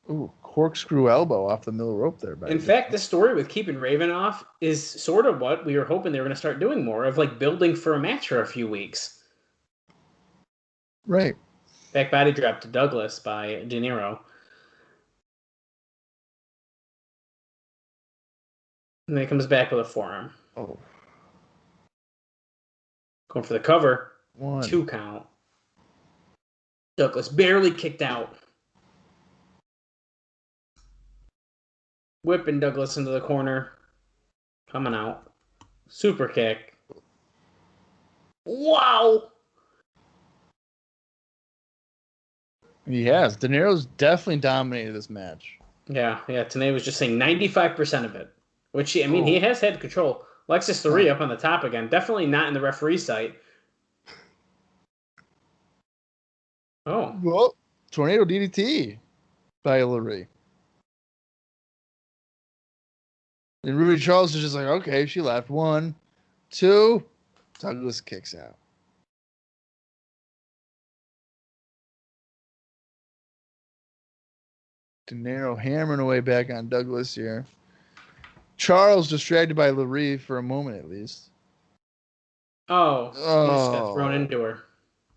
Ooh, corkscrew elbow off the middle rope there.
In fact, this story with keeping Raven off is sort of what we were hoping they were going to start doing more of, like building for a match for a few weeks.
Right.
Back body drop to Douglas by De Niro. And then he comes back with a forearm.
Oh.
Going for the cover.
1.
2 count. Douglas barely kicked out. Whipping Douglas into the corner. Coming out. Super kick. Wow!
He has. De Niro's definitely dominated this match.
Yeah. Tanae was just saying 95% of it. Which, he has had control. Lexus 3 up on the top again. Definitely not in the referee sight. Oh.
Well, tornado DDT by Larry. And Ruby Charles is just like, okay, she left. 1, 2. Douglas kicks out. De Niro hammering away back on Douglas here. Charles distracted by Larry for a moment at least.
Oh. He just got thrown into her.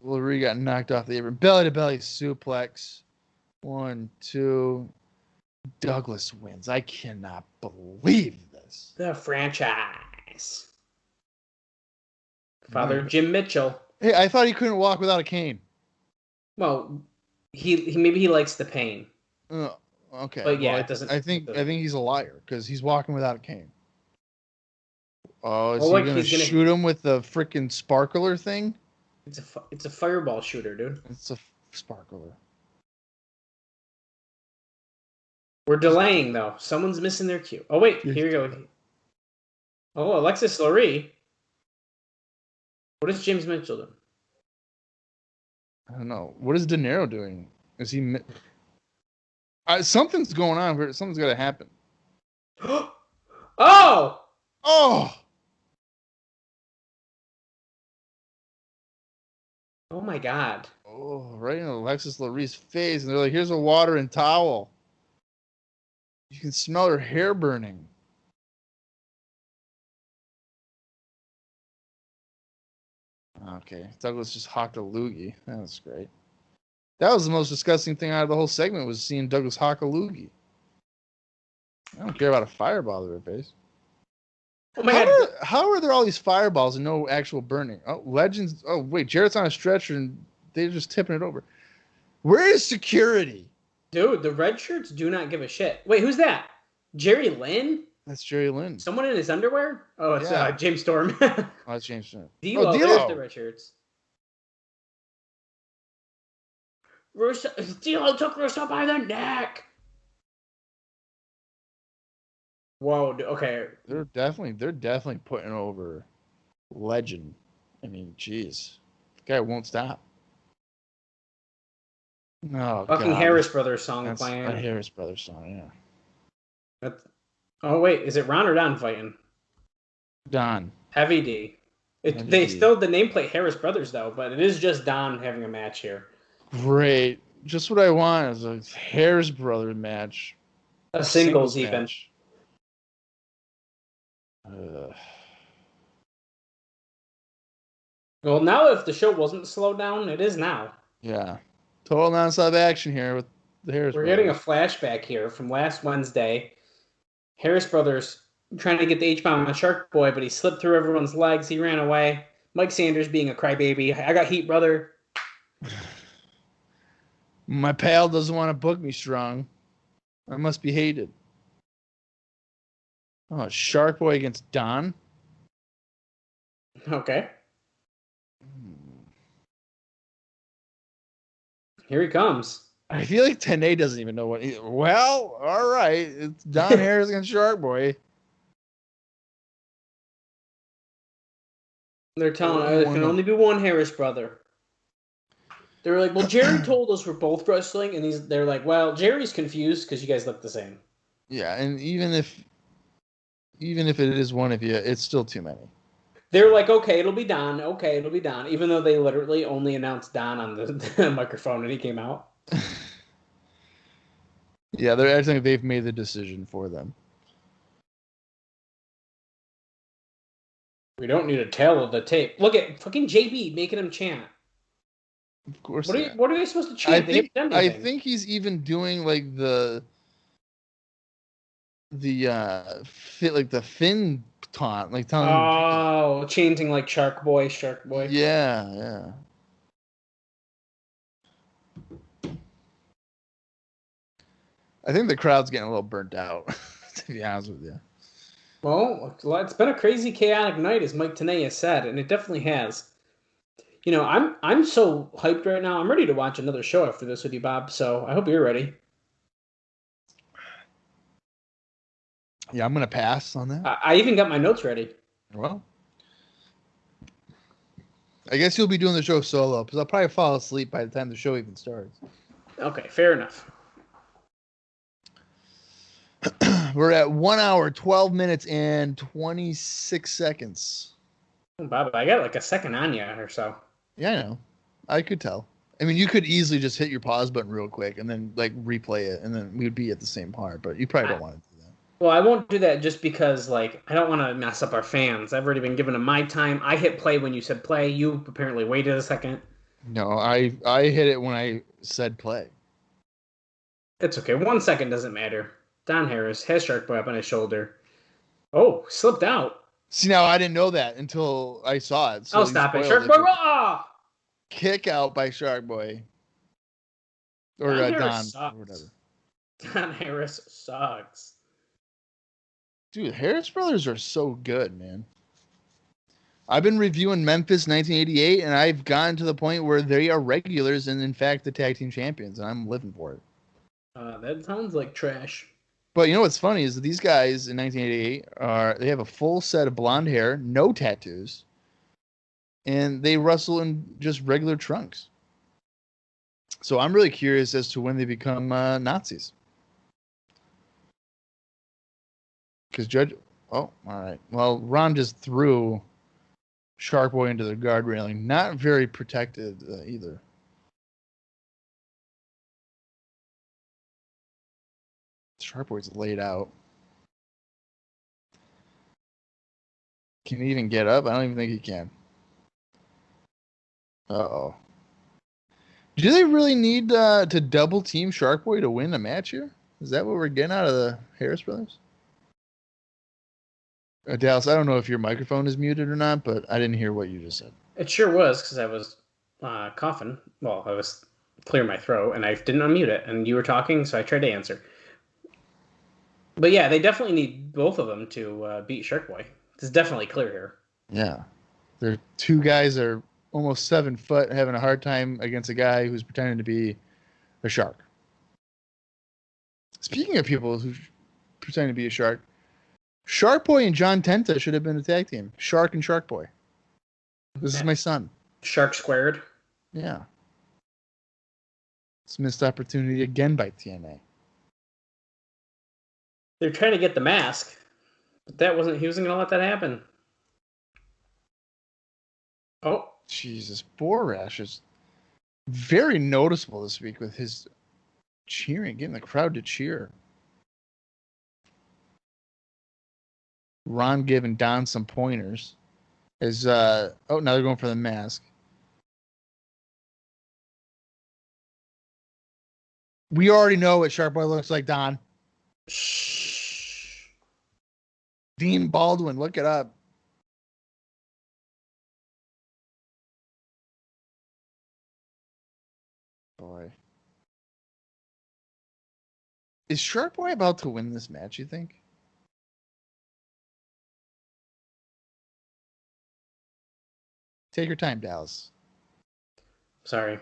Larry got knocked off the apron. Belly to belly suplex. 1, 2. Douglas wins. I cannot believe this.
The franchise. Father Jim Mitchell.
Hey, I thought he couldn't walk without a cane.
Well, he maybe he likes the pain.
Okay.
But yeah,
well,
it doesn't.
I think he's a liar because he's walking without a cane. Oh, is
Well,
he
like,
gonna
he's gonna-
shoot him with the freaking sparkler thing?
It's a fireball shooter, dude.
It's a sparkler.
We're delaying though. Someone's missing their cue. Oh wait, here we go. Oh, Alexis Lurie. What is James Mitchell doing?
I don't know. What is De Niro doing? Is he? Something's going on here. Something's got to happen.
Oh!
Oh!
Oh my God!
Oh, right in Alexis Lurie's face, and they're like, "Here's a water and towel." You can smell her hair burning. Okay, Douglas just hawked a loogie. That was great. That was the most disgusting thing out of the whole segment was seeing Douglas hawk a loogie. I don't care about a fireball to her face.
Oh my God!
How are there all these fireballs and no actual burning? Oh, Legends. Oh, wait, Jarrett's on a stretcher and they're just tipping it over. Where is security?
Dude, the red shirts do not give a shit. Wait, who's that? Jerry Lynn?
That's Jerry Lynn.
Someone in his underwear? Oh, it's James Storm.
Oh, that's James Storm.
D'Lo, there's the red shirts. D'Lo took Russo by the neck. Whoa, okay.
They're definitely putting over Legend. I mean, jeez. The guy won't stop. Oh,
fucking
God.
Harris Brothers song
That's
playing.
a Harris Brothers song, yeah.
Oh, wait. Is it Ron or Don fighting?
Don.
Heavy D. They still the nameplate Harris Brothers, though, but it is just Don having a match here.
Great. Just what I want is a Harris Brothers match.
A singles even.
Match.
Well, now if the show wasn't slowed down, it is now.
Yeah. Total nonstop action here with the Harris
We're
brothers.
getting a flashback here from last Wednesday. Harris brothers trying to get the H-bomb on Shark Boy, but he slipped through everyone's legs. He ran away. Mike Sanders being a crybaby. I got heat, brother.
My pal doesn't want to book me strong. I must be hated. Oh, Shark Boy against Don.
Okay. Here he comes.
I feel like TNA doesn't even know what. Well, all right. It's Don Harris against Shark Boy.
They're telling there can only be one Harris brother. They were like, well, Jerry told us we're both wrestling, and they're like, well, Jerry's confused because you guys look the same.
Yeah, and even if it is one of you, it's still too many.
They're like, okay, it'll be Don. Okay, it'll be Don. Even though they literally only announced Don on the microphone and he came out.
Yeah, they're acting like they've made the decision for them.
We don't need to tell the tape. Look at fucking JB making him chant.
Of course.
What are they supposed to chant?
I think he's even doing like the fit like the Finn taunt, like telling.
Oh, chanting like Shark Boy, Shark Boy.
Yeah. I think the crowd's getting a little burnt out, to be honest with you.
Well, it's been a crazy, chaotic night, as Mike Tenay has said, and it definitely has. You know, I'm so hyped right now. I'm ready to watch another show after this with you, Bob. So I hope you're ready.
Yeah, I'm gonna pass on that.
I even got my notes ready.
Well, I guess you'll be doing the show solo because I'll probably fall asleep by the time the show even starts.
Okay, fair enough.
We're at 1 hour, 12 minutes, and 26 seconds.
Oh, Bob, I got like a second on you or so.
Yeah, I know. I could tell. I mean, you could easily just hit your pause button real quick and then like replay it, and then we'd be at the same part. But you probably don't want to do that.
Well, I won't do that just because, like, I don't want to mess up our fans. I've already been given them my time. I hit play when you said play. You apparently waited a second.
No, I hit it when I said play.
It's okay. 1 second doesn't matter. Don Harris has Shark Boy up on his shoulder. Oh, slipped out.
See, now I didn't know that until I saw it. So
stop it. Shark Boy, raw!
Kick out by Shark Boy. Or Don, or whatever.
Don Harris sucks.
Dude, Harris Brothers are so good, man. I've been reviewing Memphis 1988, and I've gotten to the point where they are regulars and, in fact, the tag team champions, and I'm living for it.
That sounds like trash.
But you know what's funny is that these guys in 1988 they have a full set of blonde hair, no tattoos, and they wrestle in just regular trunks. So I'm really curious as to when they become Nazis. Because all right. Well, Ron just threw Shark Boy into the guard railing. Not very protected either. Shark Boy's laid out. Can he even get up? I don't even think he can. Uh-oh. Do they really need to double team Shark Boy to win a match here? Is that what we're getting out of the Harris brothers? Dallas, I don't know if your microphone is muted or not, but I didn't hear what you just said.
It sure was, because I was coughing. Well, I was clearing my throat, and I didn't unmute it, and you were talking, so I tried to answer. But yeah, they definitely need both of them to beat Shark Boy. It's definitely clear here.
Yeah. They're two guys that are almost 7 foot having a hard time against a guy who's pretending to be a shark. Speaking of people who pretend to be a shark, Shark Boy and John Tenta should have been a tag team. Shark and Shark Boy. This is my son.
Shark squared.
Yeah. It's a missed opportunity again by TNA.
They're trying to get the mask, but he wasn't going to let that happen. Oh.
Jesus. Borash is very noticeable this week with his cheering, getting the crowd to cheer. Ron giving Don some pointers. Is now they're going for the mask. We already know what Shark Boy looks like, Don.
Shh.
Dean Baldwin, look it up. Boy. Is Shark Boy about to win this match, you think? Take your time, Dallas.
Sorry.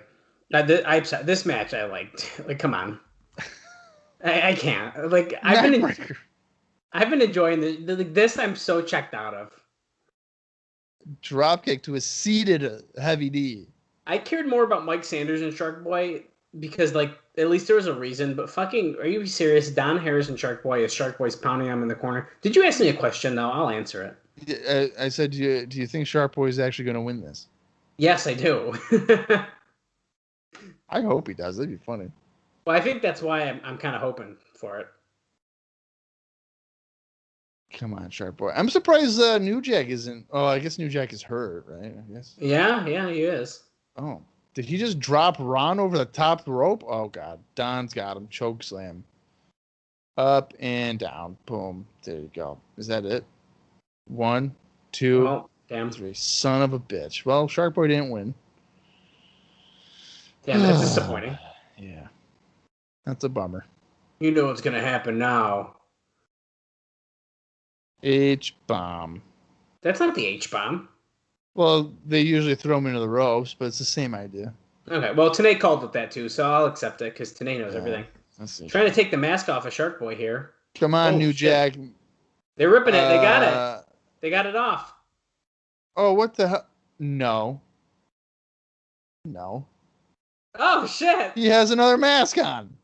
This match I liked. Like, come on. I can't. Like, I've been enjoying this. I'm so checked out of.
Dropkick to a seated Heavy D.
I cared more about Mike Sanders and Shark Boy because, like, at least there was a reason. But fucking, are you serious? Don Harris and Shark Boy, as Shark Boy's pounding him in the corner. Did you ask me a question though? I'll answer it.
I said, do you think Shark Boy is actually going to win this?
Yes, I do.
I hope he does. That'd be funny.
Well, I think that's why I'm kind of hoping for it.
Come on, Shark Boy. I'm surprised New Jack isn't. Oh, I guess New Jack is hurt, right? I guess.
Yeah, he is.
Oh, did he just drop Ron over the top rope? Oh God, Don's got him. Choke slam. Up and down. Boom. There you go. Is that it? 1, 2,
Oh, damn.
3. Son of a bitch. Well, Shark Boy didn't win.
Damn, that's disappointing.
Yeah. That's a bummer.
You know what's gonna happen now.
H-bomb.
That's not the H-bomb.
Well, they usually throw him into the ropes, but it's the same idea.
Okay, well, Tanay called it that too, so I'll accept it because Tanay knows everything.
Let's see.
Trying to take the mask off of Shark Boy here.
Come on,
Oh,
New
shit.
Jack.
They're ripping it. They got it. They got it off.
Oh, what the hell? No. No.
Oh, shit.
He has another mask on.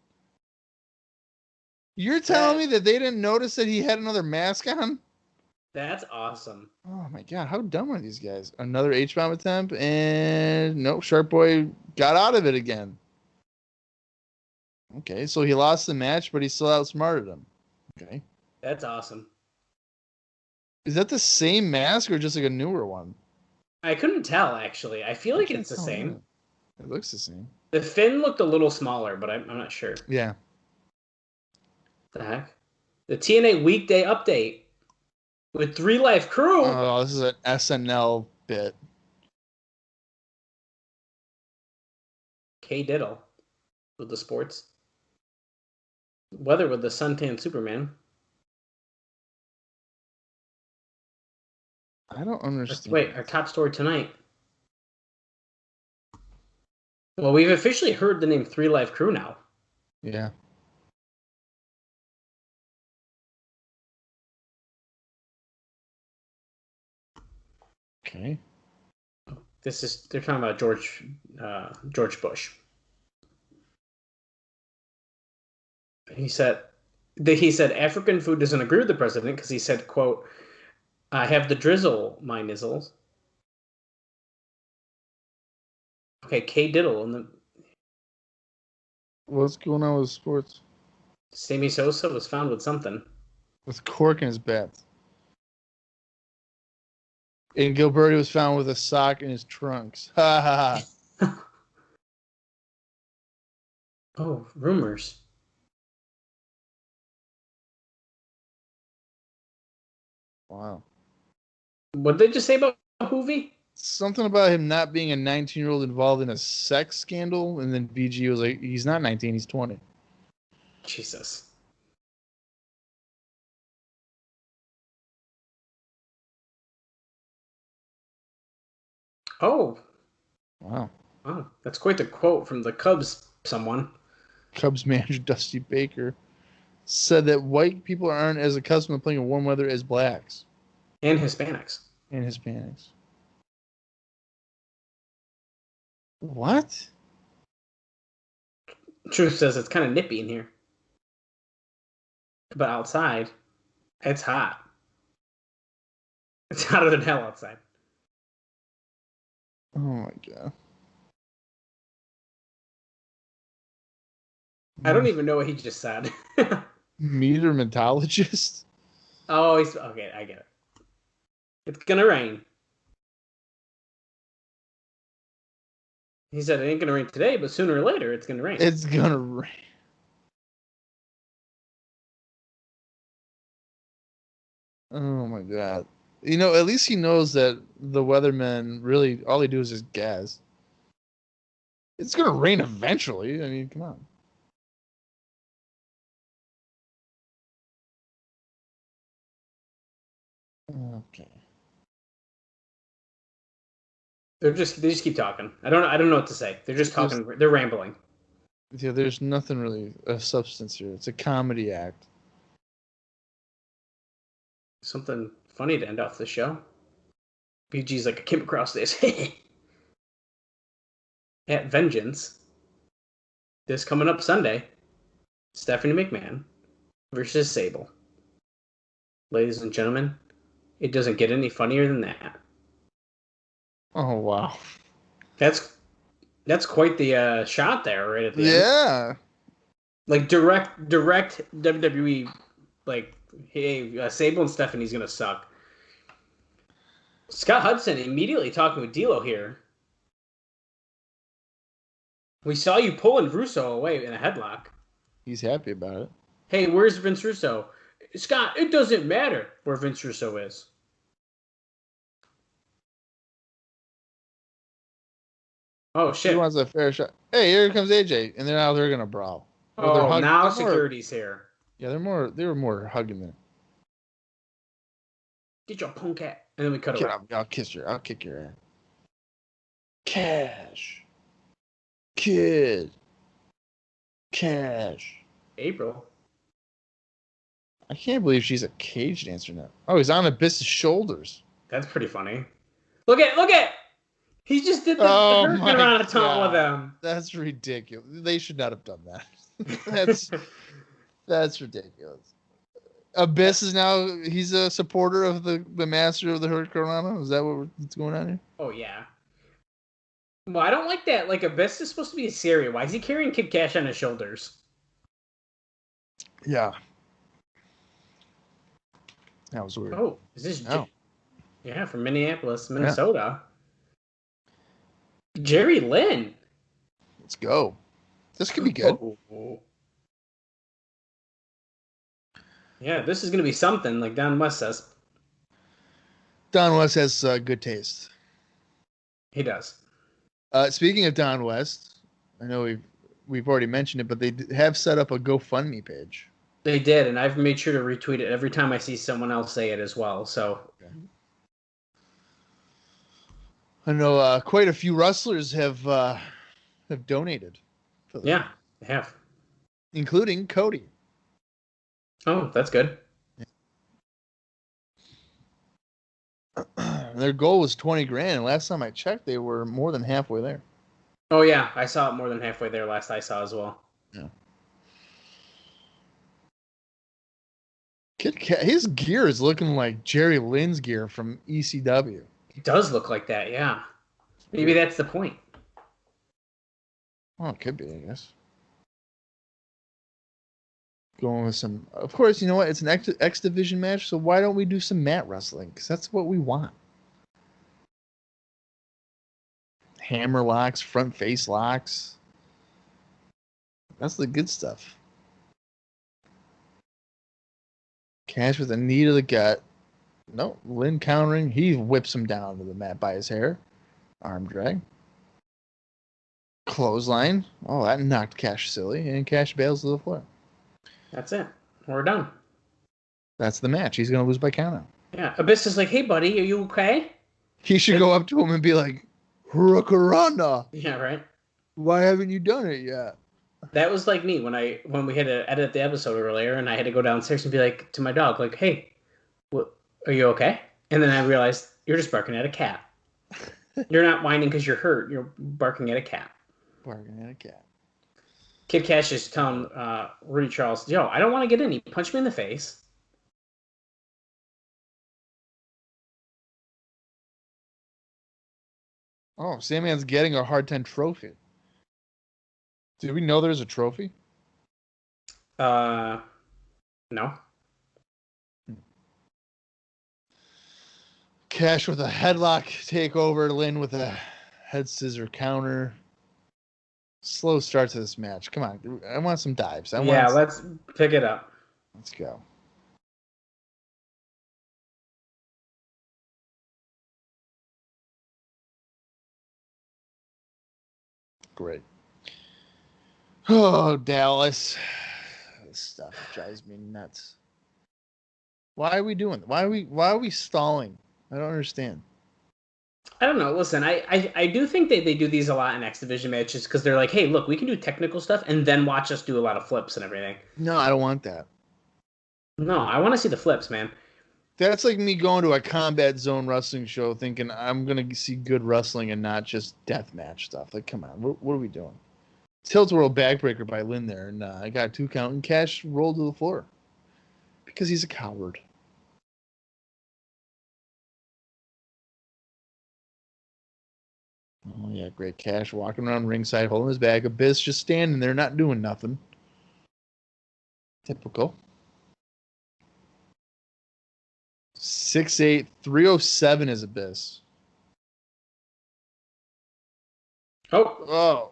You're telling me that they didn't notice that he had another mask on?
That's awesome.
Oh my God, how dumb are these guys? Another H-bomb attempt, and nope, Shark Boy got out of it again. Okay, so he lost the match, but he still outsmarted him. Okay.
That's awesome.
Is that the same mask or just like a newer one?
I couldn't tell, actually. I feel like it's the same.
It looks the same.
The fin looked a little smaller, but I'm not sure.
Yeah.
The heck? The TNA Weekday Update with 3 Live Crew.
Oh, this is an SNL bit.
K Diddle with the sports. Weather with the suntan Superman.
I don't understand.
Wait, our top story tonight. Well, we've officially heard the name 3 Live Crew now.
Yeah. Okay.
They're talking about George Bush. He said African food doesn't agree with the president because he said, quote, I have the drizzle, my nizzles. Okay, K Diddle
What's going on with sports?
Sammy Sosa was found with something.
With cork in his bat. And Gilberti was found with a sock in his trunks. Ha ha ha.
Oh, rumors.
Wow.
What did they just say about Hoovy?
Something about him not being a 19-year-old involved in a sex scandal, and then BG was like, he's not 19, he's 20.
Jesus. Oh.
Wow.
Wow. That's quite the quote from the Cubs someone.
Cubs manager Dusty Baker said that white people aren't as accustomed to playing in warm weather as blacks.
And Hispanics.
And Hispanics. What?
Truth says it's kind of nippy in here. But outside, it's hot. It's hotter than hell outside.
Oh my God.
I don't even know what he just said.
Meteorologist?
Oh, he's okay. I get it. It's gonna rain. He said it ain't gonna rain today, but sooner or later it's gonna rain.
It's gonna rain. Oh my god. You know, at least he knows that the weathermen really all they do is just gas. It's gonna rain eventually. I mean, come on. Okay.
They just keep talking. I don't know what to say. They're just talking. They're rambling.
Yeah, there's nothing really of substance here. It's a comedy act.
Something funny to end off the show. BG's like, I came across this. At Vengeance. This coming up Sunday. Stephanie McMahon versus Sable. Ladies and gentlemen, it doesn't get any funnier than that.
Oh wow.
That's quite the shot there right at the end.
Yeah.
Like direct WWE, like, hey, Sable and Stephanie's gonna suck. Scott Hudson immediately talking with D'Lo here. We saw you pulling Russo away in a headlock.
He's happy about it.
Hey, where's Vince Russo? Scott, it doesn't matter where Vince Russo is. Oh, shit.
He wants a fair shot. Hey, here comes AJ. And then now they're going to brawl.
Oh, now security's here.
Yeah, they were more hugging them.
Get your punk cat. And then we cut away.
I'll kiss your. I'll kick your ass. Cash. Kid. Cash.
April.
I can't believe she's a cage dancer now. Oh, he's on Abyss's shoulders.
That's pretty funny. Look at! He just did the hurricane around a tunnel with them.
That's ridiculous. They should not have done that. That's ridiculous. Abyss is now, he's a supporter of the master of the Hurricane. Is that what's going on here?
Oh, yeah. Well, I don't like that. Like, Abyss is supposed to be a Syria. Why is he carrying Kid Cash on his shoulders?
Yeah. That was weird.
Oh, is this... Yeah, from Minneapolis, Minnesota. Yeah. Jerry Lynn.
Let's go. This could be good.
Oh. Yeah, this is going to be something, like Don West says.
Don West has good taste.
He does.
Speaking of Don West, I know we've already mentioned it, but they have set up a GoFundMe page.
They did, and I've made sure to retweet it every time I see someone else say it as well. So,
okay. I know quite a few wrestlers have donated.
Yeah, they have,
including Cody.
Oh, that's good.
Yeah. Their goal was $20,000. And last time I checked, they were more than halfway there.
Oh yeah, I saw it more than halfway there last I saw as well.
Yeah. His gear is looking like Jerry Lynn's gear from ECW.
It does look like that, yeah. Maybe that's the point.
Well, it could be, I guess. Going with some... Of course, you know what? It's an X Division match, so why don't we do some mat wrestling? Because that's what we want. Hammer locks, front face locks. That's the good stuff. Cash with a knee to the gut. No, Lynn countering. He whips him down to the mat by his hair. Arm drag. Clothesline. Oh, that knocked Cash silly. And Cash bails to the floor.
That's it. We're done.
That's the match. He's going to lose by countout.
Yeah. Abyss is like, hey, buddy, are you okay?
He should go up to him and be like, Hurricanrana.
Yeah, right.
Why haven't you done it yet?
That was like me when we had to edit the episode earlier, and I had to go downstairs and be like to my dog, like, "Hey, are you okay?" And then I realized you're just barking at a cat. You're not whining because you're hurt. You're barking at a cat.
Barking at a cat.
Kid Cash is telling Rudy Charles, "Yo, I don't want to get in. He punched me in the face."
Oh, Sandman's getting a hard 10 trophy. Did we know there's a trophy?
No.
Cash with a headlock takeover. Lynn with a head scissor counter. Slow start to this match. Come on. I want some dives.
Let's pick it up.
Let's go. Great. Oh, Dallas. This stuff drives me nuts. Why are we doing it? Why are we stalling? I don't understand.
I don't know. Listen, I do think they do these a lot in X Division matches because they're like, hey, look, we can do technical stuff and then watch us do a lot of flips and everything.
No, I don't want that.
No, I want to see the flips, man.
That's like me going to a Combat Zone wrestling show thinking I'm going to see good wrestling and not just deathmatch stuff. Like, come on. What are we doing? Tilt-a-whirl backbreaker by Lynn there, and I got a 2 count, and Cash rolled to the floor. Because he's a coward. Oh, yeah, great. Cash walking around ringside, holding his bag. Abyss just standing there, not doing nothing. Typical. 6'8", 307 is Abyss. Oh,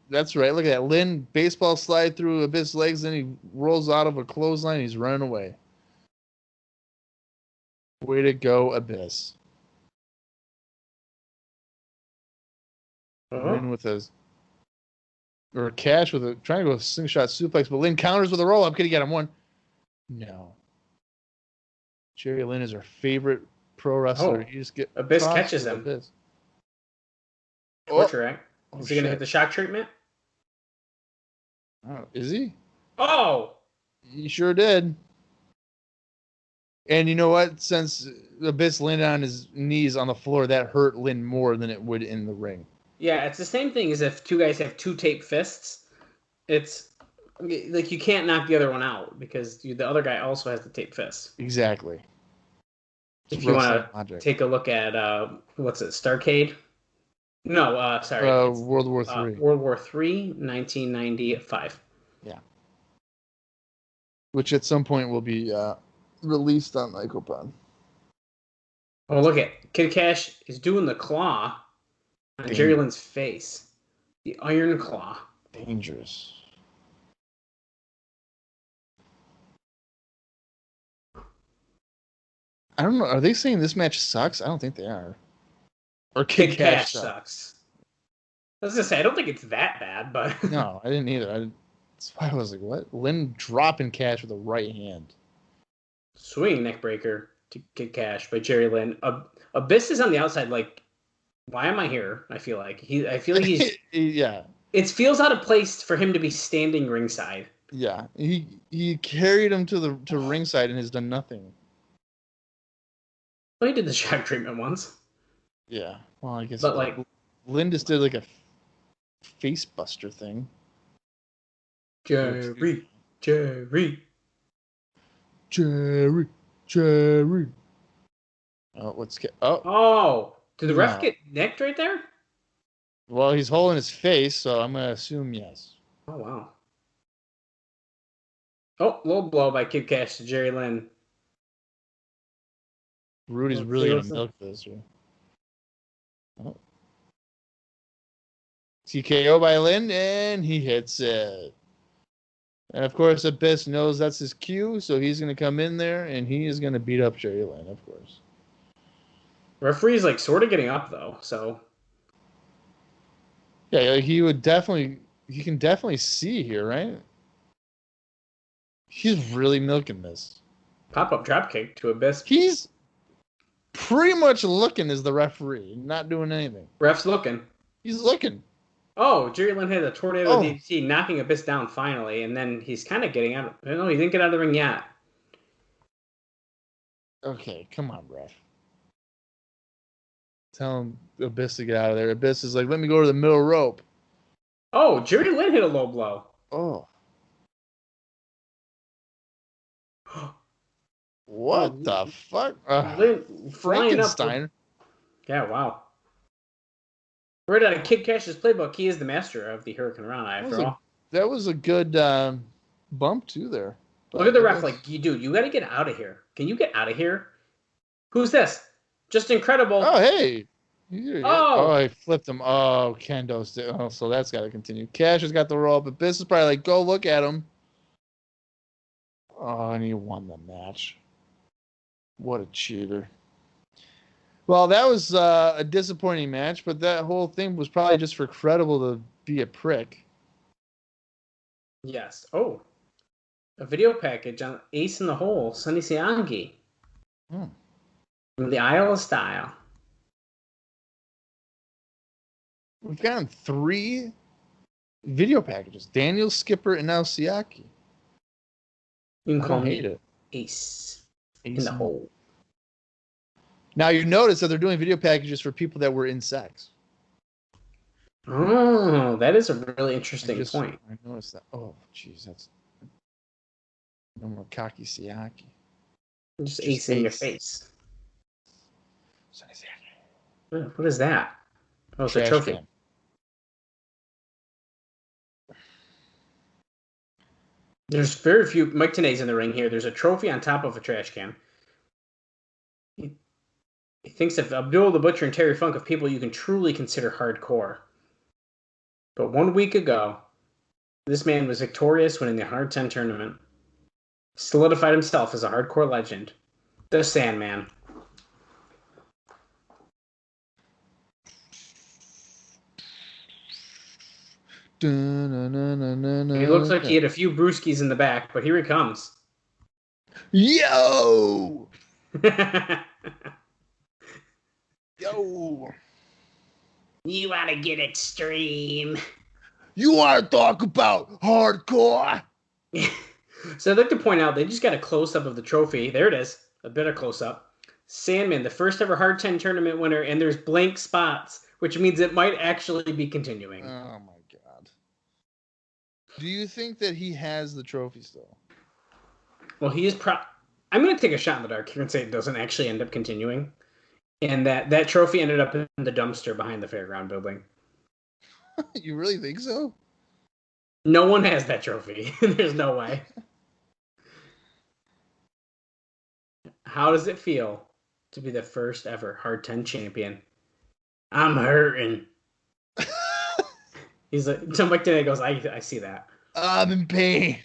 that's right. Look at that. Lynn baseball slide through Abyss legs, then he rolls out of a clothesline. He's running away. Way to go, Abyss. Lynn with Cash with trying to go with a single shot suplex, but Lynn counters with a roll up. Could he get him one? No. Jerry Lynn is our favorite pro wrestler. You just get
Abyss catches him.
Abyss.
Torture act. Is he going to hit the shock treatment?
Oh, is he?
Oh!
He sure did. And you know what? Since Abyss landed on his knees on the floor, that hurt Lynn more than it would in the ring.
Yeah, it's the same thing as if two guys have 2 taped fists. It's like you can't knock the other one out because the other guy also has the taped fist.
Exactly.
If you want to take a look at, what's it, Starcade? No, sorry.
World War III.
World War III, 1995.
Yeah. Which at some point will be released on Icopod.
Oh, look at Kid Cash is doing the claw on Jerry Lynn's face. The Iron Claw.
Dangerous. I don't know. Are they saying this match sucks? I don't think they are. Or
Kid Cash sucks. I was going to say, I don't think it's that bad, but...
No, I didn't either. That's why I was like, what? Lynn dropping Cash with the right hand.
Swinging neck breaker to Kid Cash by Jerry Lynn. Abyss is on the outside, like, why am I here? I feel like he's...
Yeah.
It feels out of place for him to be standing ringside.
Yeah. He carried him to ringside and has done nothing.
Well, he did the shock treatment once.
Yeah. Well, I guess...
But, like...
Lynn just did, like, a face buster thing.
Jerry.
Oh,
Did the ref get nicked right there?
Well, he's holding his face, so I'm going to assume yes.
Oh, wow. Oh, low blow by Kid Cash to Jerry Lynn.
Rudy's really going to milk this. Oh. TKO by Lynn, and he hits it. And, of course, Abyss knows that's his cue, so he's going to come in there, and he is going to beat up Jerry Lynn, of course.
Referee's, like, sort of getting up, though, so...
Yeah, he can definitely see here, right? He's really milking this.
Pop-up dropkick to Abyss.
He's pretty much looking as the referee, not doing anything.
Ref's looking.
He's looking.
Oh, Jerry Lynn hit a tornado DDT, knocking Abyss down finally, and then he's kind of getting out. No, he didn't get out of the ring yet.
Okay, come on, ref. Tell him Abyss to get out of there. Abyss is like, let me go to the middle rope.
Oh, Jerry Lynn hit a low blow.
Oh. What the fuck?
Lynn flying up. Yeah, wow. Right out of Kid Cash's playbook, he is the master of the Hurricane Rana, after all.
That was a good bump, too, there.
Look at the ref like, dude, you got to get out of here. Can you get out of here? Who's this? Just incredible.
Oh, hey. Oh, I flipped him. Oh, Kendo's. Oh, so that's got to continue. Cash has got the roll, but Biss is probably like, go look at him. Oh, and he won the match. What a cheater. Well, that was a disappointing match, but that whole thing was probably just for Credible to be a prick.
Yes. Oh, a video package on Ace in the Hole, Sonny Siangi. From the Isle of Style.
We've gotten 3 video packages. Daniel, Skipper, and now Siaki.
You can call me
it.
Ace in the Hole.
Now you notice that they're doing video packages for people that were in sex.
Oh, that is a really interesting point.
I noticed that. Oh, jeez, that's no more cocky Siaki.
Just Ace in your face. What is that? Oh, it's a trophy. Can. There's very few. Mike Tenay's in the ring here. There's a trophy on top of a trash can. He thinks of Abdul the Butcher and Terry Funk of people you can truly consider hardcore. But 1 week ago, this man was victorious winning the Hard 10 tournament. Solidified himself as a hardcore legend. The Sandman. He looks like he had a few brewskis in the back, but here he comes.
Yo! Yo!
You want to get extreme?
You want to talk about hardcore?
So I'd like to point out, they just got a close-up of the trophy. There it is. A better close-up. Sandman, the first ever Hard 10 tournament winner, and there's blank spots, which means it might actually be continuing.
Oh, my God. Do you think that he has the trophy still?
Well, he is I'm going to take a shot in the dark here and say it doesn't actually end up continuing. And that trophy ended up in the dumpster behind the fairground building.
You really think so?
No one has that trophy. There's no way. How does it feel to be the first ever Hard 10 champion? I'm hurting. He's like, so Mike Tenay goes, I see that.
I'm in pain.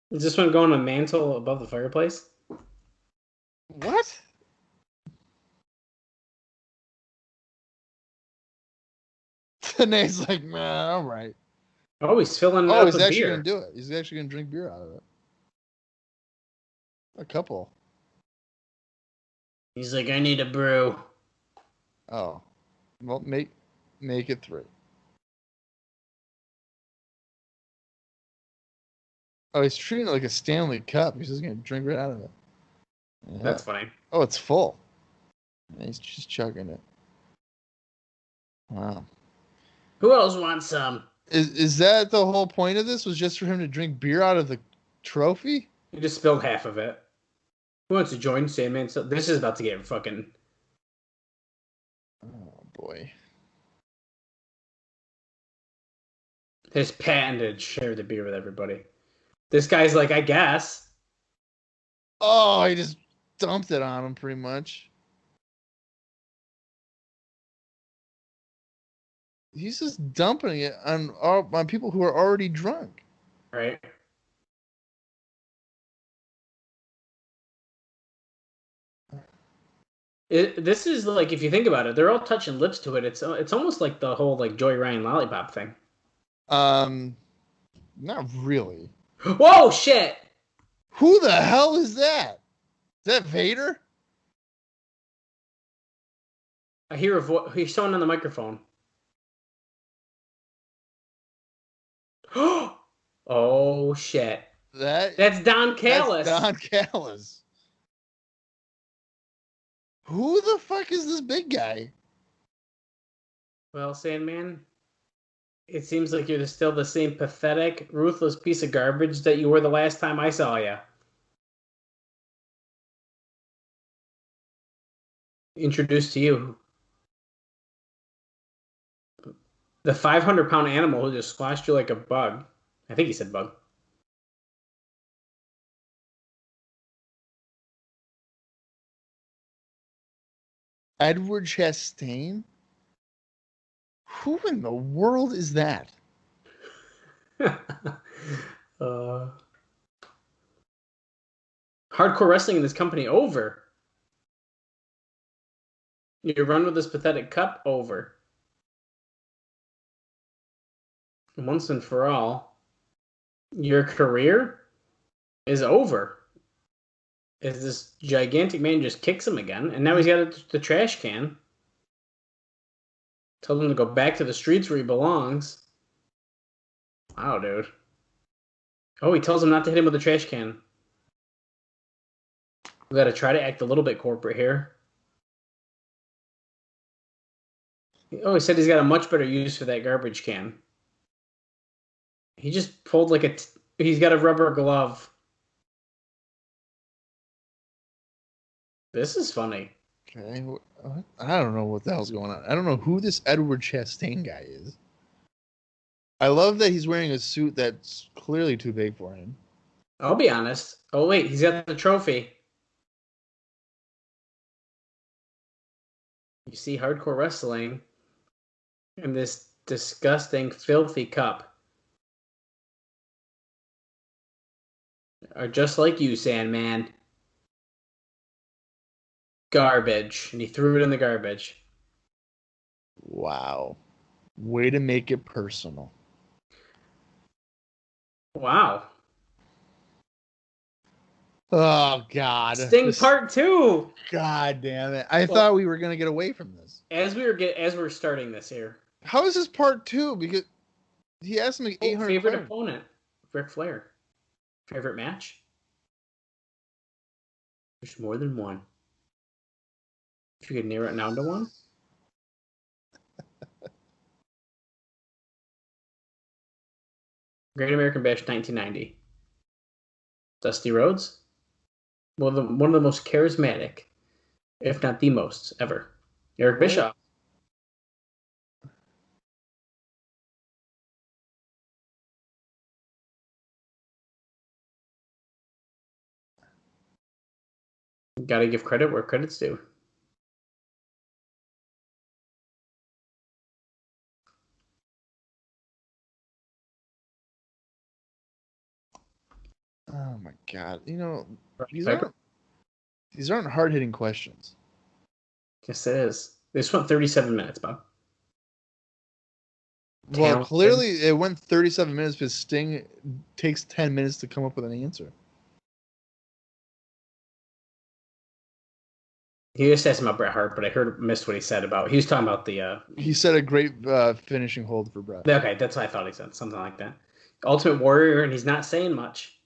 Is this one going on a mantle above the fireplace?
What? Tenay's like, man, all right.
Oh, he's filling it
up
with
he's actually
beer.
Going to do it. He's actually going to drink beer out of it. A couple.
He's like, I need a brew.
Oh. Well, make it 3. Oh, he's treating it like a Stanley Cup. He's just going to drink right out of it. Yeah.
That's funny.
Oh, it's full. Yeah, he's just chugging it. Wow.
Who else wants some?
Is that the whole point of this? Was just for him to drink beer out of the trophy?
He just spilled half of it. Who wants to join Sandman? So this is about to get fucking...
Oh, boy.
His patented share the beer with everybody. This guy's like, I guess.
Oh, he just dumped it on him pretty much. He's just dumping it on people who are already drunk.
Right. This is like, if you think about it, they're all touching lips to it. It's almost like the whole like Joey Ryan lollipop thing.
Not really.
Whoa, shit!
Who the hell is that? Is that Vader?
I hear a voice. He's showing on the microphone. Oh shit! That's Don Callis.
That's Don Callis. Who the fuck is this big guy?
Well, Sandman, it seems like you're still the same pathetic, ruthless piece of garbage that you were the last time I saw you. Introduced to you, the 500-pound animal who just squashed you like a bug. I think he said bug.
Edward Chastain? Who in the world is that?
Hardcore wrestling in this company over. Your run with this pathetic cup over. Once and for all. Your career is over. As this gigantic man just kicks him again, and now he's got the trash can. Told him to go back to the streets where he belongs. Wow, dude. Oh, he tells him not to hit him with the trash can. We gotta try to act a little bit corporate here. Oh, he said he's got a much better use for that garbage can. He just pulled like he's got a rubber glove. This is funny.
Okay, I don't know what the hell's going on. I don't know who this Edward Chastain guy is. I love that he's wearing a suit that's clearly too big for him.
I'll be honest. Oh, wait, he's got the trophy. You see hardcore wrestling in this disgusting, filthy cup. Are just like you, Sandman. Garbage. And he threw it in the garbage.
Wow. Way to make it personal.
Wow.
Oh, God.
Sting Part 2.
God damn it. I thought we were going to get away from this.
As we're starting this here.
How is this Part 2? Because he asked me 800
favorite
questions.
opponent, Ric Flair. Favorite match? There's more than one. If you could narrow it down to one. Great American Bash 1990. Dusty Rhodes. One of the most charismatic, if not the most, ever. Eric Bischoff. Gotta give credit where credit's due.
Oh my God. You know, these aren't hard-hitting questions.
Yes, it is. This went 37 minutes, Bob.
Well, clearly it went 37 minutes because Sting takes 10 minutes to come up with an answer.
He just asked about Bret Hart, but I missed what he said about. He was talking about the.
He said a great finishing hold for Bret.
Okay, that's what I thought he said. Something like that. Ultimate Warrior, and he's not saying much.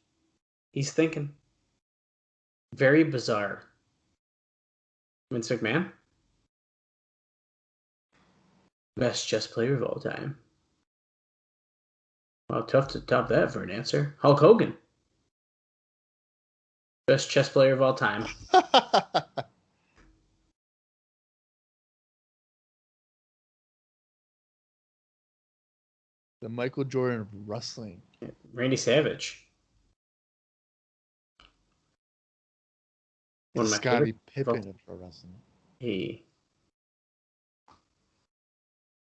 He's thinking. Very bizarre. Vince McMahon? Best chess player of all time. Well, tough to top that for an answer. Hulk Hogan. Best chess player of all time.
The Michael Jordan of wrestling.
Randy Savage. One of my
Scottie
favorite
Pippen of pro wrestling.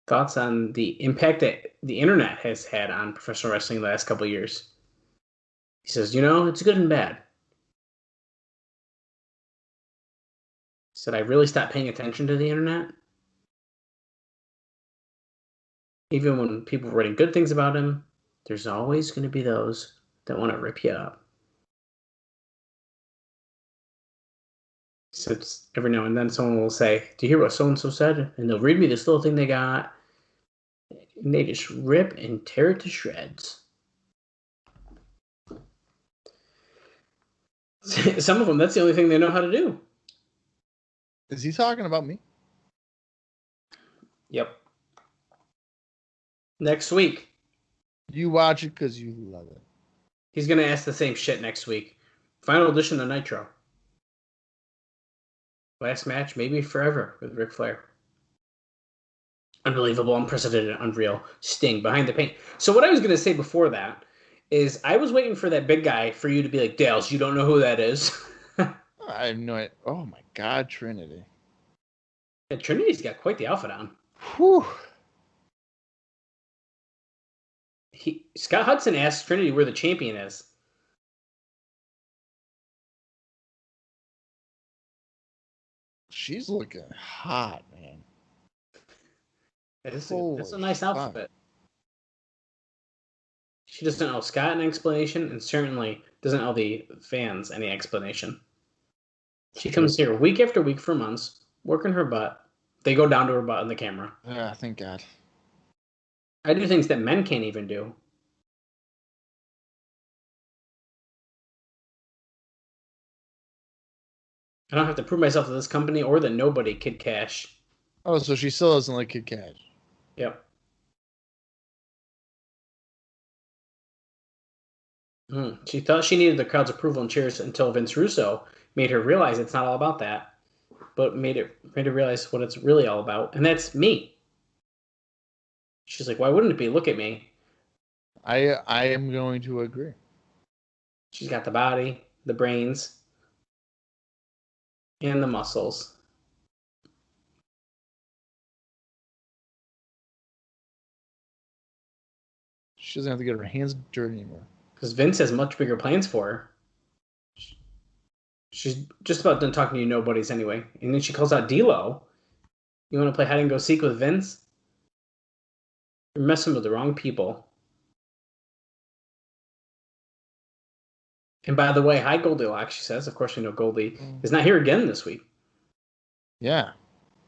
Thoughts on the impact that the internet has had on professional wrestling the last couple of years? He says, it's good and bad. He said, I really stopped paying attention to the internet. Even when people were writing good things about him, there's always going to be those that want to rip you up. So it's every now and then someone will say, do you hear what so-and-so said? And they'll read me this little thing they got. And they just rip and tear it to shreds. Some of them, that's the only thing they know how to do.
Is he talking about me?
Yep. Next week.
You watch it because you love it.
He's going to ask the same shit next week. Final edition of Nitro. Last match, maybe forever, with Ric Flair. Unbelievable, unprecedented, unreal. Sting behind the paint. So what I was going to say before that is I was waiting for that big guy for you to be like, Dales, you don't know who that is?
I have no idea. Oh my God, Trinity.
Yeah, Trinity's got quite the outfit on.
Whew.
Scott Hudson asks Trinity where the champion is.
She's looking hot, man.
That's
Holy
a nice
fuck.
outfit. She doesn't owe Scott an explanation, and certainly doesn't owe the fans any explanation. She comes here week after week for months, working her butt. They go down to her butt on the camera.
Yeah, thank God.
I do things that men can't even do. I don't have to prove myself to this company or that nobody, Kid Cash.
Oh, so she still doesn't like Kid Cash.
Yep. She thought she needed the crowd's approval and cheers until Vince Russo made her realize it's not all about that, but made her realize what it's really all about, and that's me. She's like, why wouldn't it be? Look at me.
I am going to agree.
She's got the body, the brains, and the muscles.
She doesn't have to get her hands dirty anymore.
Because Vince has much bigger plans for her. She's just about done talking to you nobodies anyway. And then she calls out D'Lo. You want to play hide and go seek with Vince? You're messing with the wrong people. And by the way, hi Goldilocks, she says. Of course we know Goldie is not here again this week.
Yeah.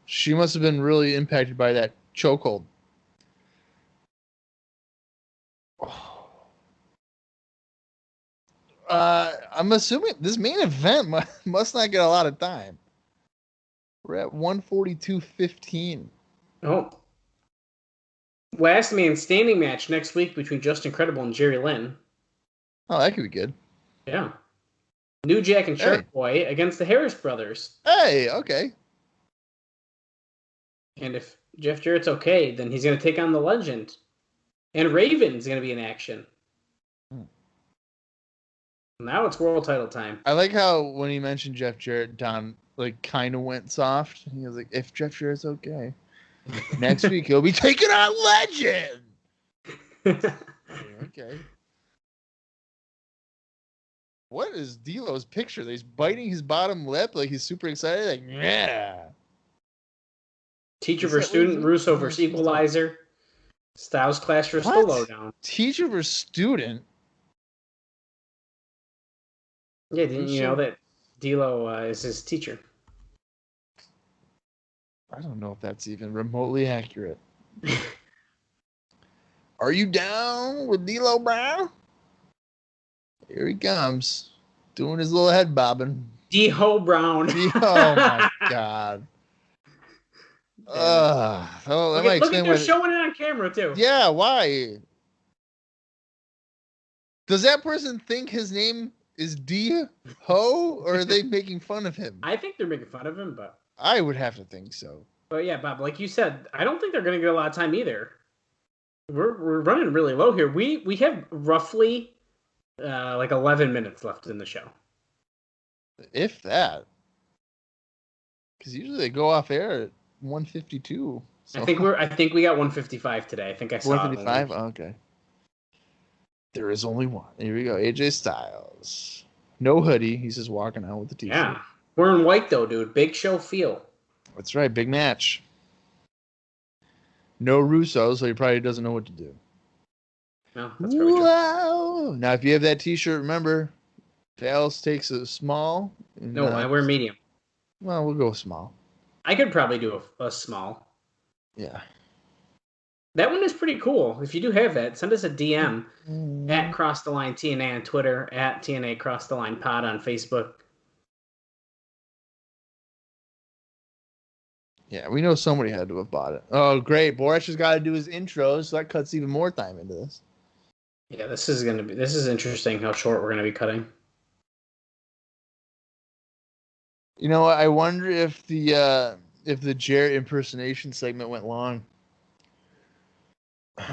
She must have been really impacted by that chokehold. I'm assuming this main event must not get a lot of time. We're at 142.15.
Oh. Last man standing match next week between Justin Credible and Jerry Lynn.
Oh, that could be good.
Yeah. New Jack and Shark Boy against the Harris brothers.
Hey, okay.
And if Jeff Jarrett's okay, then he's going to take on the Legend. And Raven's going to be in action. Now it's world title time.
I like how when he mentioned Jeff Jarrett, Don kind of went soft. He was like, if Jeff Jarrett's okay. Next week he'll be taking on Legend. Okay. What is D'Lo's picture? He's biting his bottom lip like he's super excited. Like, yeah.
Teacher versus student, Russo versus Equalizer. Styles Clash versus the Lowdown.
Teacher versus student?
Yeah, didn't you know that D'Lo is his teacher?
I don't know if that's even remotely accurate. Are you down with D'Lo Brown? Here he comes, doing his little head bobbing.
D-Ho Brown.
Oh my God.
Look at they're showing it on camera too.
Yeah, why? Does that person think his name is D-Ho, or are they making fun of him?
I think they're making fun of him, but
I would have to think so.
But yeah, Bob, like you said, I don't think they're going to get a lot of time either. We're running really low here. We have roughly 11 minutes left in the show.
If that. Because usually they go off air at 152. So.
I think we got 155 today. I think I saw
155? Okay. There is only one. Here we go. AJ Styles. No hoodie. He's just walking out with the t-shirt.
Yeah. We're in white though, dude. Big show feel.
That's right. Big match. No Russo, so he probably doesn't know what to do.
No, that's probably true.
Now, if you have that t-shirt, remember, Dallas takes a small.
No, I wear medium.
Well, we'll go small.
I could probably do a small.
Yeah.
That one is pretty cool. If you do have that, send us a DM at Cross the Line TNA on Twitter, at TNA Cross the Line Pod on Facebook.
Yeah, we know somebody had to have bought it. Oh, great. Boris has got to do his intro, so that cuts even more time into this.
Yeah, this is interesting how short we're gonna be cutting.
You know, I wonder if the Jarrett impersonation segment went long.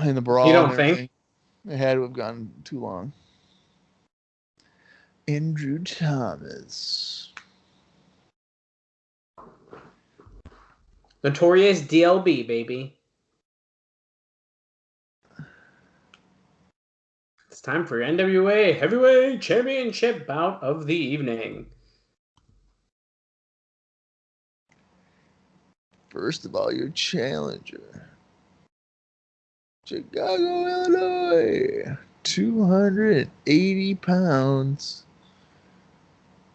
In the brawl.
You don't think?
It had to have gone too long. Andrew Thomas.
Notorious DLB, baby. It's time for NWA Heavyweight Championship bout of the evening.
First of all, your challenger, Chicago, Illinois, 280 pounds.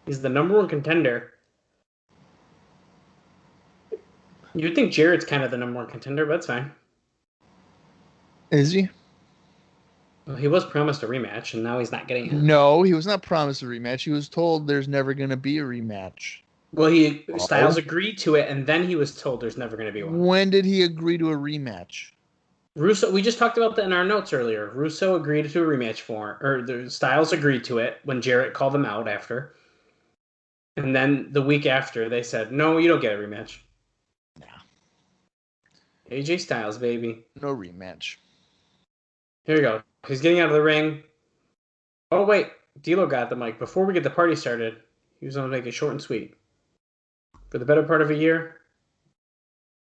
He's the number one contender. You'd think Jarrett's kind of the number one contender, but that's fine.
Is he?
Well, he was promised a rematch, and now he's not getting it.
No, he was not promised a rematch. He was told there's never going to be a rematch.
Well, Styles agreed to it, and then he was told there's never going to be one.
When did he agree to a rematch?
Russo, we just talked about that in our notes earlier. Russo agreed to a rematch Styles agreed to it when Jarrett called him out after. And then the week after, they said, no, you don't get a rematch.
Nah.
AJ Styles, baby.
No rematch.
Here we go. He's getting out of the ring. Oh, wait. D'Lo got the mic. Before we get the party started, he was going to make it short and sweet. For the better part of a year,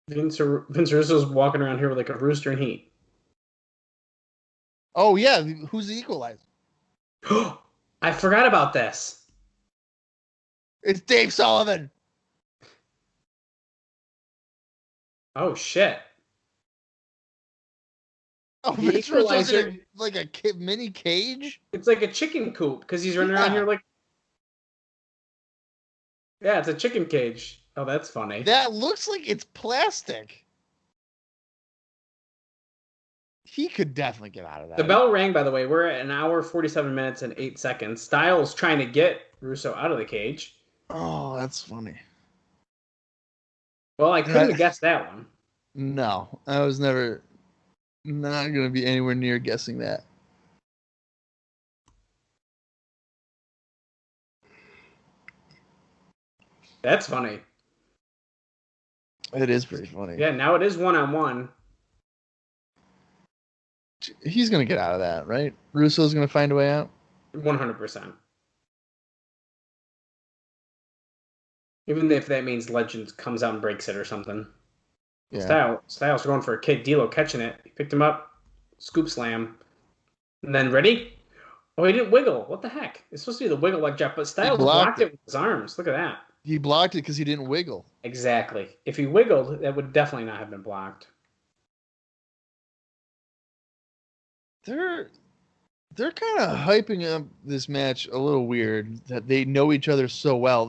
Vince Russo's walking around here with like a rooster in heat.
Oh, yeah. Who's the equalizer?
I forgot about this.
It's Dave Sullivan.
Oh, shit.
Oh,
The
Vince Russo's
equalizer-
in like a mini cage?
It's like a chicken coop because he's running around here like... Yeah, it's a chicken cage. Oh, that's funny.
That looks like it's plastic. He could definitely get out of that.
The bell rang, by the way. We're at 1 hour, 47 minutes, and 8 seconds. Styles trying to get Russo out of the cage.
Oh, that's funny.
Well, I couldn't have guessed that one.
No, I was never not going to be anywhere near guessing that.
That's funny.
It is pretty funny.
Yeah, now it is 1-on-1.
He's going to get out of that, right? Russo's going to find a way out?
100%. Even if that means Legend comes out and breaks it or something.
Yeah.
Styles going for a kick. D'Lo catching it. He picked him up. Scoop slam. And then ready? Oh, he didn't wiggle. What the heck? It's supposed to be the wiggle leg drop, but Styles blocked it with his arms. Look at that.
He blocked it because he didn't wiggle.
Exactly. If he wiggled, that would definitely not have been blocked.
They're kind of hyping up this match a little weird that they know each other so well.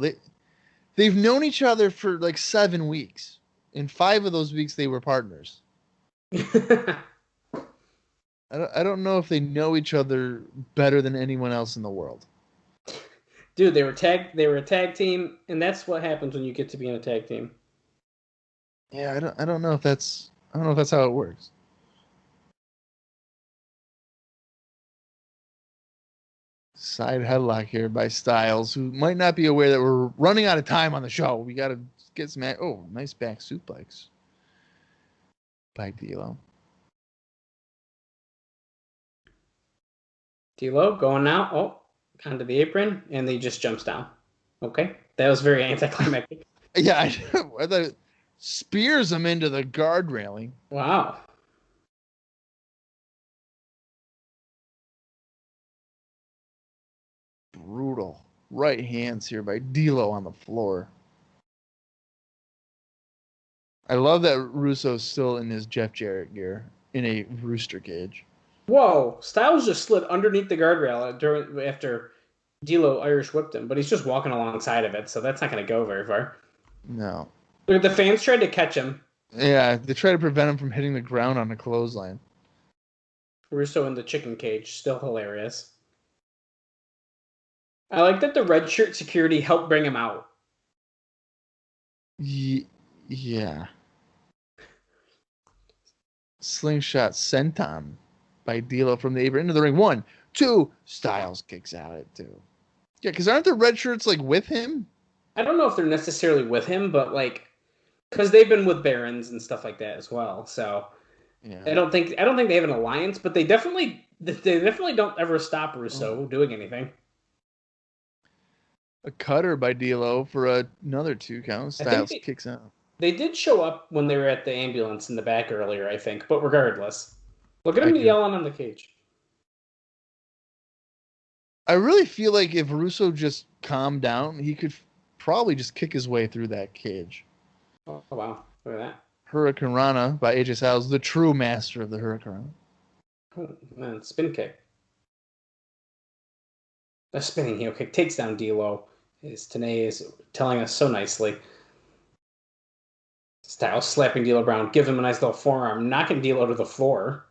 They've known each other for like 7 weeks. In 5 of those weeks, they were partners. I don't know if they know each other better than anyone else in the world.
Dude, they were a tag team, and that's what happens when you get to be in a tag team.
Yeah, I don't know if that's how it works. Side headlock here by Styles, who might not be aware that we're running out of time on the show. We got to get some... Oh, nice back suplex by D'Lo.
D'Lo going now. Oh, onto the apron, and he just jumps down. Okay. That was very anticlimactic.
Yeah, I thought it spears him into the guard railing.
Wow.
Brutal. Right hands here by D'Lo on the floor. I love that Russo's still in his Jeff Jarrett gear in a rooster cage.
Whoa. Styles just slid underneath the guardrail after D'Lo Irish whipped him, but he's just walking alongside of it, so that's not going to go very far.
No.
The fans tried to catch him.
Yeah, they try to prevent him from hitting the ground on a clothesline.
Russo in the chicken cage, still hilarious. I like that the red shirt security helped bring him out.
Yeah. Slingshot senton by D'Lo from the apron into the ring. 1, 2. Styles kicks out at 2. Yeah, because aren't the red shirts like with him?
I don't know if they're necessarily with him, but like, because they've been with Barons and stuff like that as well. So
Yeah.
I don't think they have an alliance, but they definitely don't ever stop Russo doing anything.
A cutter by D'Lo for another 2 count. Styles kicks out.
They did show up when they were at the ambulance in the back earlier, I think. But regardless, look at him yelling on the cage.
I really feel like if Russo just calmed down, he could probably just kick his way through that cage.
Oh, wow. Look at that.
Hurricane Rana by AJ Styles, the true master of the Hurricane Rana.
Oh, man, spin kick. A spinning heel kick takes down D'Lo. As TNA is telling us so nicely. Styles slapping D'Lo Brown, give him a nice little forearm, knocking D'Lo to the floor.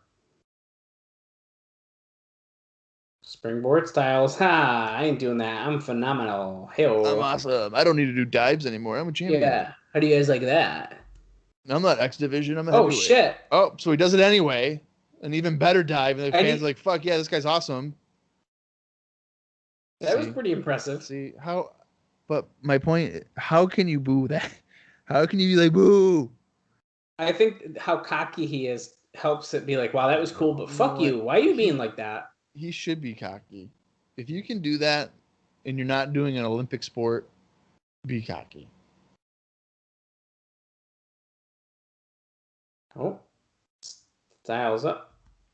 Springboard Styles, I ain't doing that. I'm phenomenal. Hey-o.
I'm awesome. I don't need to do dives anymore. I'm a champion.
Yeah. How do you guys like that?
I'm not X Division. I'm a heavyweight.
Oh, shit.
Oh, so he does it anyway. An even better dive. And the fans are like, fuck yeah, this guy's awesome.
That was pretty impressive.
See, how... But my point, how can you boo that? How can you be like, boo?
I think how cocky he is helps it be like, wow, that was cool, but fuck you. Why are you being like that?
He should be cocky. If you can do that and you're not doing an Olympic sport, be cocky.
Oh. Styles up.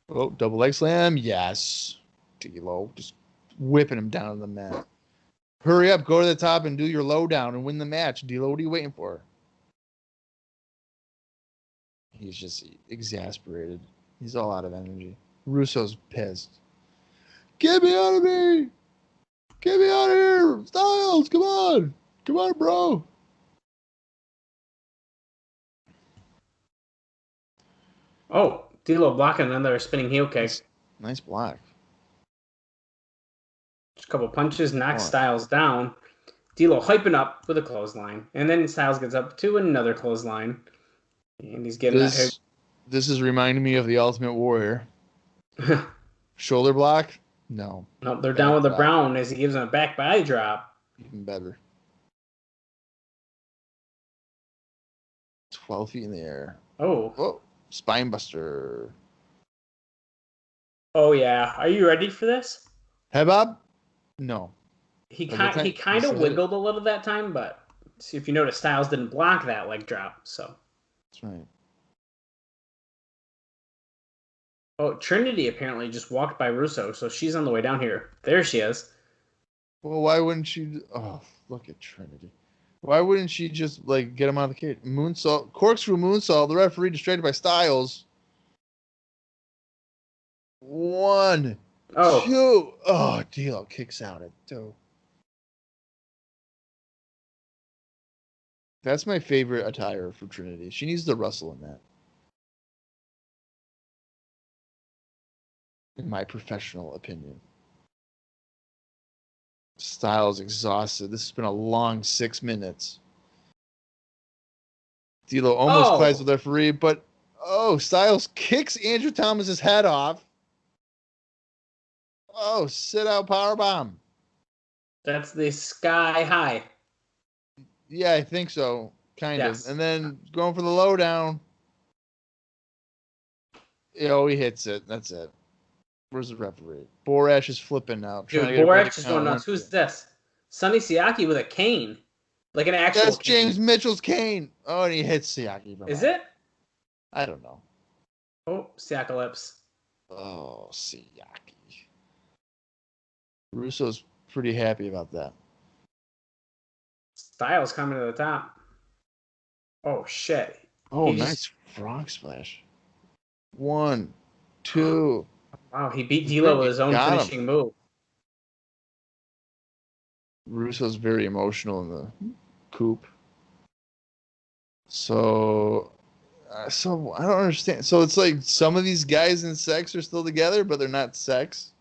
Oh, double leg slam. Yes. D'Lo just whipping him down to the mat. Hurry up, go to the top and do your lowdown and win the match. D'Lo, what are you waiting for? He's just exasperated. He's all out of energy. Russo's pissed. Get me out of me! Get me out of here! Styles, come on! Come on, bro!
Oh, D'Lo blocking another spinning heel kick.
Nice block.
Just a couple punches, knocks Styles down. D'Lo hyping up with a clothesline. And then Styles gets up to another clothesline. And he's getting
this is reminding me of the Ultimate Warrior. Shoulder block? No.
Nope, they're down with the Brown as he gives him a back body drop.
Even better. 12 feet in the air.
Oh,
spine buster.
Oh yeah, are you ready for this?
Hey Bob? No.
He kind of wiggled a little that time, but see if you notice, Styles didn't block that leg drop. So
that's right.
Oh, Trinity apparently just walked by Russo, so she's on the way down here. There she is.
Well, why wouldn't she? Oh, look at Trinity. Why wouldn't she just like get him out of the cage? Moonsault, corkscrew moonsault. The referee distracted by Styles. 1, 2. Oh, D'Lo kicks out at 2. That's my favorite attire for Trinity. She needs to wrestle in that. In my professional opinion. Styles exhausted. This has been a long 6 minutes. D'Lo almost collides with the referee, but Styles kicks Andrew Thomas's head off. Oh, sit out powerbomb.
That's the sky high.
Yeah, I think so. Kind of. And then going for the lowdown. He hits it. That's it. Where's the referee? Borash is flipping now.
Dude, Borash is going nuts. Who's this? Sonny Siaki with a cane. Like an actual
That's
cane.
James Mitchell's cane. Oh, and he hits Siaki.
Is it?
I don't know.
Oh, Siakalypse.
Oh, Siaki. Russo's pretty happy about that.
Styles coming to the top. Oh, shit.
Oh, nice frog splash. 1, 2.
Wow, he beat D'Lo with his own finishing move.
Russo's very emotional in the coop. So I don't understand. So it's like some of these guys in sex are still together, but they're not sex.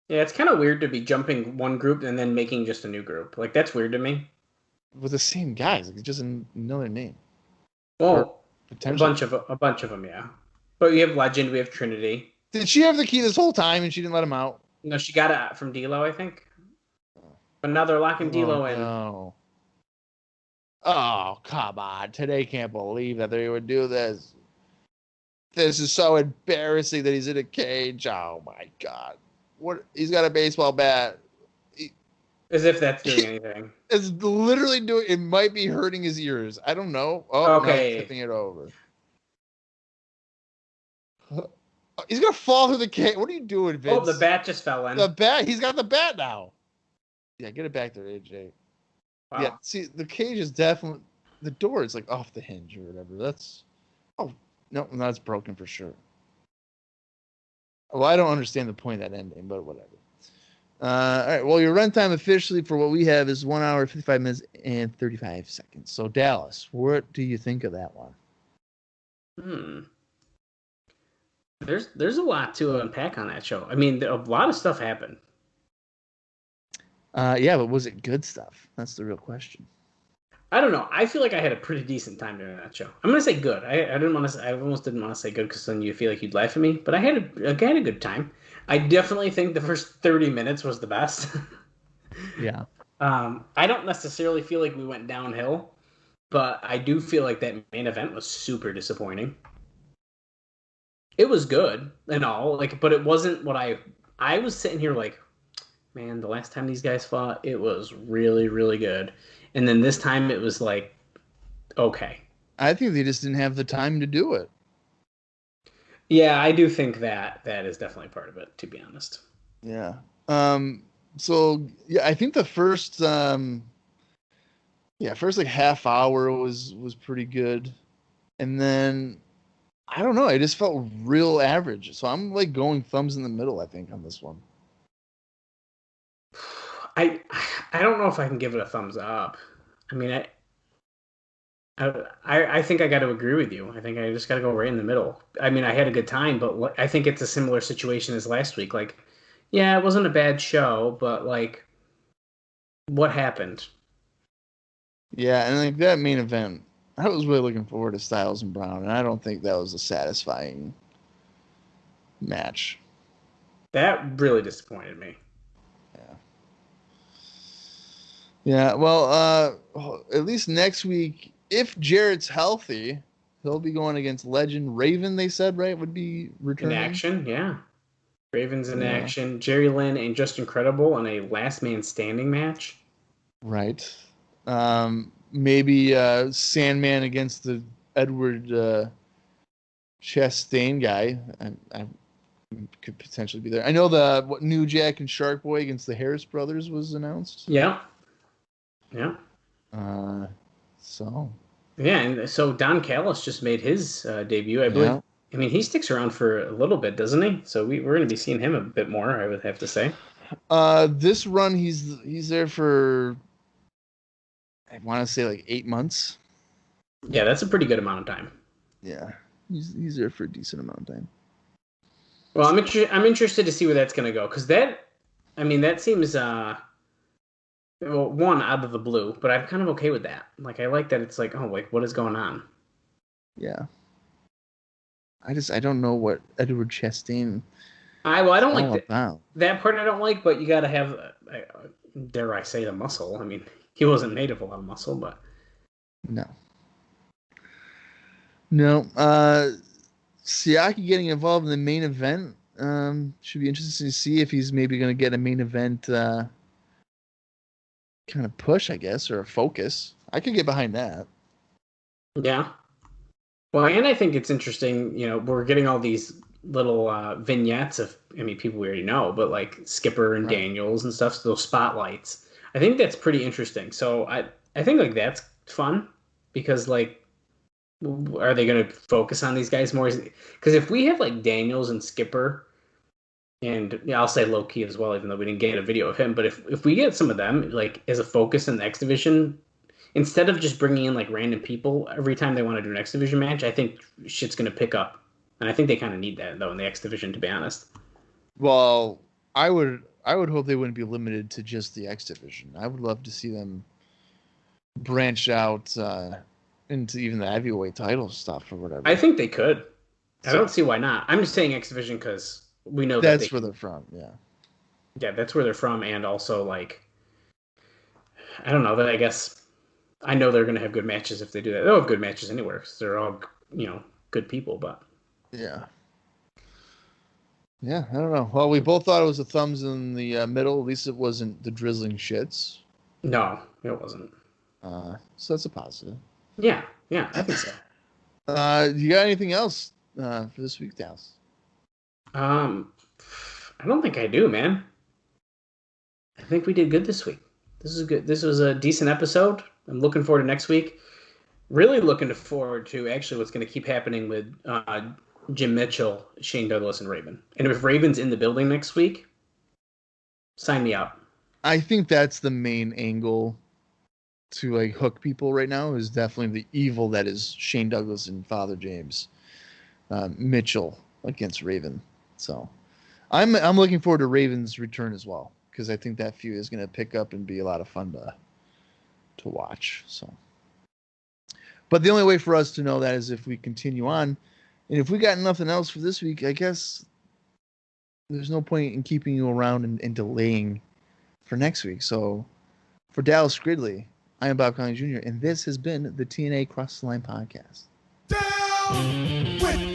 Yeah, it's kind of weird to be jumping one group and then making just a new group. Like, that's weird to me.
With the same guys, like just another name.
Well, a bunch of them, yeah. But we have Legend, we have Trinity.
Did she have the key this whole time and she didn't let him out?
No, she got it from D'Lo, I think. But now they're locking D'Lo in.
No. Oh, come on. Today can't believe that they would do this. This is so embarrassing that he's in a cage. Oh, my God. What? He's got a baseball bat.
As if that's doing anything.
It's literally doing. It might be hurting his ears. I don't know. Oh, no, he's tipping it over. He's gonna fall through the cage. What are you doing, Vince?
Oh, the bat just fell in.
The bat. He's got the bat now. Yeah, get it back there, AJ.
Wow.
Yeah, see, the cage is definitely. The door is like off the hinge or whatever. That's. Oh no, that's broken for sure. Well, I don't understand the point of that ending, but whatever. All right. Well, your runtime officially for what we have is 1 hour, 55 minutes, and 35 seconds. So, Dallas, what do you think of that one?
There's a lot to unpack on that show. I mean, a lot of stuff happened.
Yeah, but was it good stuff? That's the real question.
I don't know. I feel like I had a pretty decent time during that show. I'm gonna say good. I didn't want to. I almost didn't want to say good because then you feel like you'd laugh at me. But I had a good time. I definitely think the first 30 minutes was the best.
Yeah.
I don't necessarily feel like we went downhill, but I do feel like that main event was super disappointing. It was good and all, but it wasn't what I was sitting here like, man, the last time these guys fought, it was really, really good. And then this time it was like, okay.
I think they just didn't have the time to do it.
Yeah, I do think that is definitely part of it, to be honest.
Yeah. So yeah, I think the first like half hour was pretty good. And then I don't know, I just felt real average. So I'm like going thumbs in the middle, I think, on this one.
I don't know if I can give it a thumbs up. I mean, I think I got to agree with you. I think I just got to go right in the middle. I mean, I had a good time, but I think it's a similar situation as last week. Like, yeah, it wasn't a bad show, but like, what happened?
Yeah, and like that main event, I was really looking forward to Styles and Brown, and I don't think that was a satisfying match.
That really disappointed me.
Yeah. Yeah, well, at least next week, if Jarrett's healthy, he'll be going against Legend Raven, they said, right? Would be returning.
In action, yeah. Raven's in action. Jerry Lynn and Just Incredible on a last man standing match.
Right. Maybe Sandman against the Edward Chastain guy. I could potentially be there. I know the New Jack and Shark Boy against the Harris Brothers was announced.
Yeah. Yeah.
So.
Yeah, and so Don Callis just made his debut, I believe. Yeah. I mean, he sticks around for a little bit, doesn't he? So we're going to be seeing him a bit more, I would have to say.
This run, he's there for, I want to say, like 8 months.
Yeah, that's a pretty good amount of time.
Yeah, he's there for a decent amount of time.
Well, I'm interested to see where that's going to go, because that seems one out of the blue, but I'm kind of okay with that. Like, I like that it's like, oh, like, what is going on?
Yeah. I don't know what Edward Chastain.
I don't like that part. I don't like, but you got to have, dare I say, the muscle. I mean, he wasn't made of a lot of muscle, but
no. Siaki getting involved in the main event should be interesting to see if he's maybe going to get a main event kind of push, I guess, or a focus. I could get behind that.
Yeah. Well, and I think it's interesting, we're getting all these little vignettes of, people we already know, but like Skipper and Daniels and stuff, so those spotlights. I think that's pretty interesting. So I think like that's fun because like, are they going to focus on these guys more? Because if we have like Daniels and Skipper, and I'll say low key as well, even though we didn't get a video of him, but if we get some of them like as a focus in the X Division, instead of just bringing in like random people every time they want to do an X Division match, I think shit's going to pick up. And I think they kind of need that though in the X Division, to be honest.
Well, I would hope they wouldn't be limited to just the X Division. I would love to see them branch out into even the heavyweight title stuff or whatever.
I think they could. I don't see why not. I'm just saying X Division because we know
that's where they're from. Yeah.
Yeah, that's where they're from, and also like, I don't know that I guess. I know they're going to have good matches if they do that. They'll have good matches anywhere because they're all, good people, but.
Yeah. Yeah, I don't know. Well, we both thought it was a thumbs in the middle. At least it wasn't the drizzling shits.
No, it wasn't.
So that's a positive.
Yeah, I think so.
You got anything else for this week, Dallas?
I don't think I do, man. I think we did good this week. This is good. This was a decent episode. I'm looking forward to next week. Really looking forward to actually what's going to keep happening with Jim Mitchell, Shane Douglas, and Raven. And if Raven's in the building next week, sign me up.
I think that's the main angle to like hook people right now is definitely the evil that is Shane Douglas and Father James Mitchell against Raven. So I'm looking forward to Raven's return as well because I think that feud is going to pick up and be a lot of fun to watch. So, but the only way for us to know that is if we continue on, and if we got nothing else for this week, I guess there's no point in keeping you around and delaying for next week. So for Dallas Gridley, I am Bob Colling Jr., and this has been the TNA Cross the Line podcast.
Down with